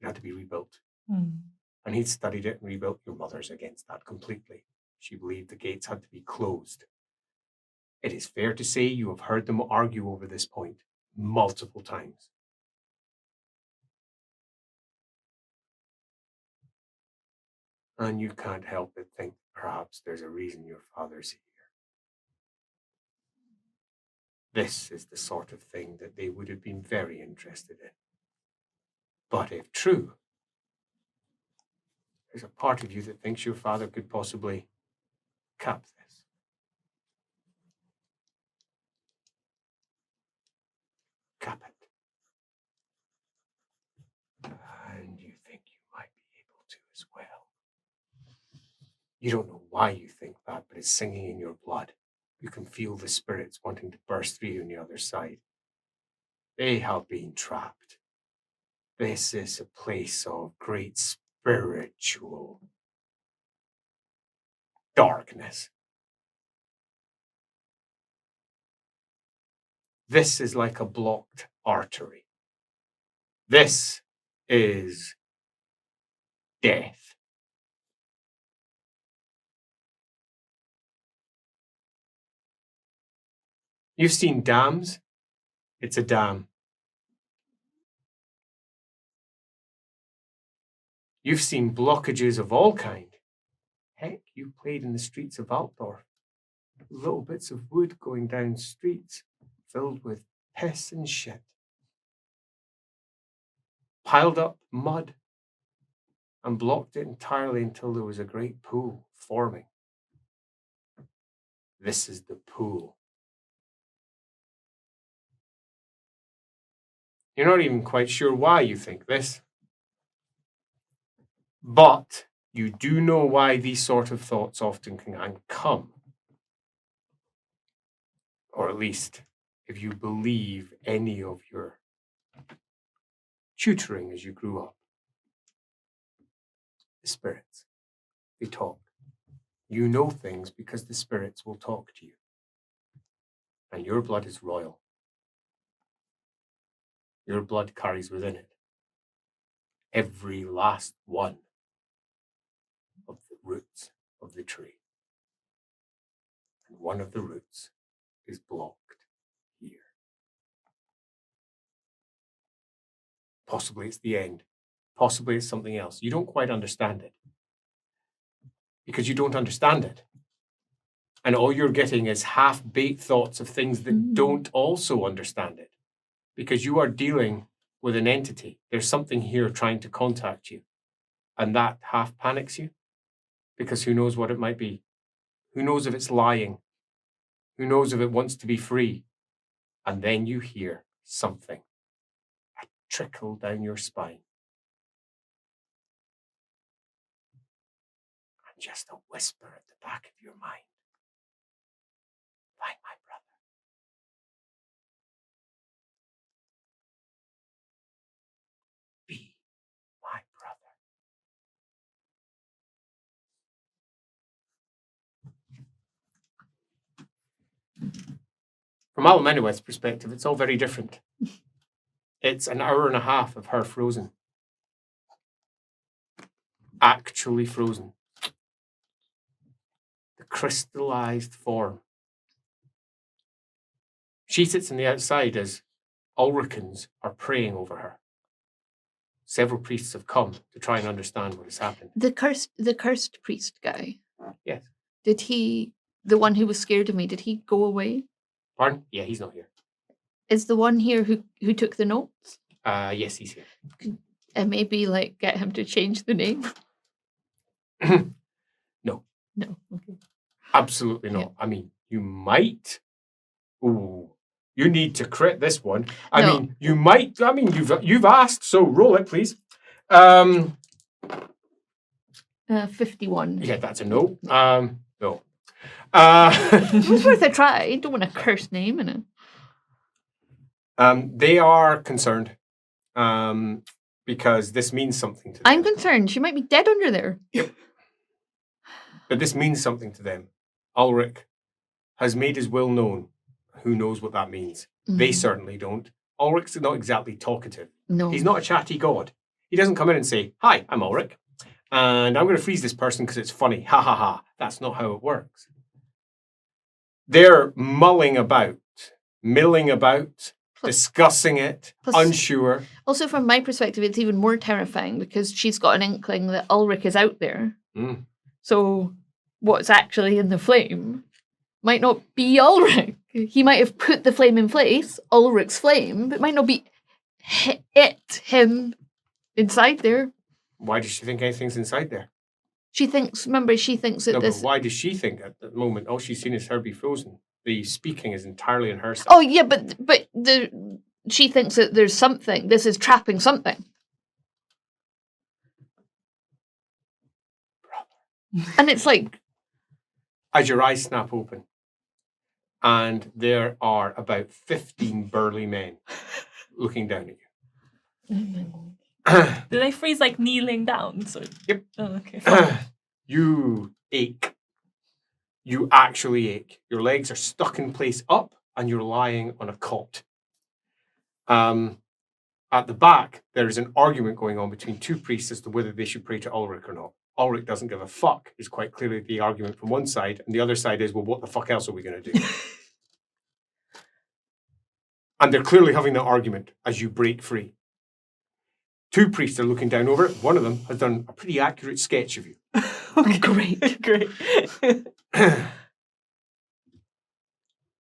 It had to be rebuilt. And he'd studied it and rebuilt. Your mother's against that completely. She believed the gates had to be closed. It is fair to say you have heard them argue over this point multiple times. And you can't help but think perhaps there's a reason your father's here. This is the sort of thing that they would have been very interested in. But if true, there's a part of you that thinks your father could possibly cap this. Cap it. And you think you might be able to as well. You don't know why you think that, but it's singing in your blood. You can feel the spirits wanting to burst through you on the other side. They have been trapped. This is a place of great spiritual darkness. This is like a blocked artery. This is death. You've seen dams. It's a dam. You've seen blockages of all kind. Heck, you played in the streets of Altdorf. Little bits of wood going down streets filled with piss and shit. Piled up mud and blocked it entirely until there was a great pool forming. This is the pool. You're not even quite sure why you think this. But you do know why these sort of thoughts often can come. Or at least, if you believe any of your tutoring as you grew up. The spirits, they talk. You know things because the spirits will talk to you. And your blood is royal. Your blood carries within it every last one of the roots of the tree. And one of the roots is blocked here. Possibly it's the end. Possibly it's something else. You don't quite understand it. Because you don't understand it. And all you're getting is half-baked thoughts of things that don't also understand it. Because you are dealing with an entity. There's something here trying to contact you. And that half panics you. Because who knows what it might be? Who knows if it's lying? Who knows if it wants to be free? And then you hear something. A trickle down your spine. And just a whisper at the back of your mind. Find my brother. Be my brother. From Alamennowyth's perspective, it's all very different. It's an hour and a half of her frozen. Actually frozen. The crystallized form. She sits on the outside as Ulricans are praying over her. Several priests have come to try and understand what has happened. The cursed priest guy. Yes. Did he, the one who was scared of me, did he go away? Pardon? Yeah, he's not here. Is the one here who took the notes? Yes, he's here. And maybe like get him to change the name? No. No. Okay. Absolutely not. Yeah. I mean, you might. Ooh, you need to crit this one. You might. I mean, you've asked, so roll it, please. 51. Yeah, that's a no. No. It was worth a try. Don't want a cursed name in it. They are concerned. Because this means something to them. I'm concerned. She might be dead under there. Yep. But this means something to them. Ulrich has made his will known. Who knows what that means? They certainly don't. Ulrich's not exactly talkative. No. He's not a chatty god. He doesn't come in and say, "Hi, I'm Ulrich, and I'm going to freeze this person because it's funny." Ha ha ha. That's not how it works. They're milling about, discussing it, unsure. Also, from my perspective, it's even more terrifying because she's got an inkling that Ulrich is out there. So what's actually in the flame might not be Ulrich. He might have put the flame in place, Ulrich's flame, but it might not be him inside there. Why does she think anything's inside there? She thinks that No, this... but why does she think at the moment all she's seen is her be frozen? The speaking is entirely on her side. Oh, yeah, but she thinks that there's something. This is trapping something. Brother. And it's like... As your eyes snap open, and there are about 15 burly men looking down at you. Do they freeze like kneeling down? So Yep. Oh, okay. You ache. You actually ache. Your legs are stuck in place up, and you're lying on a cot. At the back, there is an argument going on between two priests as to whether they should pray to Ulrich or not. Ulrich doesn't give a fuck is quite clearly the argument from one side, and the other side is, well, what the fuck else are we going to do? And they're clearly having that argument as you break free. Two priests are looking down over it. One of them has done a pretty accurate sketch of you. Okay. Great. Great.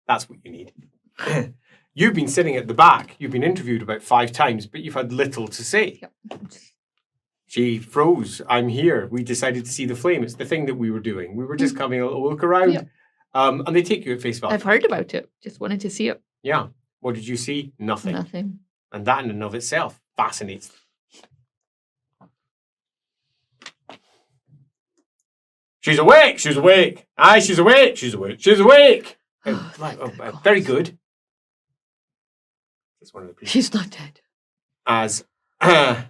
That's what you need. You've been sitting at the back. You've been interviewed about 5 times, but you've had little to say. Yep. She froze. I'm here. We decided to see the flame. It's the thing that we were doing. We were just having a little look around. Yep. And they take you at face value. I've heard about it. Just wanted to see it. Yeah. What did you see? Nothing. Nothing. And that in and of itself fascinates them. She's awake. She's awake. Aye, she's awake. She's awake. She's awake. Oh, Very good. That's one of the priests. She's not dead. As oh,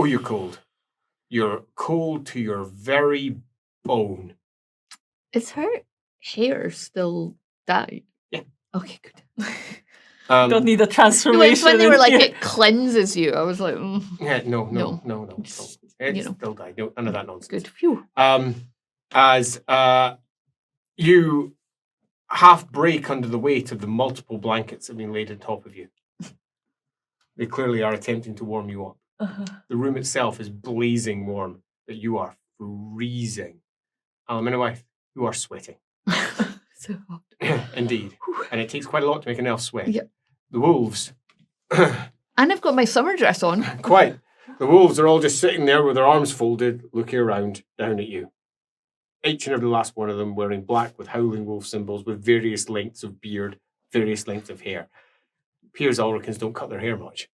you're cold. You're cold to your very bone. Is her hair still dyed? Yeah. Okay, good. Don't need a No, transformation. it's when they were in like, here. it cleanses you. I was like, Yeah, no. Just, It's you know. still died. No, none of that nonsense. good. Phew. As you half break under the weight of the multiple blankets that have been laid on top of you. They clearly are attempting to warm you up. Uh-huh. The room itself is blazing warm, but you are freezing. Alamennowyth, you are sweating. So hot. Indeed. And it takes quite a lot to make an elf sweat. Yep. The wolves, And I've got my summer dress on. quite. The wolves are all just sitting there with their arms folded, looking around, down at you. Each and every last one of them wearing black with howling wolf symbols with various lengths of beard, various lengths of hair. Appears Ulrichans don't cut their hair much.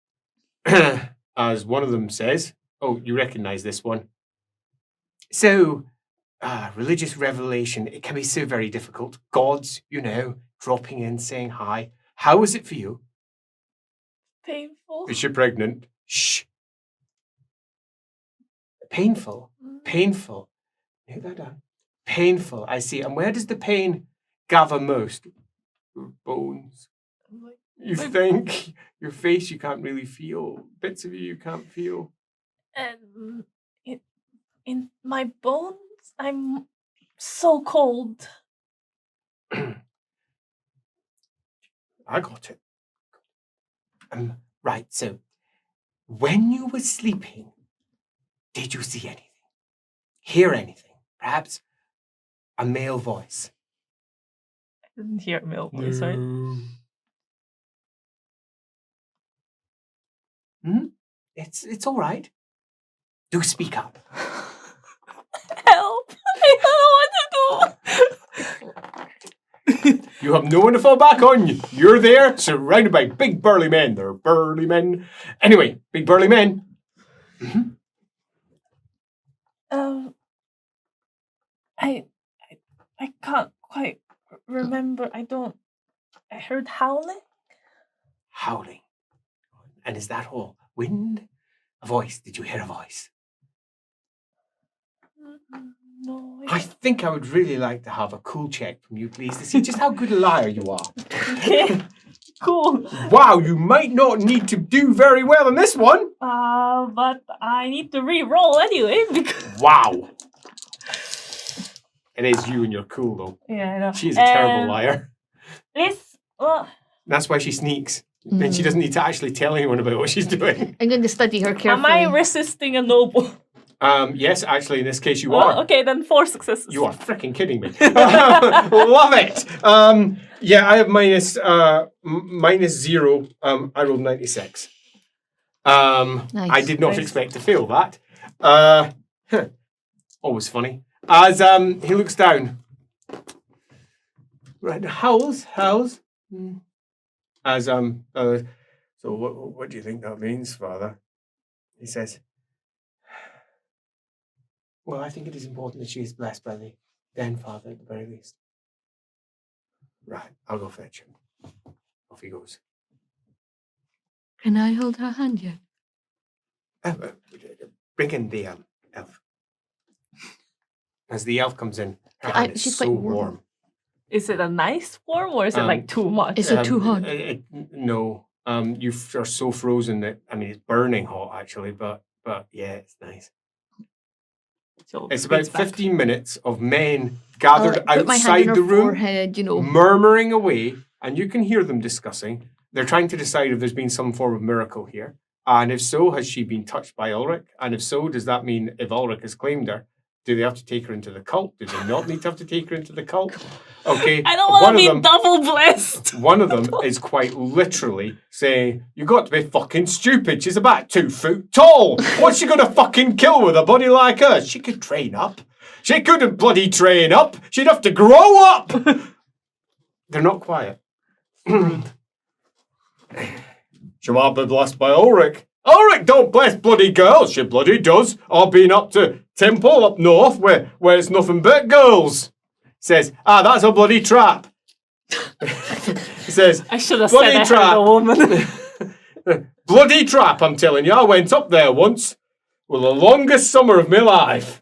As one of them says, oh, you recognize this one. So, religious revelation, it can be so very difficult. Gods, dropping in, saying hi. How was it for you? Painful. Is she pregnant? Shh. Painful. Painful. Note that down. Painful, I see. And where does the pain gather most? Your bones. You think? Your face you can't really feel. Bits of you can't feel. In my bones, I'm so cold. I got it. Right, so when you were sleeping, did you see anything? Hear anything? Perhaps a male voice? I didn't hear a male voice, right? It's all right. Do speak up. Help! I don't know what to do. You have no one to fall back on. You're there, surrounded by big burly men. They're burly men. Anyway, big burly men. I can't quite remember. I heard howling. Howling. And is that all? Wind? A voice? Did you hear a voice? No. I think I would really like to have a cool check from you, please, to see just how good a liar you are. Okay. Cool. Wow, you might not need to do very well in this one. But I need to re-roll anyway because. Wow. It is you and you're cool, though. Yeah, I know. She's a terrible liar. That's why she sneaks. Then she doesn't need to actually tell anyone about what she's doing. I'm going to study her carefully. Am I resisting a noble? Yes, actually, in this case, you are. Okay, then 4 successes. You are freaking kidding me. Love it. Yeah, I have minus 0. I rolled 96. Nice. I did not Nice. expect to fail that. Always funny. As he looks down. Right, howls. As so what do you think that means, Father? He says, well, I think it is important that she is blessed by the then Father at the very least. Right, I'll go fetch him. Off he goes. Can I hold her hand yet? Bring in the elf. As the elf comes in, her hand is she's so quite warm. warm. Is it a nice warm or is it like too much? Is it too hot? No, You are so frozen that, I mean, it's burning hot, actually, but yeah, it's nice. So It's about speeds back. 15 minutes of men gathered Put my hand outside on her the room, forehead, you know. murmuring away, and you can hear them discussing. They're trying to decide if there's been some form of miracle here. And if so, has she been touched by Ulrich? And if so, does that mean if Ulrich has claimed her, do they have to take her into the cult? Do they not need to have to take her into the cult? Okay. I don't want to be double blessed. One of them is quite literally saying, you got to be fucking stupid. She's about 2 foot tall. What's she going to fucking kill with a body like her? She could train up. She couldn't bloody train up. She'd have to grow up. They're not quiet. She might be blessed by Ulrich. Ulrich don't bless bloody girls. She bloody does. I've been up to Temple up north where it's nothing but girls. Says, that's a bloody trap. He says, I should have bloody said I had a woman. Bloody trap, I'm telling you. I went up there once with the longest summer of my life.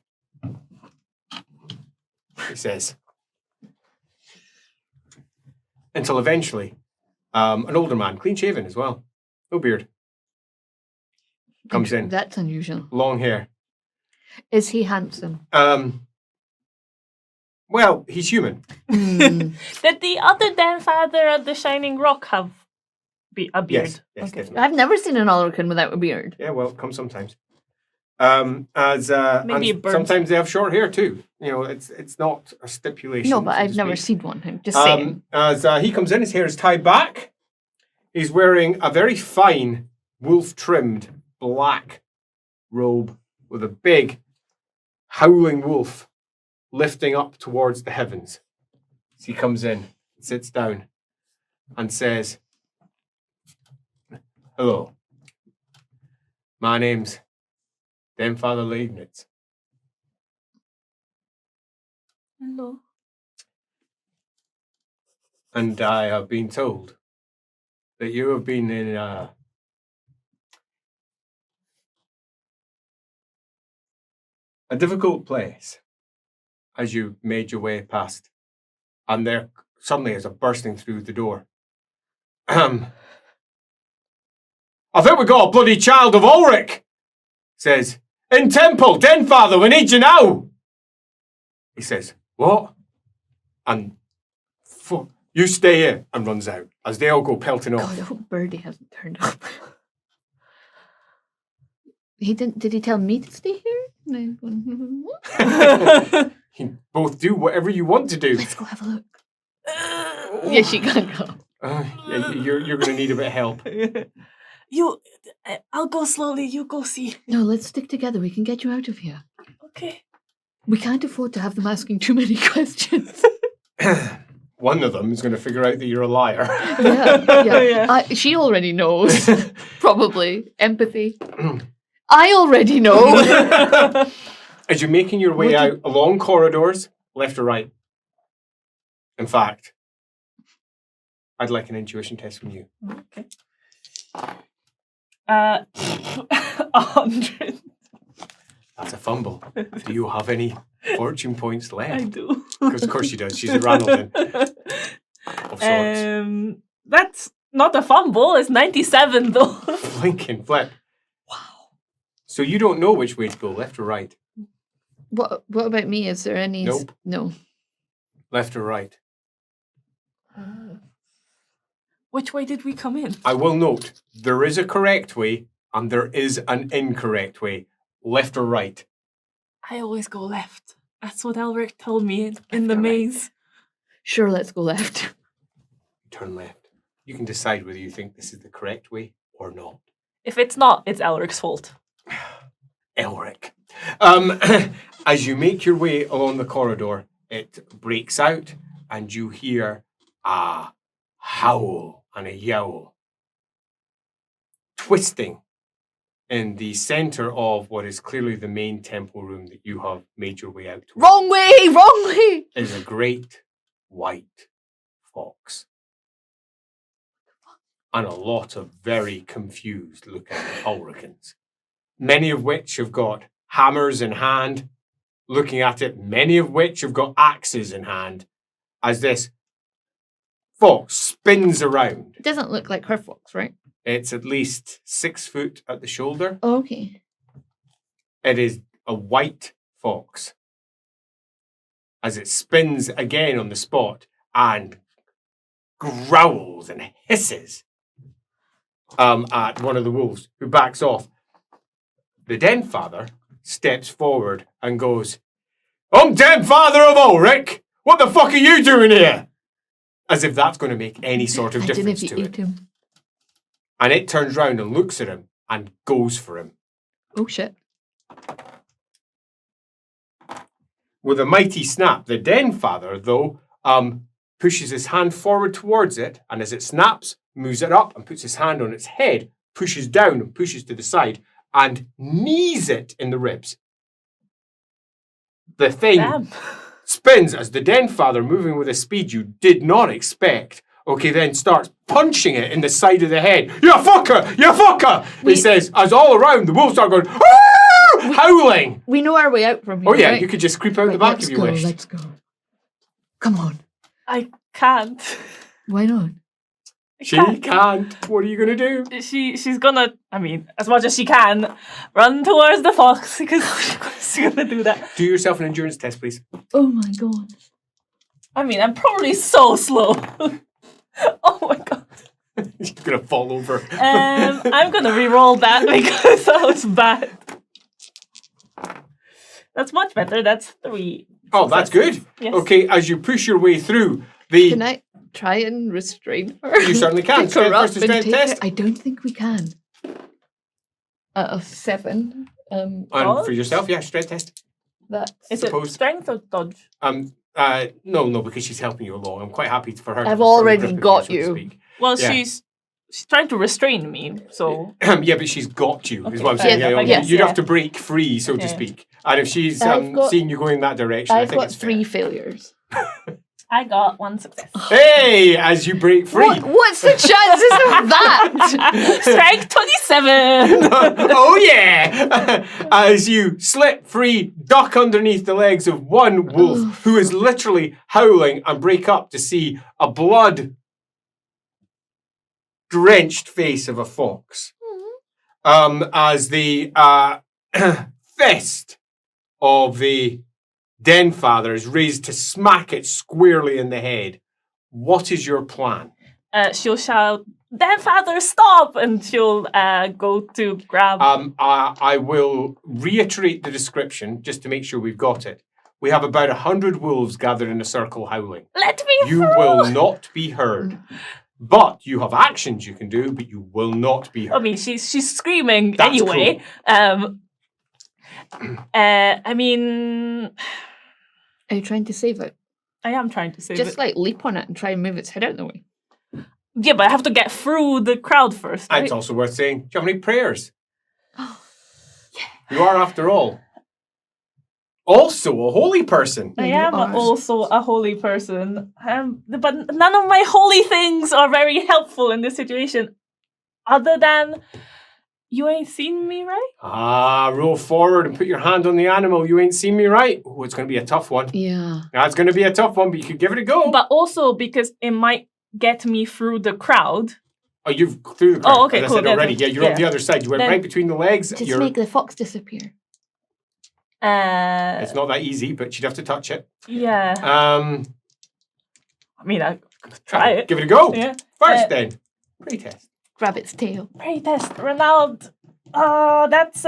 He says. Until eventually, an older man, clean shaven as well, no beard, comes in. That's unusual. Long hair. Is he handsome? Well, he's human. Mm. Did the other Dan father at the Shining Rock have a beard? Yes, Okay. definitely. I've never seen an Ulrican without a beard. Yeah, well, it comes sometimes. Maybe and it burns. sometimes they have short hair too. You know, it's not a stipulation. No, but so to I've never speak. seen one. I'm just saying. As he comes in, his hair is tied back. He's wearing a very fine, wolf-trimmed black robe with a big, howling wolf lifting up towards the heavens. As he comes in, sits down, and says, "Hello. My name's Father Leibniz. Hello. And I have been told that you have been in a difficult place as you made your way past. And there suddenly is a bursting through the door. I think we got a bloody child of Ulrich, says, in Temple, Den Father, we need you now. He says, what? And you stay here, and runs out as they all go pelting off. God, I hope Birdie hasn't turned up. He didn't. Did he tell me to stay here? You both do whatever you want to do. Let's go have a look. Yeah, she can't go. Yeah, you're going to need a bit of help. I'll go slowly. You go see. No, let's stick together. We can get you out of here. Okay. We can't afford to have them asking too many questions. One of them is going to figure out that you're a liar. Yeah. She already knows. Probably. Empathy. I already know. As you're making your way out along corridors, left or right. In fact, I'd like an intuition test from you. Okay. 100. That's a fumble. Do you have any fortune points left? I do. Because of course she does. She's a Ranaldin of sorts. That's not a fumble. It's 97 though. Blinking flip. Wow. So you don't know which way to go, left or right? What about me? Is there any? Nope. No. Left or right? Which way did we come in? I will note, there is a correct way and there is an incorrect way. Left or right? I always go left. That's what Elric told me in the maze. Sure, let's go left. Turn left. You can decide whether you think this is the correct way or not. If it's not, it's Elric's fault. Elric. As you make your way along the corridor, it breaks out and you hear a howl and a yowl. Twisting in the center of what is clearly the main temple room that you have made your way out to. Wrong way! Wrong way! Is a great white fox. And a lot of very confused looking Ulricans. Many of which have got hammers in hand, looking at it, many of which have got axes in hand, as this fox spins around. It doesn't look like her fox, right? It's at least 6 foot at the shoulder. Okay. It is a white fox. As it spins again on the spot and growls and hisses at one of the wolves, who backs off. The Den Father steps forward and goes, "I'm Den Father of Ulrich! What the fuck are you doing here?" As if that's going to make any sort of difference to it. Him. And it turns round and looks at him and goes for him. Oh shit. With a mighty snap, the Den Father, though, pushes his hand forward towards it, and as it snaps, moves it up and puts his hand on its head, pushes down and pushes to the side, and knees it in the ribs. The thing spins as the Den Father, moving with a speed you did not expect, then starts punching it in the side of the head. "You fucker! You fucker!" He says, as all around the wolves start going, "Arr!" howling. We know our way out from here. Oh yeah, right? you could just creep out the back if you wished. Let's go. Come on. I can't. Why not? She can't. What are you going to do? She's gonna, as much as she can, run towards the fox because she's gonna do that. Do yourself an endurance test, please. Oh my god. I'm probably so slow. Oh my god. You're going to fall over. I'm gonna re-roll that because that was bad. That's much better. That's 3. Oh, that's good. Yes. Okay, as you push your way through the... Can I try and restrain her? You certainly can. Pick her up First a and strength take her? test. I don't think we can. Out of 7. And for yourself, yeah, strength test. That's Is it strength or dodge? No, because she's helping you along. I'm quite happy for her. I've to already grip got so to you. speak. Well, Yeah. she's trying to restrain me, so... Yeah, but she's got you, is what I'm saying. Yeah, Yeah, yes, you'd yeah. have to break free, so to speak. And if she's I've got- seeing you going that direction, I I've think got it's 3 fair. failures. I got 1 success. Hey, as you break free. What's the chances of that? Strength 27! Oh yeah! As you slip free, duck underneath the legs of one wolf who is literally howling and break up to see a blood-drenched face of a fox. As the fist of the Den Father is raised to smack it squarely in the head. What is your plan? She'll shout, "Den Father, stop!" And she'll go to grab... I will reiterate the description just to make sure we've got it. We have about 100 wolves gathered in a circle howling. Let me You through! will not be heard. But you have actions you can do, but you will not be heard. She's screaming That's anyway. Are you trying to save it? I am trying to save Just it. leap on it and try and move its head out of the way. Yeah, but I have to get through the crowd first, And right? it's also worth saying, do you have any prayers? You are, after all, also a holy person. I Yeah, you am are. also a holy person. But none of my holy things are very helpful in this situation. Other than, you ain't seen me, right? Roll forward and put your hand on the animal. You ain't seen me right. Oh, it's going to be a tough one. Yeah. That's going to be a tough one, but you could give it a go. But also because it might get me through the crowd. Oh, you've through the crowd. Oh, okay, As I cool. said already. Yeah, you're on the other side. You went Then- right between the legs. Just make the fox disappear. It's not that easy, but you'd have to touch it. Yeah. Um, I could try it. Give it a go. Yeah. First, then. Pretest. Grab its tail. Great test, Ronald. That's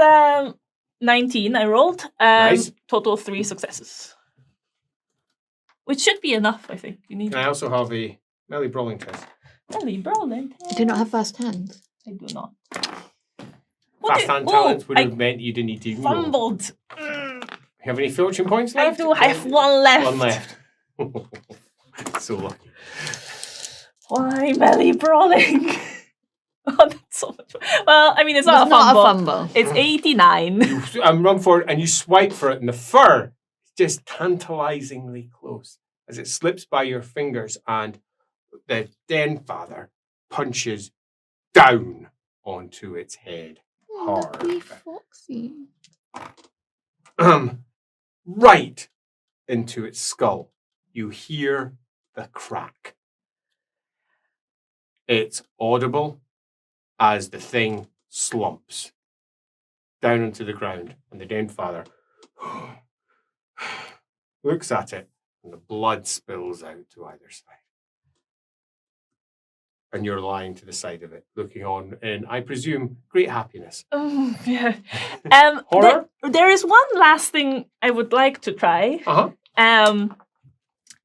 19 I rolled. Nice. Total 3 successes. Which should be enough, I think. You need And I also have a melee brawling test. Really brawling. I do not have fast hands. I do not. Fast hand talents would have meant you didn't need to even roll. Fumbled. You have any fortune points I left? do have 1 left. One left. So lucky. Why melee brawling? Oh, that's so much. Well, it's not, It's not a fumble. It's 89. You run forward and you swipe for it, and the fur is just tantalizingly close as it slips by your fingers, and the Den Father punches down onto its head. Hard. Wee foxy. Right into its skull. You hear the crack. It's audible as the thing slumps down onto the ground, and the Den Father looks at it, and the blood spills out to either side. And you're lying to the side of it, looking on in, I presume, great happiness. Oh, yeah. Horror? There is one last thing I would like to try. Uh-huh.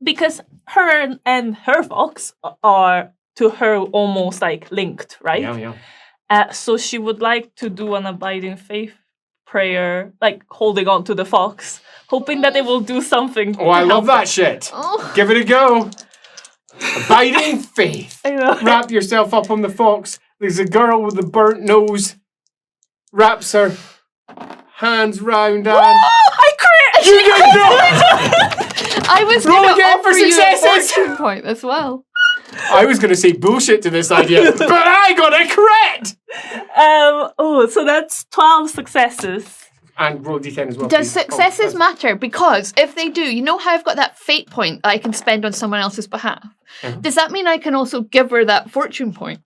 Because her and her fox are to her almost like linked, right? Yeah. So she would like to do an abiding faith prayer, like holding on to the fox, hoping that it will do something. Oh, I love that shit. Oh. Give it a go. Abiding faith. I know. Wrap yourself up on the fox. There's a girl with a burnt nose. Wraps her hands round and... I crit! You didn't know! I was Roll going to again for offer you a successes. fortune point as well. I was going to say bullshit to this idea, but I got a crit! So that's 12 successes. And roll d10 as well. Does please. successes matter? Because if they do, you know how I've got that fate point that I can spend on someone else's behalf? Uh-huh. Does that mean I can also give her that fortune point?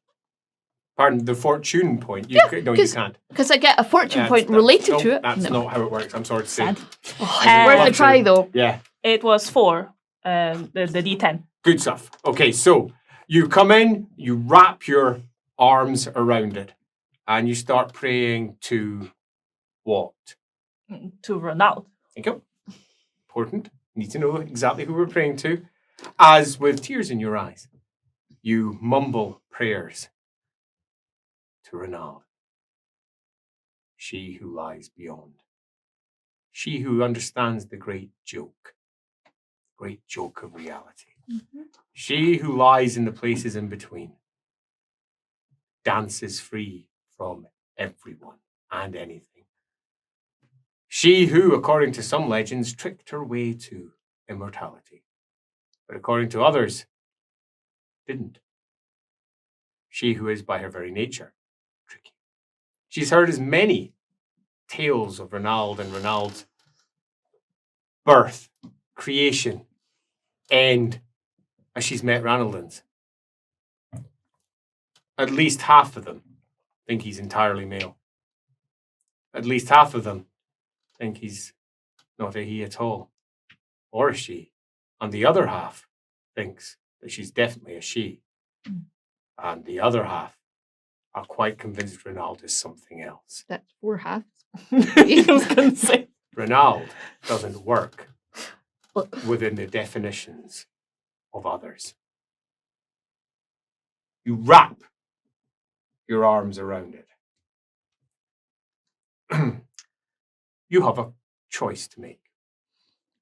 Pardon, the fortune point. Yeah, No, you can't. Because I get a fortune point That's- related no, to it. That's No. not how it works. I'm sorry to say. Sad. Worth a try, though. Yeah. It was 4, the D10. Good stuff. Okay, so you come in, you wrap your arms around it, and you start praying to what? To run out. Thank you. Important. Need to know exactly who we're praying to. As with tears in your eyes, you mumble prayers to Renald. She who lies beyond. She who understands the great joke of reality. Mm-hmm. She who lies in the places in between. Dances free from everyone and anything. She who, according to some legends, tricked her way to immortality, but according to others, didn't. She who is by her very nature tricky. She's heard as many tales of Renald and Renald's birth, creation, end as she's met Ranaldin's. At least half of them think he's entirely male. At least half of them think he's not a he at all, or a she. And the other half thinks that she's definitely a she. And the other half are quite convinced Renald is something else. That's 4 halves. I was going to say. Renald doesn't work within the definitions of others. You wrap your arms around it. You have a choice to make.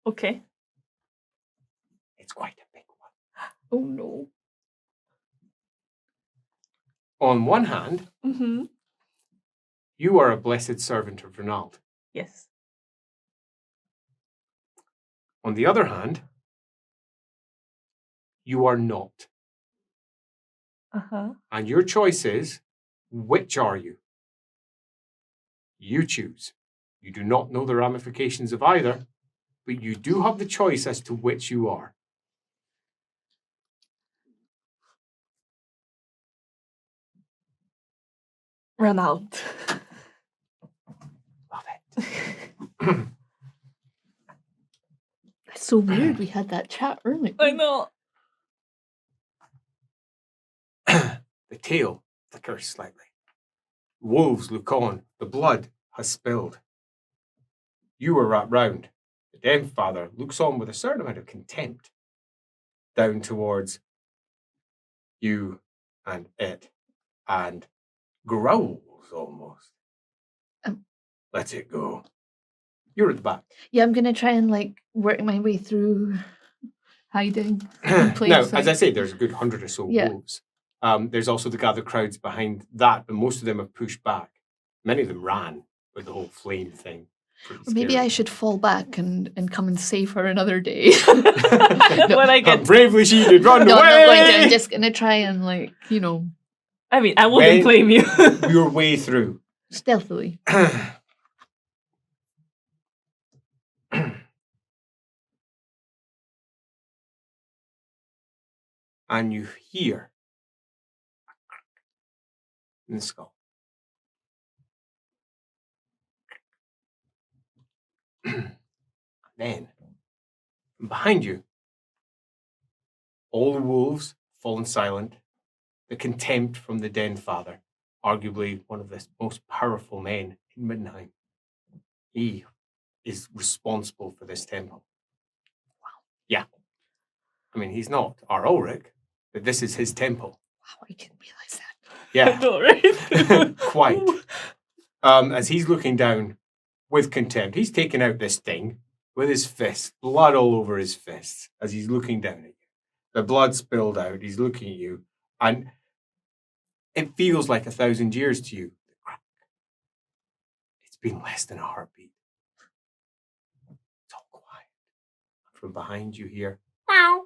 Okay. It's quite a big one. Oh, no. On one hand, Mm-hmm. you are a blessed servant of Renald. Yes. On the other hand, you are not. Uh-huh. And your choice is, which are you? You choose. You do not know the ramifications of either, but you do have the choice as to which you are. Run out. Love it. That's so weird. We had that chat earlier. I know. The tail flickers slightly. Wolves look on. The blood has spilled. You are wrapped round. The Den Father looks on with a certain amount of contempt down towards you and it, and growls almost. Let it go. You're at the back. Yeah, I'm going to try and work my way through hiding. Now, as I say, there's a good 100 or so Yeah. wolves. There's also the gathered crowds behind that, but most of them have pushed back. Many of them ran with the whole flame thing. Pretty Or maybe scary. I should fall back and come and save her another day. When I get, Bravely she did run No, away. I'm not going to. I'm just going to try and I mean, I wouldn't blame you. Your way through. stealthily. And you hear in the skull. Then, from behind you, all the wolves fallen silent. The contempt from the Den Father, arguably one of the most powerful men in Middenheim. He is responsible for this temple. Wow. Yeah. I mean, he's not our Ulrich, but this is his temple. Wow, I didn't realize that. Yeah. I know, right? Quite. As he's looking down with contempt, he's taking out this thing with his fist, blood all over his fists, as he's looking down at you. The blood spilled out, he's looking at you, and it feels like 1,000 years to you. It's been less than a heartbeat. It's all quiet. From behind you here, meow.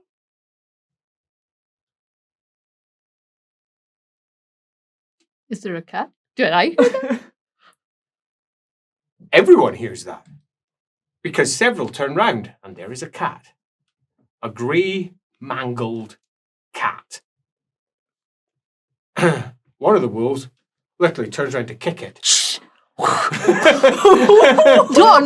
Is there a cat? Did I? Everyone hears that. Because several turn round, and there is a cat. A grey, mangled cat. One of the wolves literally turns around to kick it. On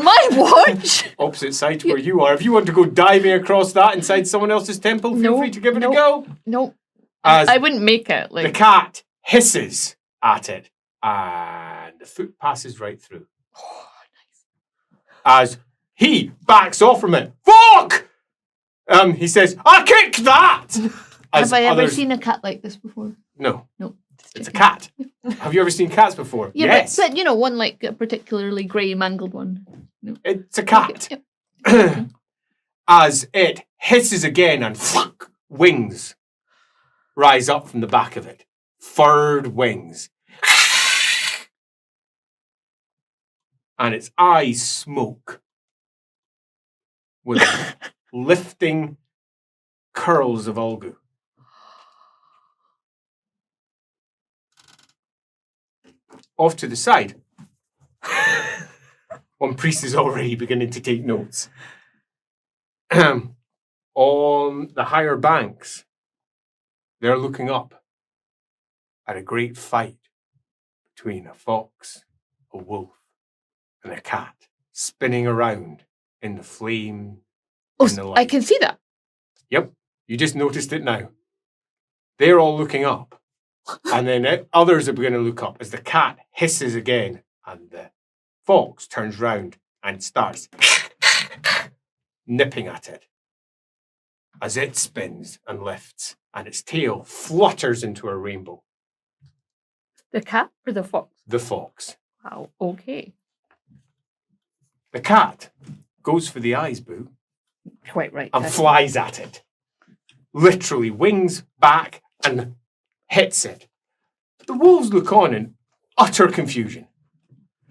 my watch! Opposite side to where you are. If you want to go diving across that inside someone else's temple, feel free to give it a go. Nope. As I wouldn't make it. the cat hisses at it, and the foot passes right through. Oh, As he backs off from it. Fuck! He says, I kicked that! As have I ever others- seen a cat like this before? No. No. It's a cat. Have you ever seen cats before? Yeah, yes. but you know, one like a particularly grey, mangled one. No. It's a cat. Yep. As it hisses again and wings rise up from the back of it. Furred wings. And its eyes smoke with lifting curls of Ulgu. Off to the side, one priest is already beginning to take notes. On the higher banks, they're looking up at a great fight between a fox, a wolf, and a cat spinning around in the flame. Oh, in the light. I can see that. Yep, you just noticed it now. They're all looking up. And then others are going to look up as the cat hisses again and the fox turns round and starts nipping at it as it spins and lifts and its tail flutters into a rainbow. The cat or the fox? The fox. Wow, okay. The cat goes for the eyes, Boo, Quite right. and flies at it. Literally wings back and hits it. The wolves look on in utter confusion.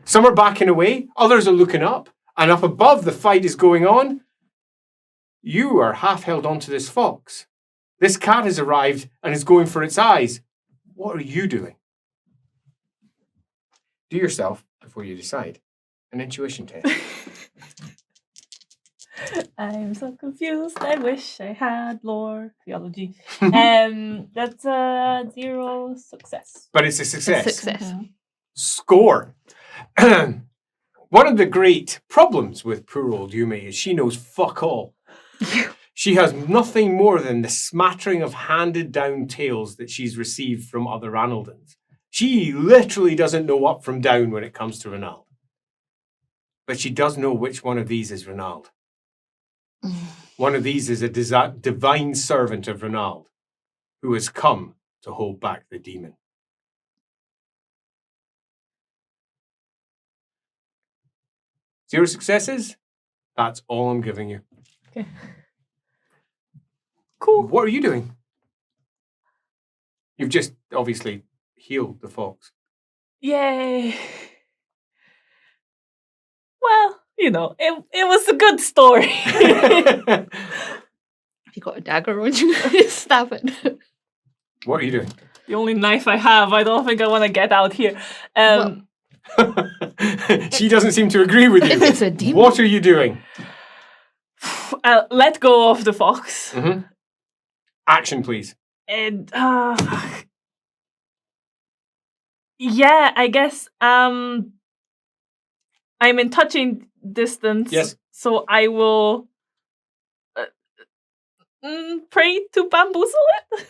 Some are backing away, others are looking up, and up above the fight is going on. You are half held onto this fox. This cat has arrived and is going for its eyes. What are you doing? Do yourself, before you decide, an intuition test. I'm so confused. I wish I had lore theology. That's a 0 success. But it's a success. Success. Score. One of the great problems with poor old Ume is she knows fuck all. She has nothing more than the smattering of handed down tales that she's received from other Ranaldans. She literally doesn't know up from down when it comes to Ranald. But she does know which one of these is Ranald. One of these is a divine servant of Ranald who has come to hold back the demon. Zero successes? That's all I'm giving you. Okay. Cool. What are you doing? You've just obviously healed the fox. Yay. Well, you know, it was a good story. You got a dagger on you. Stab it. What are you doing? The only knife I have, I don't think I want to get out here. She doesn't seem to agree with you. If it's a demon. What are you doing? I'll let go of the fox. Mm-hmm. Action, please. And Yeah, I guess I'm in touching distance. Yes. So I will pray to bamboozle it.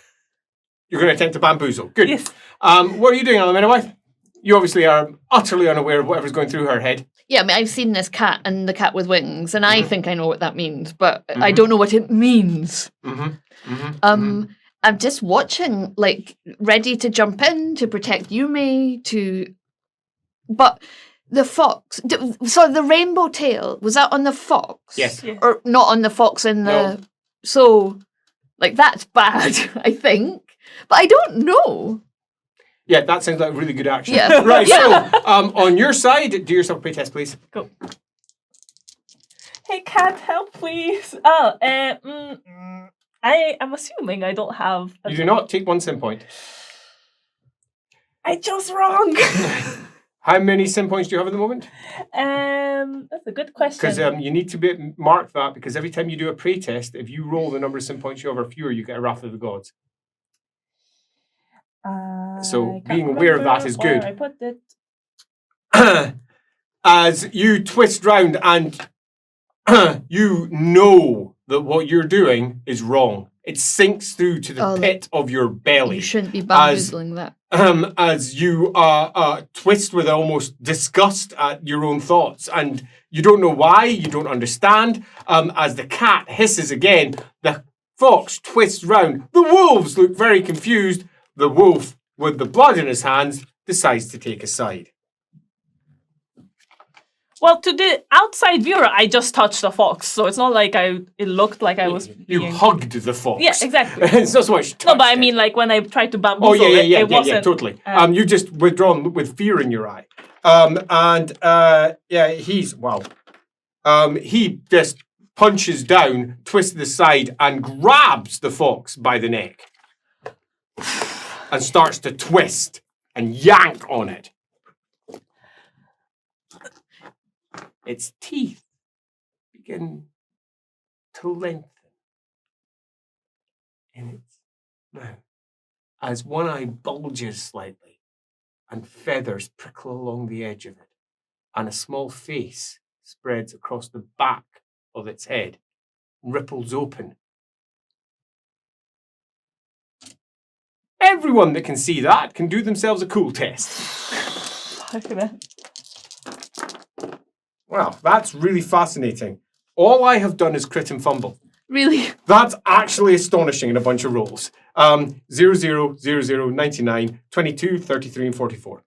You're going to attempt to bamboozle. Good. Yes. What are you doing, Alamennowyth? You obviously are utterly unaware of whatever's going through her head. Yeah, I mean, I've seen this cat and the cat with wings, and I think I know what that means, but I don't know what it means. I'm just watching, like, ready to jump in to protect Ume, But the fox... So the rainbow tail, was that on the fox? Yes. Yeah. Or not on the fox in the... No. So, like, that's bad, I think. But I don't know. Yeah, that sounds like a really good action. Yeah. Right, so on your side, do yourself a play test, please. Go. Hey, cat, help, please. I'm assuming I don't have... You do not take 1 sim point. I chose wrong. How many sim points do you have at the moment? That's a good question. Because you need to mark that, because every time you do a prey test, if you roll the number of sim points you have or fewer, you get a Wrath of the Gods. So being aware of that is good. I put it. As you twist round and you know that what you're doing is wrong. It sinks through to the pit of your belly. You shouldn't be bamboozling that. As you twist with almost disgust at your own thoughts. And you don't know why, you don't understand. As the cat hisses again, the fox twists round. The wolves look very confused. The wolf, with the blood in his hands, decides to take a side. Well, to the outside viewer, I just touched the fox, so it's not like it looked like I was You being... hugged the fox. Yeah, exactly. It's not so much touched No, but I it. mean, like, when I tried to bamboozle it wasn't... Totally. You just withdrawn with fear in your eye. He's... Wow. He just punches down, twists the side, and grabs the fox by the neck. And starts to twist and yank on it. Its teeth begin to lengthen in its mouth as one eye bulges slightly and feathers prickle along the edge of it, and a small face spreads across the back of its head, ripples open. Everyone that can see that can do themselves a cool test. Wow, that's really fascinating. All I have done is crit and fumble. Really? That's actually astonishing in a bunch of rolls. 0, 0, 0, 0, 99, 22, 33, and 44.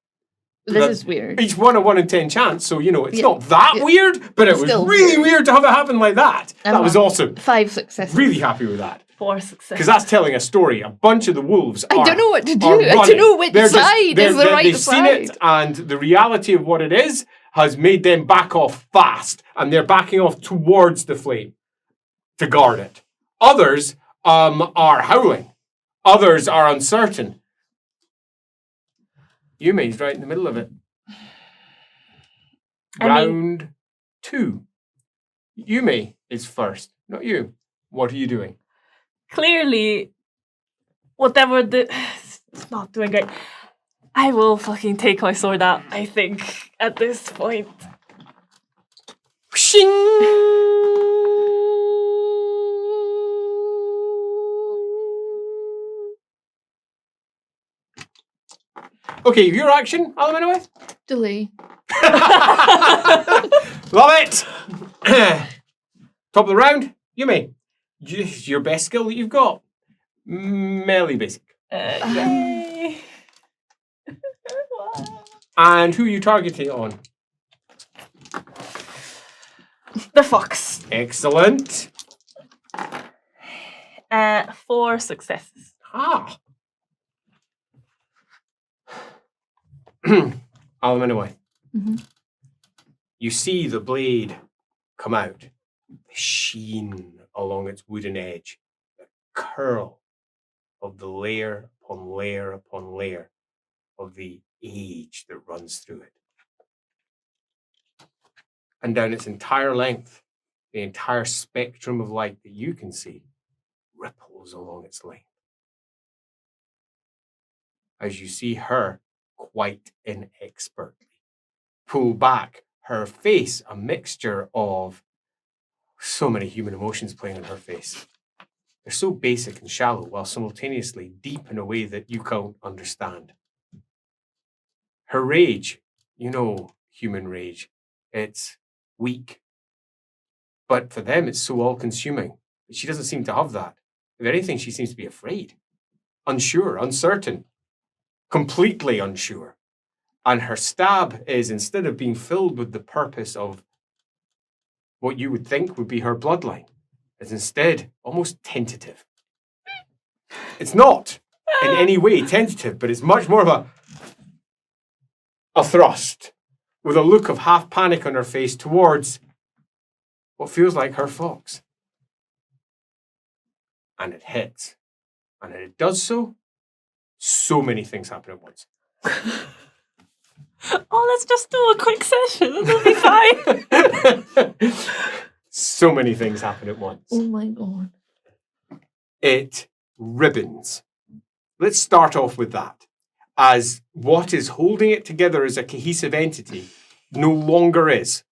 This is weird. Each one a 1 in 10 chance, so, it's not that weird, but it was Still really weird to have it happen like that. That was awesome. 5 successes. Really happy with that. 4 successes. Because that's telling a story. A bunch of the wolves I don't know what to do. are I don't know which side is the right they've side. seen it, and the reality of what it is has made them back off fast, and they're backing off towards the flame to guard it. Others are howling. Others are uncertain. Yumi's right in the middle of it. Round 2. Ume is first, not you. What are you doing? Clearly, whatever it's not doing great. I will fucking take my sword out, I think, at this point. Okay, your action, Alamennowyth. Delay. Love it! Top of the round, Ume. Your best skill that you've got. Melee basic. Yay! And who are you targeting on? The fox. Excellent. 4 successes. Alamennowyth. Mm-hmm. You see the blade come out. The sheen along its wooden edge. The curl of the layer upon layer upon layer of the age that runs through it. And down its entire length, the entire spectrum of light that you can see ripples along its length. As you see her quite inexpertly. Pull back her face, a mixture of so many human emotions playing on her face. They're so basic and shallow, while simultaneously deep in a way that you can't understand. Her rage, you know, human rage, it's weak. But for them, it's so all-consuming. She doesn't seem to have that. If anything, she seems to be afraid, unsure, uncertain, completely unsure. And her stab is, instead of being filled with the purpose of what you would think would be her bloodline, is instead almost tentative. It's not in any way tentative, but it's much more of a thrust, with a look of half panic on her face towards what feels like her fox. And it hits. And it does so many things happen at once. Oh, let's just do a quick session. It'll be fine. So many things happen at once. Oh my god. It ribbons. Let's start off with that. As what is holding it together as a cohesive entity no longer is.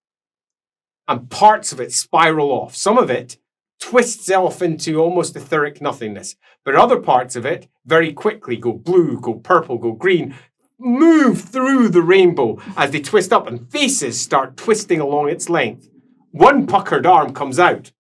And parts of it spiral off. Some of it twists off into almost etheric nothingness. But other parts of it very quickly go blue, go purple, go green, move through the rainbow as they twist up, and faces start twisting along its length. One puckered arm comes out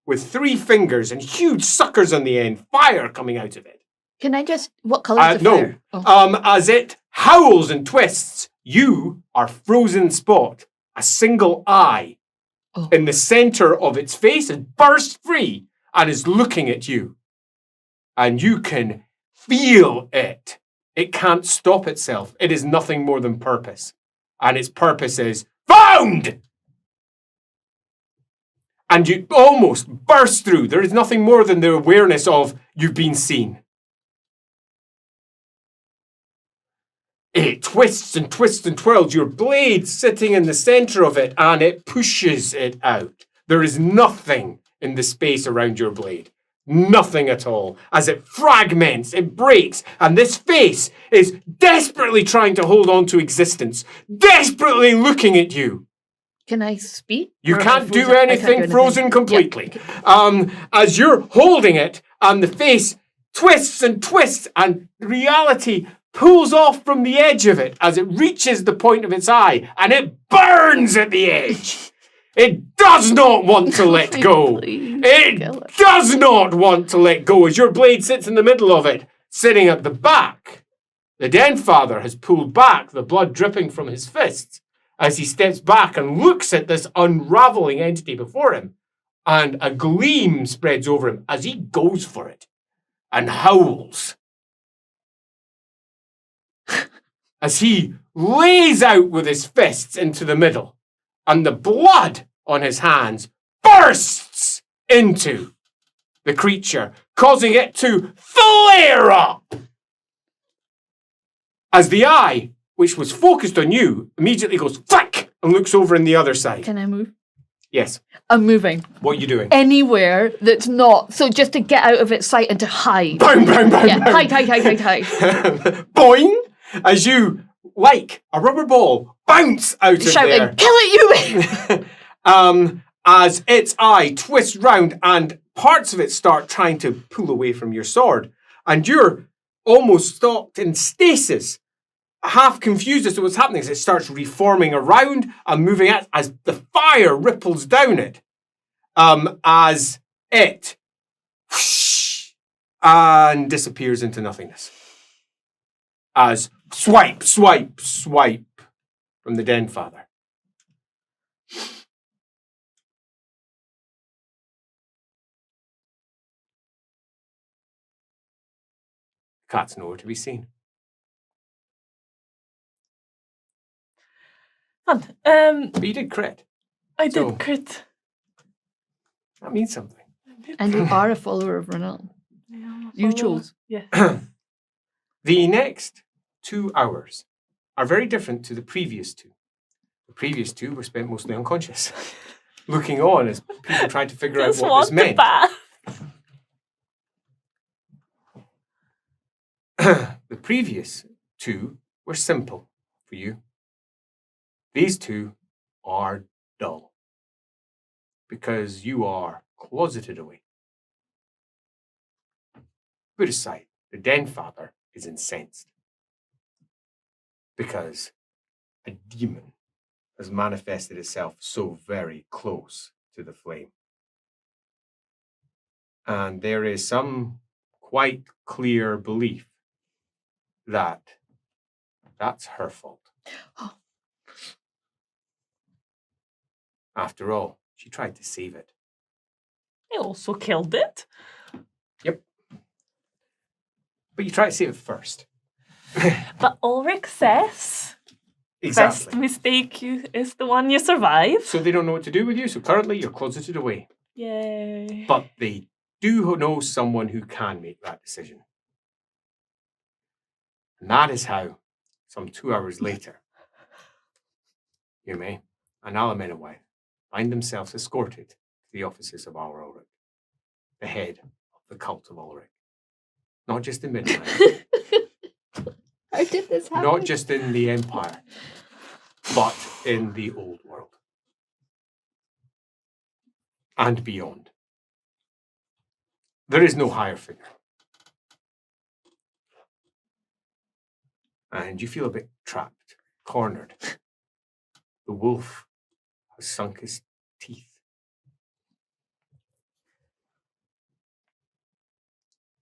with 3 fingers and huge suckers on the end, fire coming out of it. Can I just... What colour is the No. fire? Oh. As it howls and twists, you are frozen spot. A single eye in the center of its face has burst free and is looking at you. And you can feel it. It can't stop itself. It is nothing more than purpose. And its purpose is found! And you almost burst through. There is nothing more than the awareness of you've been seen. It twists and twists and twirls, your blade sitting in the center of it, and it pushes it out. There is nothing in the space around your blade. Nothing at all. As it fragments, it breaks, and this face is desperately trying to hold on to existence, desperately looking at you. Can I speak? You Or am I can't do frozen? I anything, can't do frozen completely. As you're holding it, and the face twists and twists, and reality pulls off from the edge of it as it reaches the point of its eye, and it burns at the edge. It does not want to let go. It does not want to let go as your blade sits in the middle of it, sitting at the back. The Den Father has pulled back, the blood dripping from his fists, as he steps back and looks at this unraveling entity before him, and a gleam spreads over him as he goes for it and howls. As he lays out with his fists into the middle, and the blood on his hands bursts into the creature, causing it to flare up. As the eye, which was focused on you, immediately goes flick and looks over in the other side. Can I move? Yes. I'm moving. What are you doing? Anywhere that's not... So just to get out of its sight and to hide. Bang, bang, bang, Yeah, bang. hide. Boing! As you, like a rubber ball, bounce out of Shouting, there. kill it, Ume! As its eye twists round and parts of it start trying to pull away from your sword. And you're almost stopped in stasis, half confused as to what's happening as it starts reforming around and moving out as the fire ripples down it. As it whoosh, and disappears into nothingness. As swipe, swipe, swipe from the Den Father. Cat's nowhere to be seen. Fun. But you did crit. I did So- crit. That means something. And you are a follower of Renal. You chose. Yeah. The next 2 hours are very different to the previous 2. The previous 2 were spent mostly unconscious, looking on as people tried to figure out Just what want this meant. the bath. The previous 2 We're simple for you. These two are dull. Because you are closeted away. Put aside, the Den Father is incensed. Because a demon has manifested itself so very close to the flame. And there is some quite clear belief that that's her fault. After all, she tried to save it. I also killed it. Yep. But you try to save it first. But Ulrich says Exactly. best mistake is the one you survive. So they don't know what to do with you, so currently you're closeted away. Yay. But they do know someone who can make that decision. And that is how, some 2 hours later, Ume and Alamennowyth find themselves escorted to the offices of our Ulrich, the head of the cult of Ulrich. Not just in Middenheim, How did this happen? not just in the Empire, but in the old world. And beyond. There is no higher figure. And you feel a bit trapped, cornered. The wolf has sunk his teeth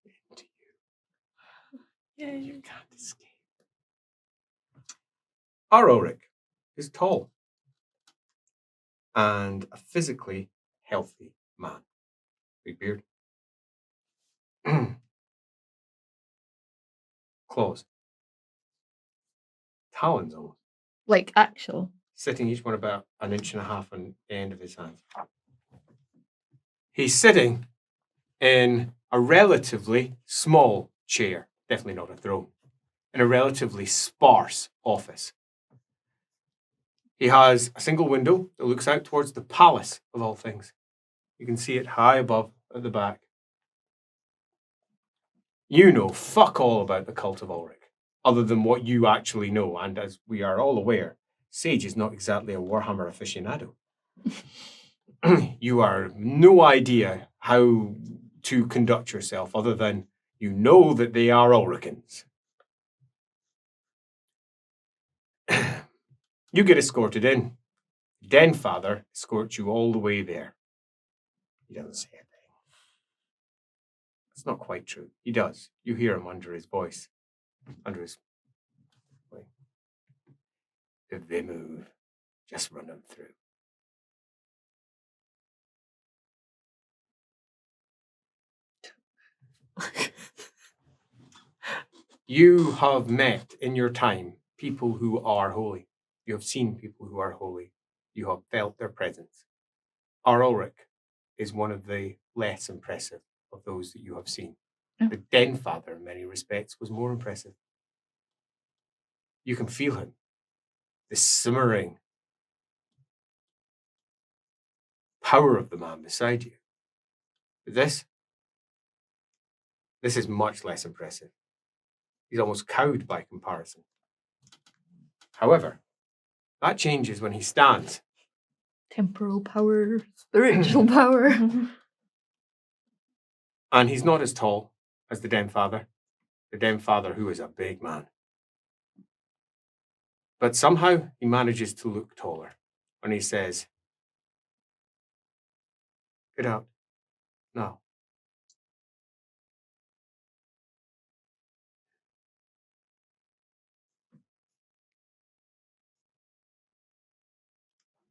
into you. Yay. You can't escape. Our Ulrich is tall and a physically healthy man. Big beard. Claws. Talons almost. Like actual. Sitting each one about 1.5 inches on the end of his hand. He's sitting in a relatively small chair, definitely not a throne, in a relatively sparse office. He has a single window that looks out towards the palace of all things. You can see it high above at the back. You know fuck all about the cult of Ulrich, other than what you actually know, and as we are all aware, Sage is not exactly a Warhammer aficionado. You are no idea how to conduct yourself other than you know that they are Ulrichans. You get escorted in. Den Father escorts you all the way there. He doesn't say anything. It's not quite true. He does. You hear him under his voice. Under his... If they move, just run them through. You have met in your time people who are holy. You have seen people who are holy. You have felt their presence. Our Ulrich is one of the less impressive of those that you have seen. The Den Father, in many respects, was more impressive. You can feel him. The simmering power of the man beside you. But this is much less impressive. He's almost cowed by comparison. However, that changes when he stands. Temporal power, spiritual power. And he's not as tall as the Den Father. The Den Father, who is a big man. But somehow he manages to look taller. And he says, "Get out. Now."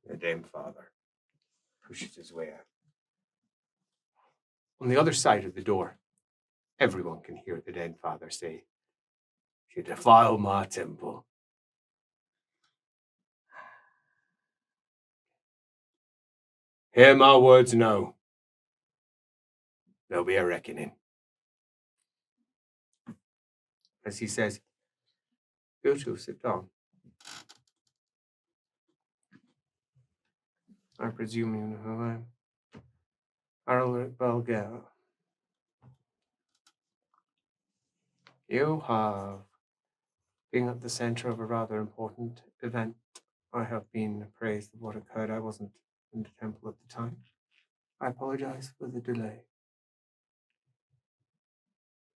The Den Father pushes his way out. On the other side of the door, everyone can hear the Den Father say, "You defile my temple. Hear my words now. There'll be a reckoning." As he says, "Go to sit down. I presume you know who I am. Ulrich Belger. You have being at the center of a rather important event. I have been appraised of what occurred. I wasn't in the temple at the time. I apologize for the delay.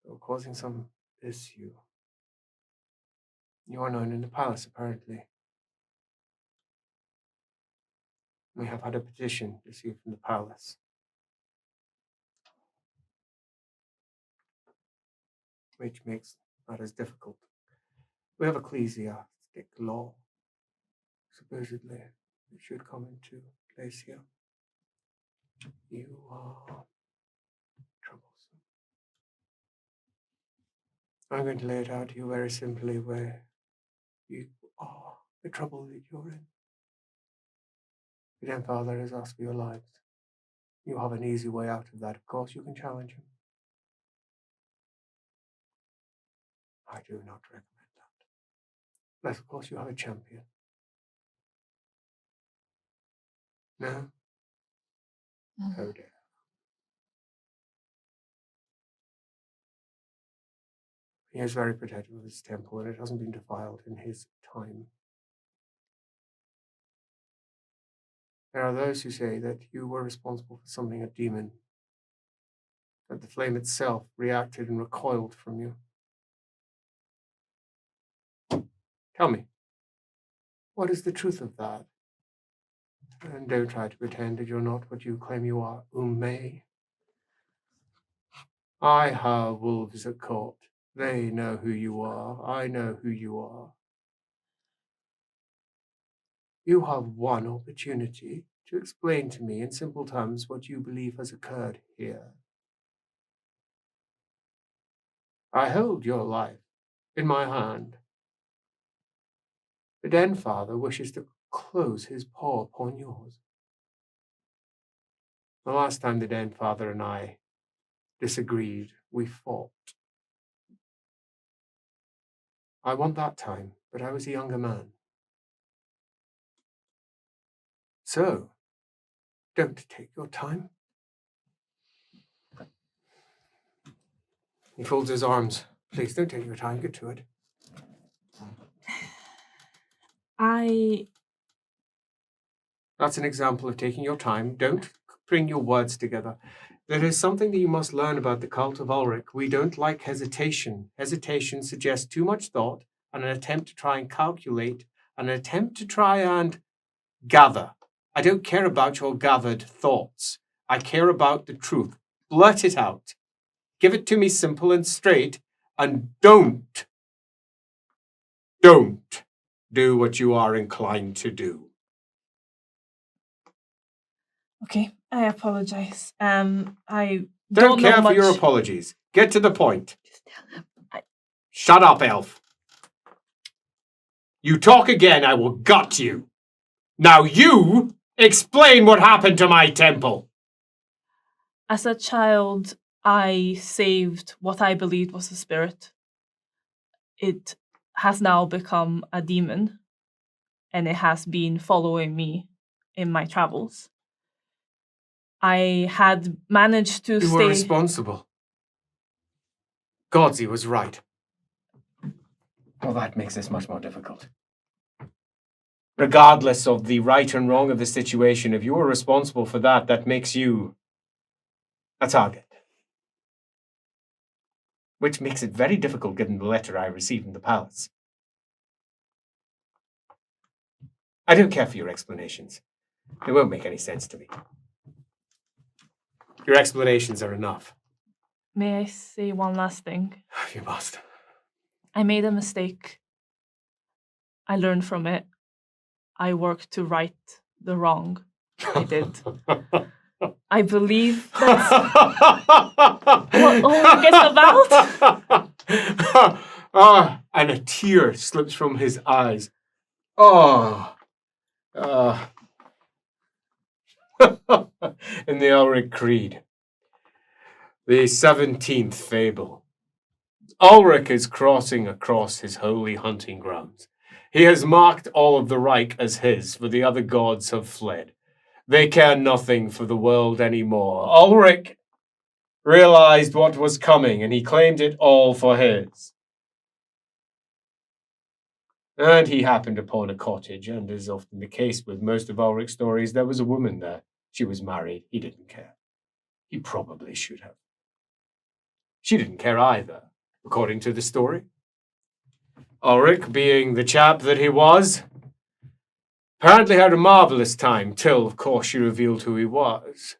You're causing some issue. You are known in the palace, apparently. We have had a petition received from the palace, which makes matters difficult. We have ecclesiastic law. Supposedly, it should come into place here. You are troublesome. I'm going to lay it out to you very simply where you are, the trouble that you're in. The Den Father has asked for your lives. You have an easy way out of that. Of course, you can challenge him. I do not recommend that. Unless, of course, you have a champion. No? Oh dear. He is very protective of his temple, and it hasn't been defiled in his time. There are those who say that you were responsible for summoning a demon, that the flame itself reacted and recoiled from you. Tell me, what is the truth of that? And don't try to pretend that you're not what you claim you are, Ume. I have wolves at court. They know who you are. I know who you are. You have one opportunity to explain to me in simple terms what you believe has occurred here. I hold your life in my hand. The Den Father wishes to close his paw upon yours. The last time the Den Father and I disagreed, we fought. I won that time, but I was a younger man. So, don't take your time. He folds his arms. Please, don't take your time. Get to it. That's an example of taking your time. Don't bring your words together. There is something that you must learn about the cult of Ulrich. We don't like hesitation. Hesitation suggests too much thought and an attempt to try and calculate, an attempt to try and gather. I don't care about your gathered thoughts. I care about the truth. Blurt it out. Give it to me simple and straight, and don't do what you are inclined to do. Okay, I apologize. I Don't know care for much. your apologies. Get to the point. Just tell him. Shut up, elf. You talk again, I will gut you. Now you explain what happened to my temple. As a child, I saved what I believed was a spirit. It has now become a demon, and it has been following me in my travels. I had managed to You stay... were responsible. Godzi was right. Well, that makes this much more difficult. Regardless of the right and wrong of the situation, if you were responsible for that, that makes you a target. Which makes it very difficult given the letter I received from the palace. I don't care for your explanations. They won't make any sense to me. Your explanations are enough. May I say one last thing? You must. I made a mistake. I learned from it. I worked to right the wrong. I did. I believe that's what Ulrich is about. And a tear slips from his eyes. In the Ulrich Creed. The 17th fable. Ulrich is crossing across his holy hunting grounds. He has marked all of the Reich as his, for the other gods have fled. They care nothing for the world anymore. Ulrich realized what was coming, and he claimed it all for his. And he happened upon a cottage, and as often the case with most of Ulrich's stories, there was a woman there. She was married. He didn't care. He probably should have. She didn't care either, according to the story. Ulrich, being the chap that he was, apparently had a marvellous time till, of course, she revealed who he was.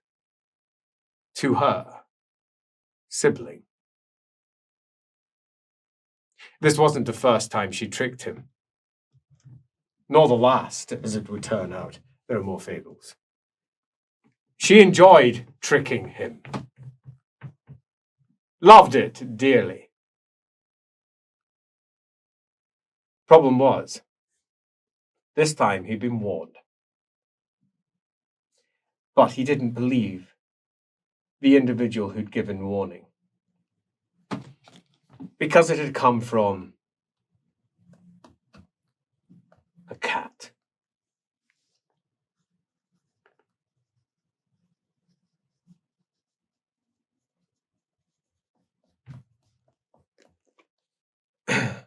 To her sibling. This wasn't the first time she tricked him. Nor the last, as it would turn out. There are more fables. She enjoyed tricking him. Loved it dearly. Problem was, this time he'd been warned. But he didn't believe the individual who'd given warning. Because it had come from a cat.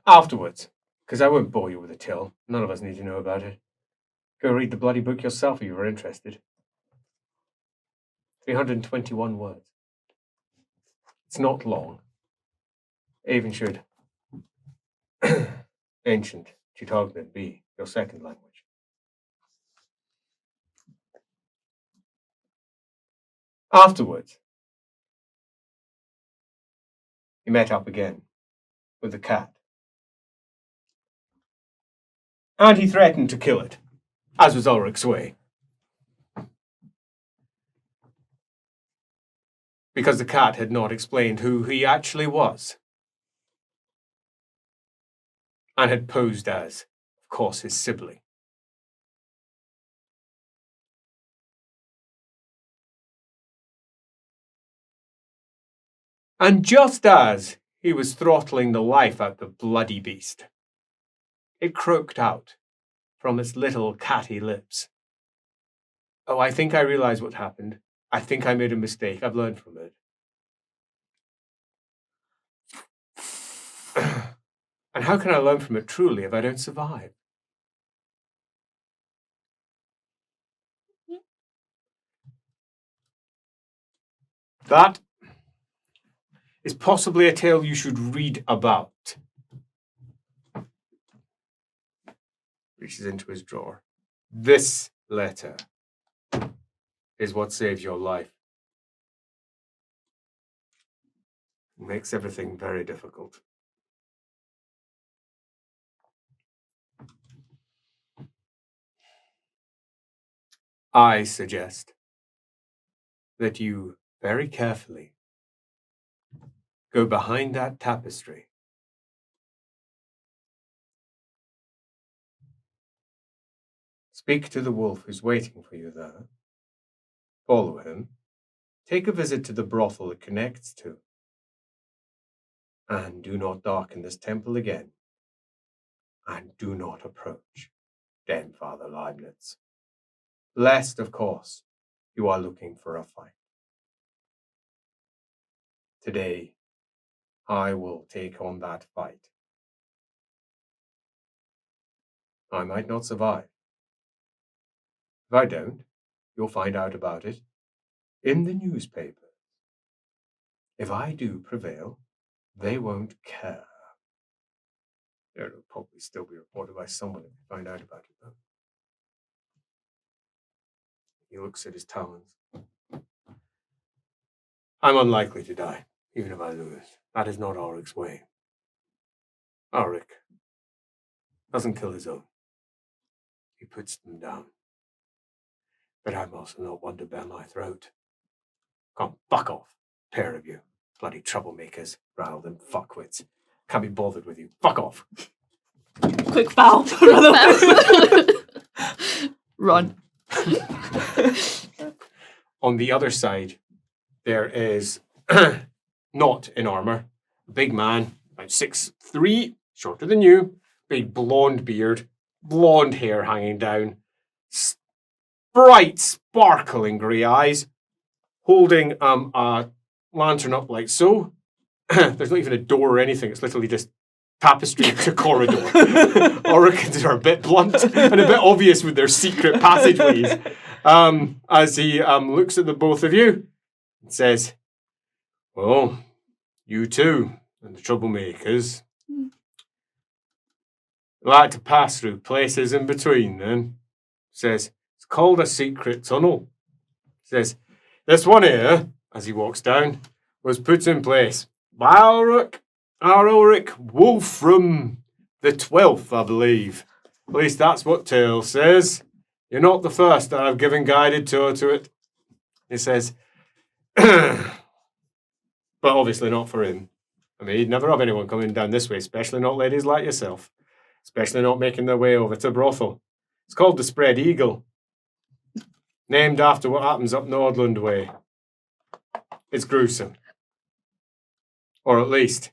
Afterwards, because I won't bore you with a tale. None of us need to know about it. Go read the bloody book yourself if you were interested. 321 words. It's not long. Even should ancient Teutonic be your second language. Afterwards, he met up again with the cat. And he threatened to kill it, as was Ulrich's way. Because the cat had not explained who he actually was. And had posed as, of course, his sibling. And just as he was throttling the life out the bloody beast, it croaked out from its little catty lips. Oh, I think I realize what happened. I think I made a mistake. I've learned from it. And how can I learn from it truly if I don't survive? That is possibly a tale you should read about. Reaches into his drawer. This letter is what saves your life. It makes everything very difficult. I suggest that you very carefully go behind that tapestry. Speak to the wolf who's waiting for you there. Follow him. Take a visit to the brothel it connects to. And do not darken this temple again. And do not approach Den Father Leibniz. Lest, of course, you are looking for a fight. Today, I will take on that fight. I might not survive. If I don't, you'll find out about it in the newspaper. If I do prevail, they won't care. It'll probably still be reported by someone if they find out about it, though. He looks at his talons. I'm unlikely to die, even if I lose. That is not Ulrich's way. Ulrich doesn't kill his own. He puts them down. But I'm also not one to bear my throat. Come, fuck off, pair of you. Bloody troublemakers, rather than fuckwits. Can't be bothered with you. Fuck off. Quick foul. Run. On the other side, there is, not in armor, a big man, about 6'3", shorter than you, big blonde beard, blonde hair hanging down, bright, sparkling grey eyes, holding a lantern up like so. There's not even a door or anything. It's literally just tapestry to corridor. Oricans are a bit blunt and a bit obvious with their secret passageways. As he looks at the both of you and says, well, you two and the troublemakers like to pass through places in between then. Says, it's called a secret tunnel. Says, this one here, as he walks down, was put in place by Ulrich Wolfram the 12th, I believe. At least that's what Tale says. You're not the first that I've given guided tour to it. He says, but obviously not for him. I mean, he'd never have anyone coming down this way, especially not ladies like yourself. Especially not making their way over to brothel. It's called the Spread Eagle. Named after what happens up Nordland way. It's gruesome. Or at least,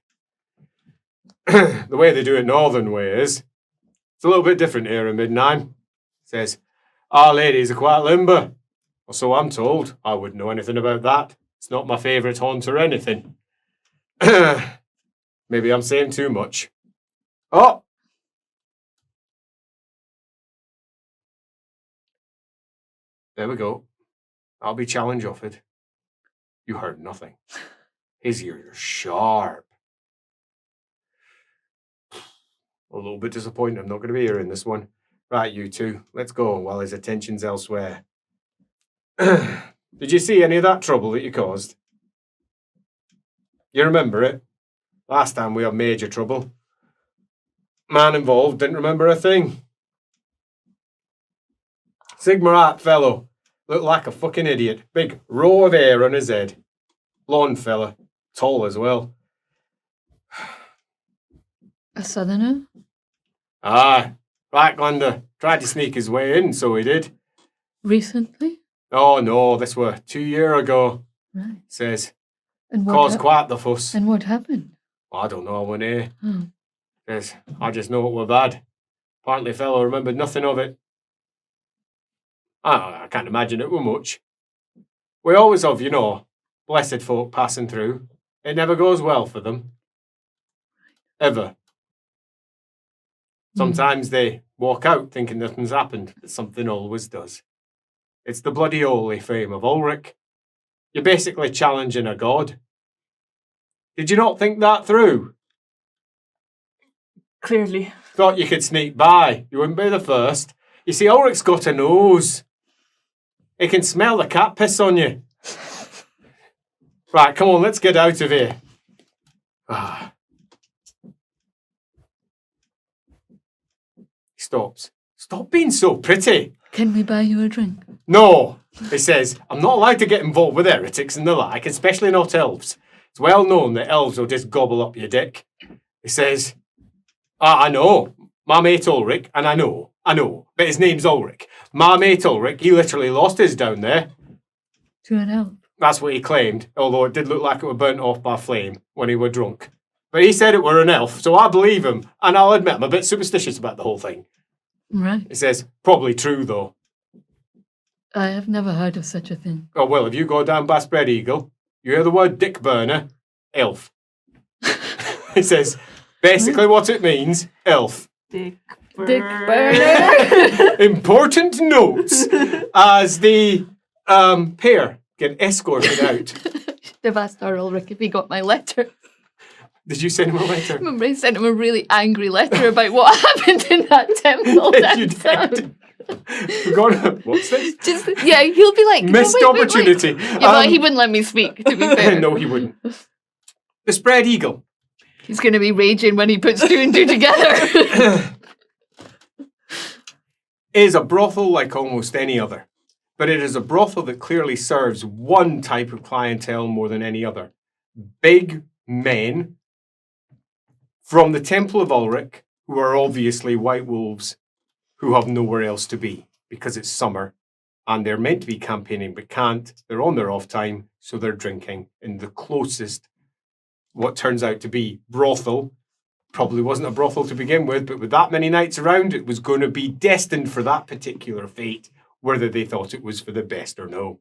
the way they do it Northern way is, it's a little bit different here in Middenheim. It says, our ladies are quite limber. Or so I'm told. I wouldn't know anything about that. It's not my favourite haunt or anything. Maybe I'm saying too much. Oh! There we go. I'll be challenge offered. You heard nothing. His ears are sharp. A little bit disappointed. I'm not going to be here in this one. Right, you two. Let's go while his attention's elsewhere. Did you see any of that trouble that you caused? You remember it? Last time we had major trouble. Man involved didn't remember a thing. Sigmar Art fellow. Looked like a fucking idiot. Big row of hair on his head. Blonde fella. Tall as well. A southerner? Aye. Racklander. Tried to sneak his way in, so he did. Recently? Oh no, this were 2 years ago. Right. Says, And caused quite the fuss. And what happened? I don't know, I went here. Oh. Says, I just know it were bad. Apparently fellow remembered nothing of it. I can't imagine it were much. We always have, you know, blessed folk passing through. It never goes well for them. Ever. Sometimes they walk out thinking nothing's happened, but something always does. It's the bloody holy fame of Ulrich. You're basically challenging a god. Did you not think that through? Clearly. Thought you could sneak by. You wouldn't be the first. You see, Ulrich's got a nose. He can smell the cat piss on you. Right, come on, let's get out of here. He stops. Stop being so pretty. Can we buy you a drink? No, he says, I'm not allowed to get involved with heretics and the like, especially not elves. It's well known that elves will just gobble up your dick. He says, I know, my mate Ulrich, and I know, but his name's Ulrich. My mate Ulrich, he literally lost his down there. To an elf? That's what he claimed, although it did look like it were burnt off by flame when he were drunk. But he said it were an elf, so I believe him, and I'll admit I'm a bit superstitious about the whole thing. Right. He says, probably true though. I have never heard of such a thing. Oh, well, if you go down by Spread Eagle, you hear the word dick burner, elf. He says, basically what it means, elf. Dick burner. Important notes as the pair get escorted out. They've asked our Ulrich if he got my letter. Did you send him a letter? Remember, I sent him a really angry letter about what happened in that temple. You did. What's this? Yeah, he'll be like... Missed opportunity. Yeah, but he wouldn't let me speak, to be fair. No, he wouldn't. The Spread Eagle. He's going to be raging when he puts two and two together. Is a brothel like almost any other. But it is a brothel that clearly serves one type of clientele more than any other. Big men from the Temple of Ulrich, who are obviously white wolves, who have nowhere else to be because it's summer and they're meant to be campaigning but can't. They're on their off time, so they're drinking in the closest, what turns out to be brothel. Probably wasn't a brothel to begin with, but with that many nights around, it was going to be destined for that particular fate, whether they thought it was for the best or no.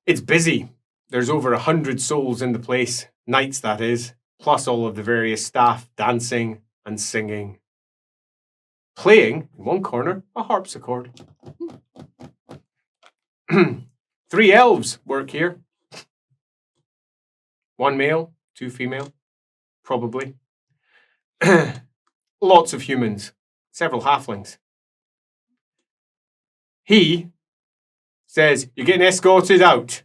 It's busy. There's over 100 souls in the place, nights that is, plus all of the various staff dancing and singing. Playing, in one corner, a harpsichord. 3 elves work here. 1 male, 2 female, probably. Lots of humans, several halflings. He says, you're getting escorted out.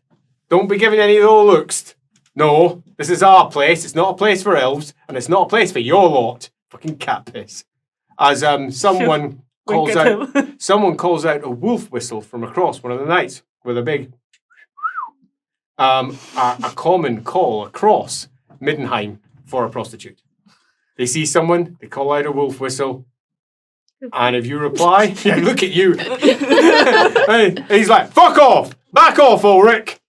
Don't be giving any of those looks. No, this is our place. It's not a place for elves, and it's not a place for your lot. Fucking cat piss. As someone calls out a wolf whistle from across one of the nights with a big a common call across Middenheim for a prostitute. They see someone, they call out a wolf whistle, and if you reply, yeah, look at you. And he's like, fuck off! Back off, Ulrich!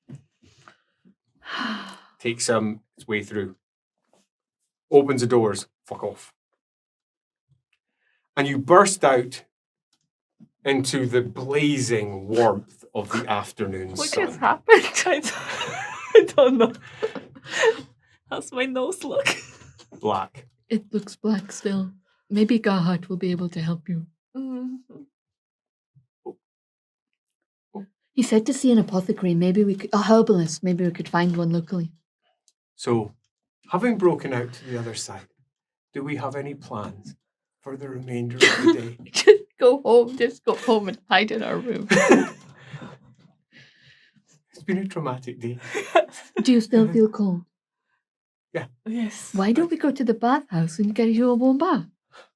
Takes his way through. Opens the doors. Fuck off. And you burst out into the blazing warmth of the afternoon What sun. just happened? I don't know. How's my nose look? Black. It looks black still. Maybe Gahat will be able to help you. He said to see an apothecary. Maybe we could, a herbalist. Maybe we could find one locally. So, having broken out to the other side, do we have any plans for the remainder of the day? Just go home and hide in our room. It's been a traumatic day. Do you still feel cold? Yeah. Yes. Why don't we go to the bathhouse and get you a warm bath?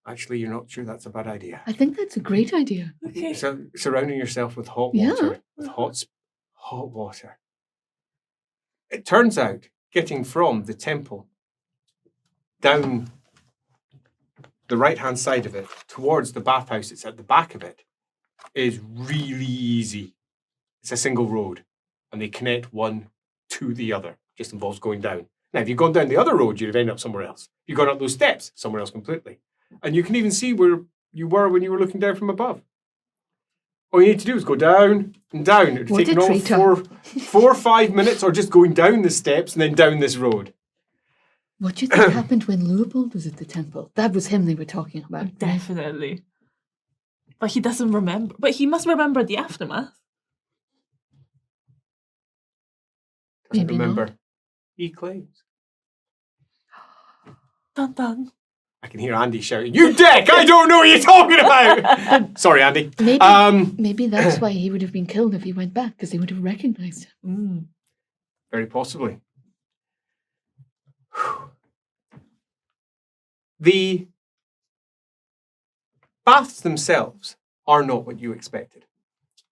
Actually, you're not sure that's a bad idea. I think that's a great idea. Okay. So, surrounding yourself with hot Yeah. water, with hot water. It turns out, getting from the temple down the right-hand side of it towards the bathhouse, it's at the back of it, is really easy. It's a single road, and they connect one to the other. Just involves going down. Now, if you'd gone down the other road, you'd have ended up somewhere else. If you'd gone up those steps, somewhere else completely. And you can even see where you were when you were looking down from above. All you need to do is go down and down. It would take all 4 or 5 minutes, or just going down the steps and then down this road. What do you think happened when Leopold was at the temple? That was him they were talking about. right? Definitely. But he doesn't remember. But he must remember the aftermath. Doesn't Maybe remember. not. He claims. Dun dun. I can hear Andy shouting, "You dick! I don't know what you're talking about!" Sorry, Andy. Maybe that's why he would have been killed if he went back, because they would have recognized him. Very possibly. The baths themselves are not what you expected,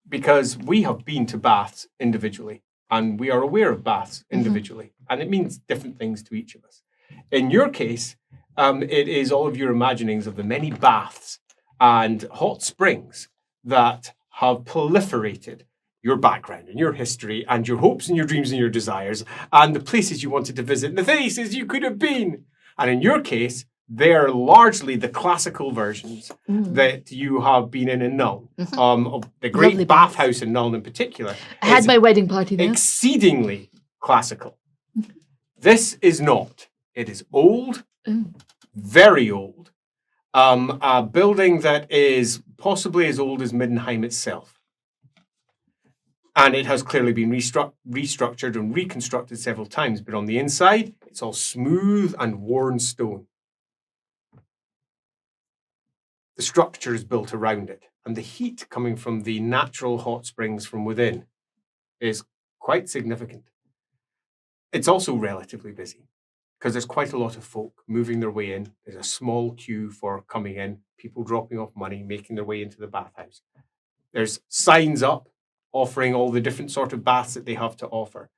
because we have been to baths individually, and we are aware of baths individually, and it means different things to each of us. In your case, it is all of your imaginings of the many baths and hot springs that have proliferated your background and your history and your hopes and your dreams and your desires and the places you wanted to visit and the places you could have been. And in your case, they're largely the classical versions that you have been in Null. Of the great Lovely bathhouse in Null in particular. I had my wedding party there. Exceedingly classical. This is not. It is old, very old. A building that is possibly as old as Middenheim itself. And it has clearly been restructured and reconstructed several times, but on the inside, it's all smooth and worn stone. The structure is built around it, and the heat coming from the natural hot springs from within is quite significant. It's also relatively busy, because there's quite a lot of folk moving their way in. There's a small queue for coming in, people dropping off money, making their way into the bathhouse. There's signs up offering all the different sort of baths that they have to offer.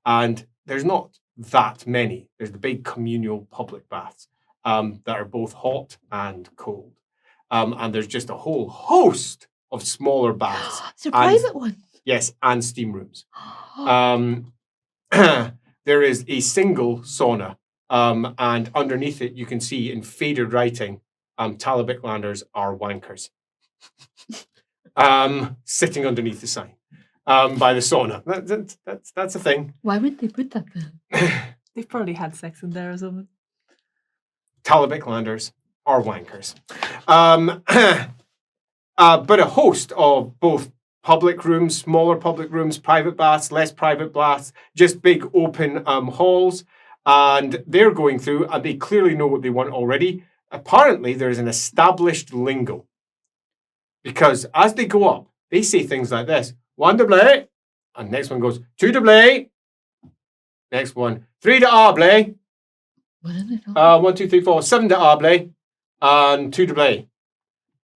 And there's not that many. There's the big communal public baths that are both hot and cold. And there's just a whole host of smaller baths. It's a private one. Yes, and steam rooms. There is a single sauna. And underneath it, you can see in faded writing, Talabiclanders are wankers. Sitting underneath the sign by the sauna. That's a thing. Why would they put that there? They've probably had sex in there or something. Talabiclanders are wankers. But a host of both public rooms, smaller public rooms, private baths, less private baths, just big open halls. And they're going through, and they clearly know what they want already. Apparently, there's an established lingo. Because as they go up, they say things like this. 1 double, and next one goes 2 double. Next one, 3 double. What are they talking? 1, 2, 3, 4, 7 double, and 2 double.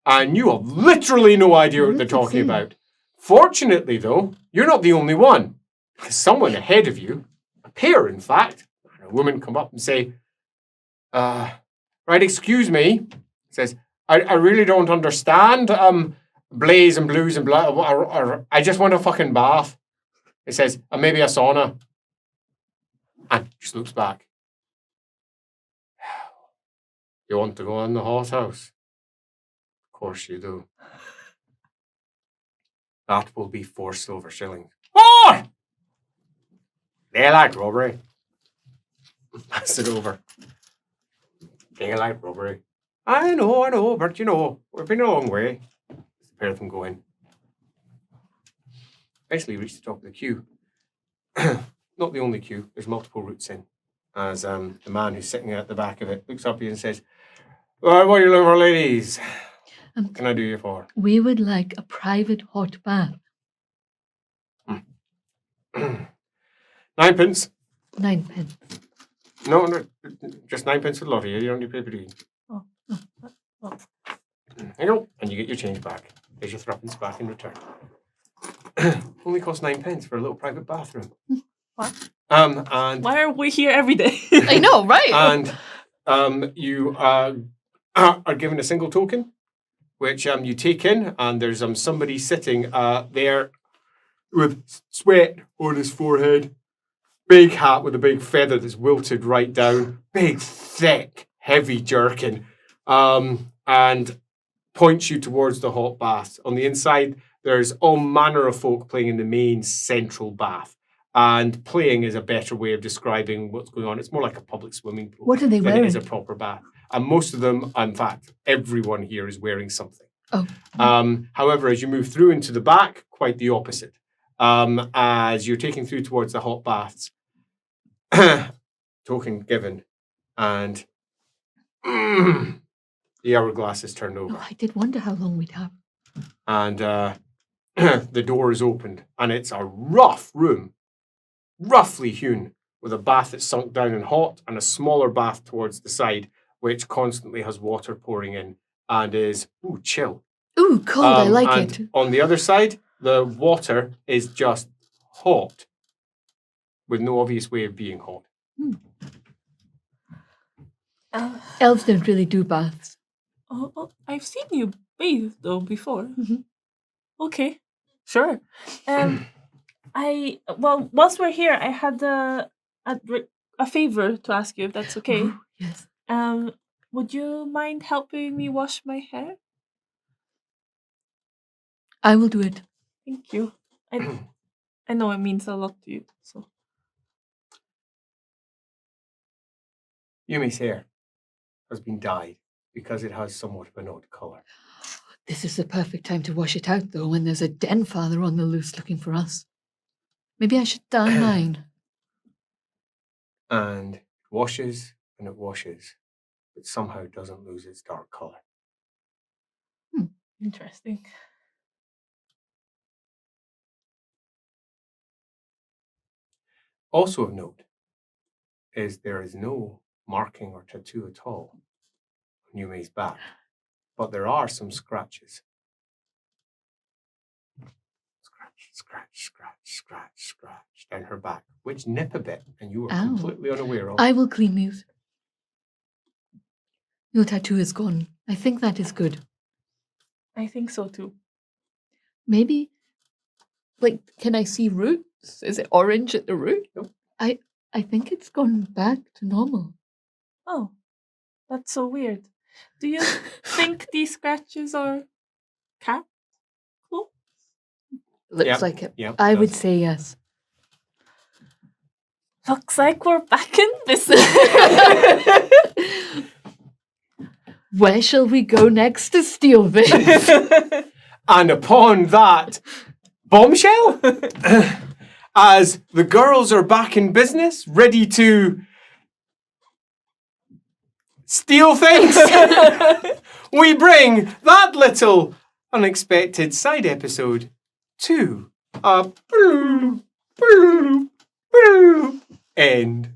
And you have literally no idea what they're talking about. Fortunately, though, you're not the only one. Because someone ahead of you, a pair, in fact, a woman come up and say, right, excuse me, says, I really don't understand blaze and blues and blah, or I just want a fucking bath. It says, maybe a sauna. And just looks back. You want to go in the hot house? Of course you do. That will be 4 silver shillings. Oh! Daylight robbery. Pass it over. Daylight robbery. I know, but you know, we've been a long way. The pair of them go in. Eventually reach the top of the queue. Not the only queue, there's multiple routes in. As the man who's sitting at the back of it looks up at you and says, well, what are you looking for, ladies? What can I do you for? We would like a private hot bath. 9 pence. 9 pence. No, just 9 pence for the lot of you. You don't need paper to eat. Oh. There you go. And you get your change back. There's your threepence back in return. Only costs 9 pence for a little private bathroom. What? And why are we here every day? I know, right? And you are given a single token, which you take in, and there's somebody sitting there with sweat on his forehead, big hat with a big feather that's wilted right down, big, thick, heavy jerkin, and points you towards the hot bath. On the inside, there's all manner of folk playing in the main central bath. And playing is a better way of describing what's going on. It's more like a public swimming pool. What are they than wearing? it is a proper bath. And most of them, in fact, everyone here is wearing something. Oh. However, as you move through into the back, quite the opposite. As you're taking through towards the hot baths, token given, and the hourglass is turned over. Oh, I did wonder how long we'd have. And the door is opened, and it's a rough room, roughly hewn, with a bath that's sunk down and hot, and a smaller bath towards the side, which constantly has water pouring in and is chill. Ooh, cold, I like it. On the other side, the water is just hot, with no obvious way of being hot. Elves don't really do baths. Oh, I've seen you bathe though before. Mhm. Okay, sure. Whilst we're here, I had a favor to ask you, if that's okay. Ooh, yes. Would you mind helping me wash my hair? I will do it. Thank you. I know it means a lot to you. So Yumi's hair has been dyed because it has somewhat of an odd colour. This is the perfect time to wash it out, though, when there's a den father on the loose looking for us. Maybe I should dye mine. And it washes and it washes, but somehow doesn't lose its dark colour. interesting. Also of note is there is no marking or tattoo at all on Yumi's back, but there are some scratches. Scratch down her back, which nip a bit, and you were Ow. completely unaware of. I will clean these. Your tattoo is gone. I think that is good. I think so too. Maybe, can I see roots? Is it orange at the root? Nope. I think it's gone back to normal. Oh, that's so weird. Do you think these scratches are cat claws? Looks Yep, like it. yep, I it would does. say yes. Looks like we're back in business. Where shall we go next to steal this? And upon that bombshell, as the girls are back in business, ready to steal things, we bring that little unexpected side episode to a end.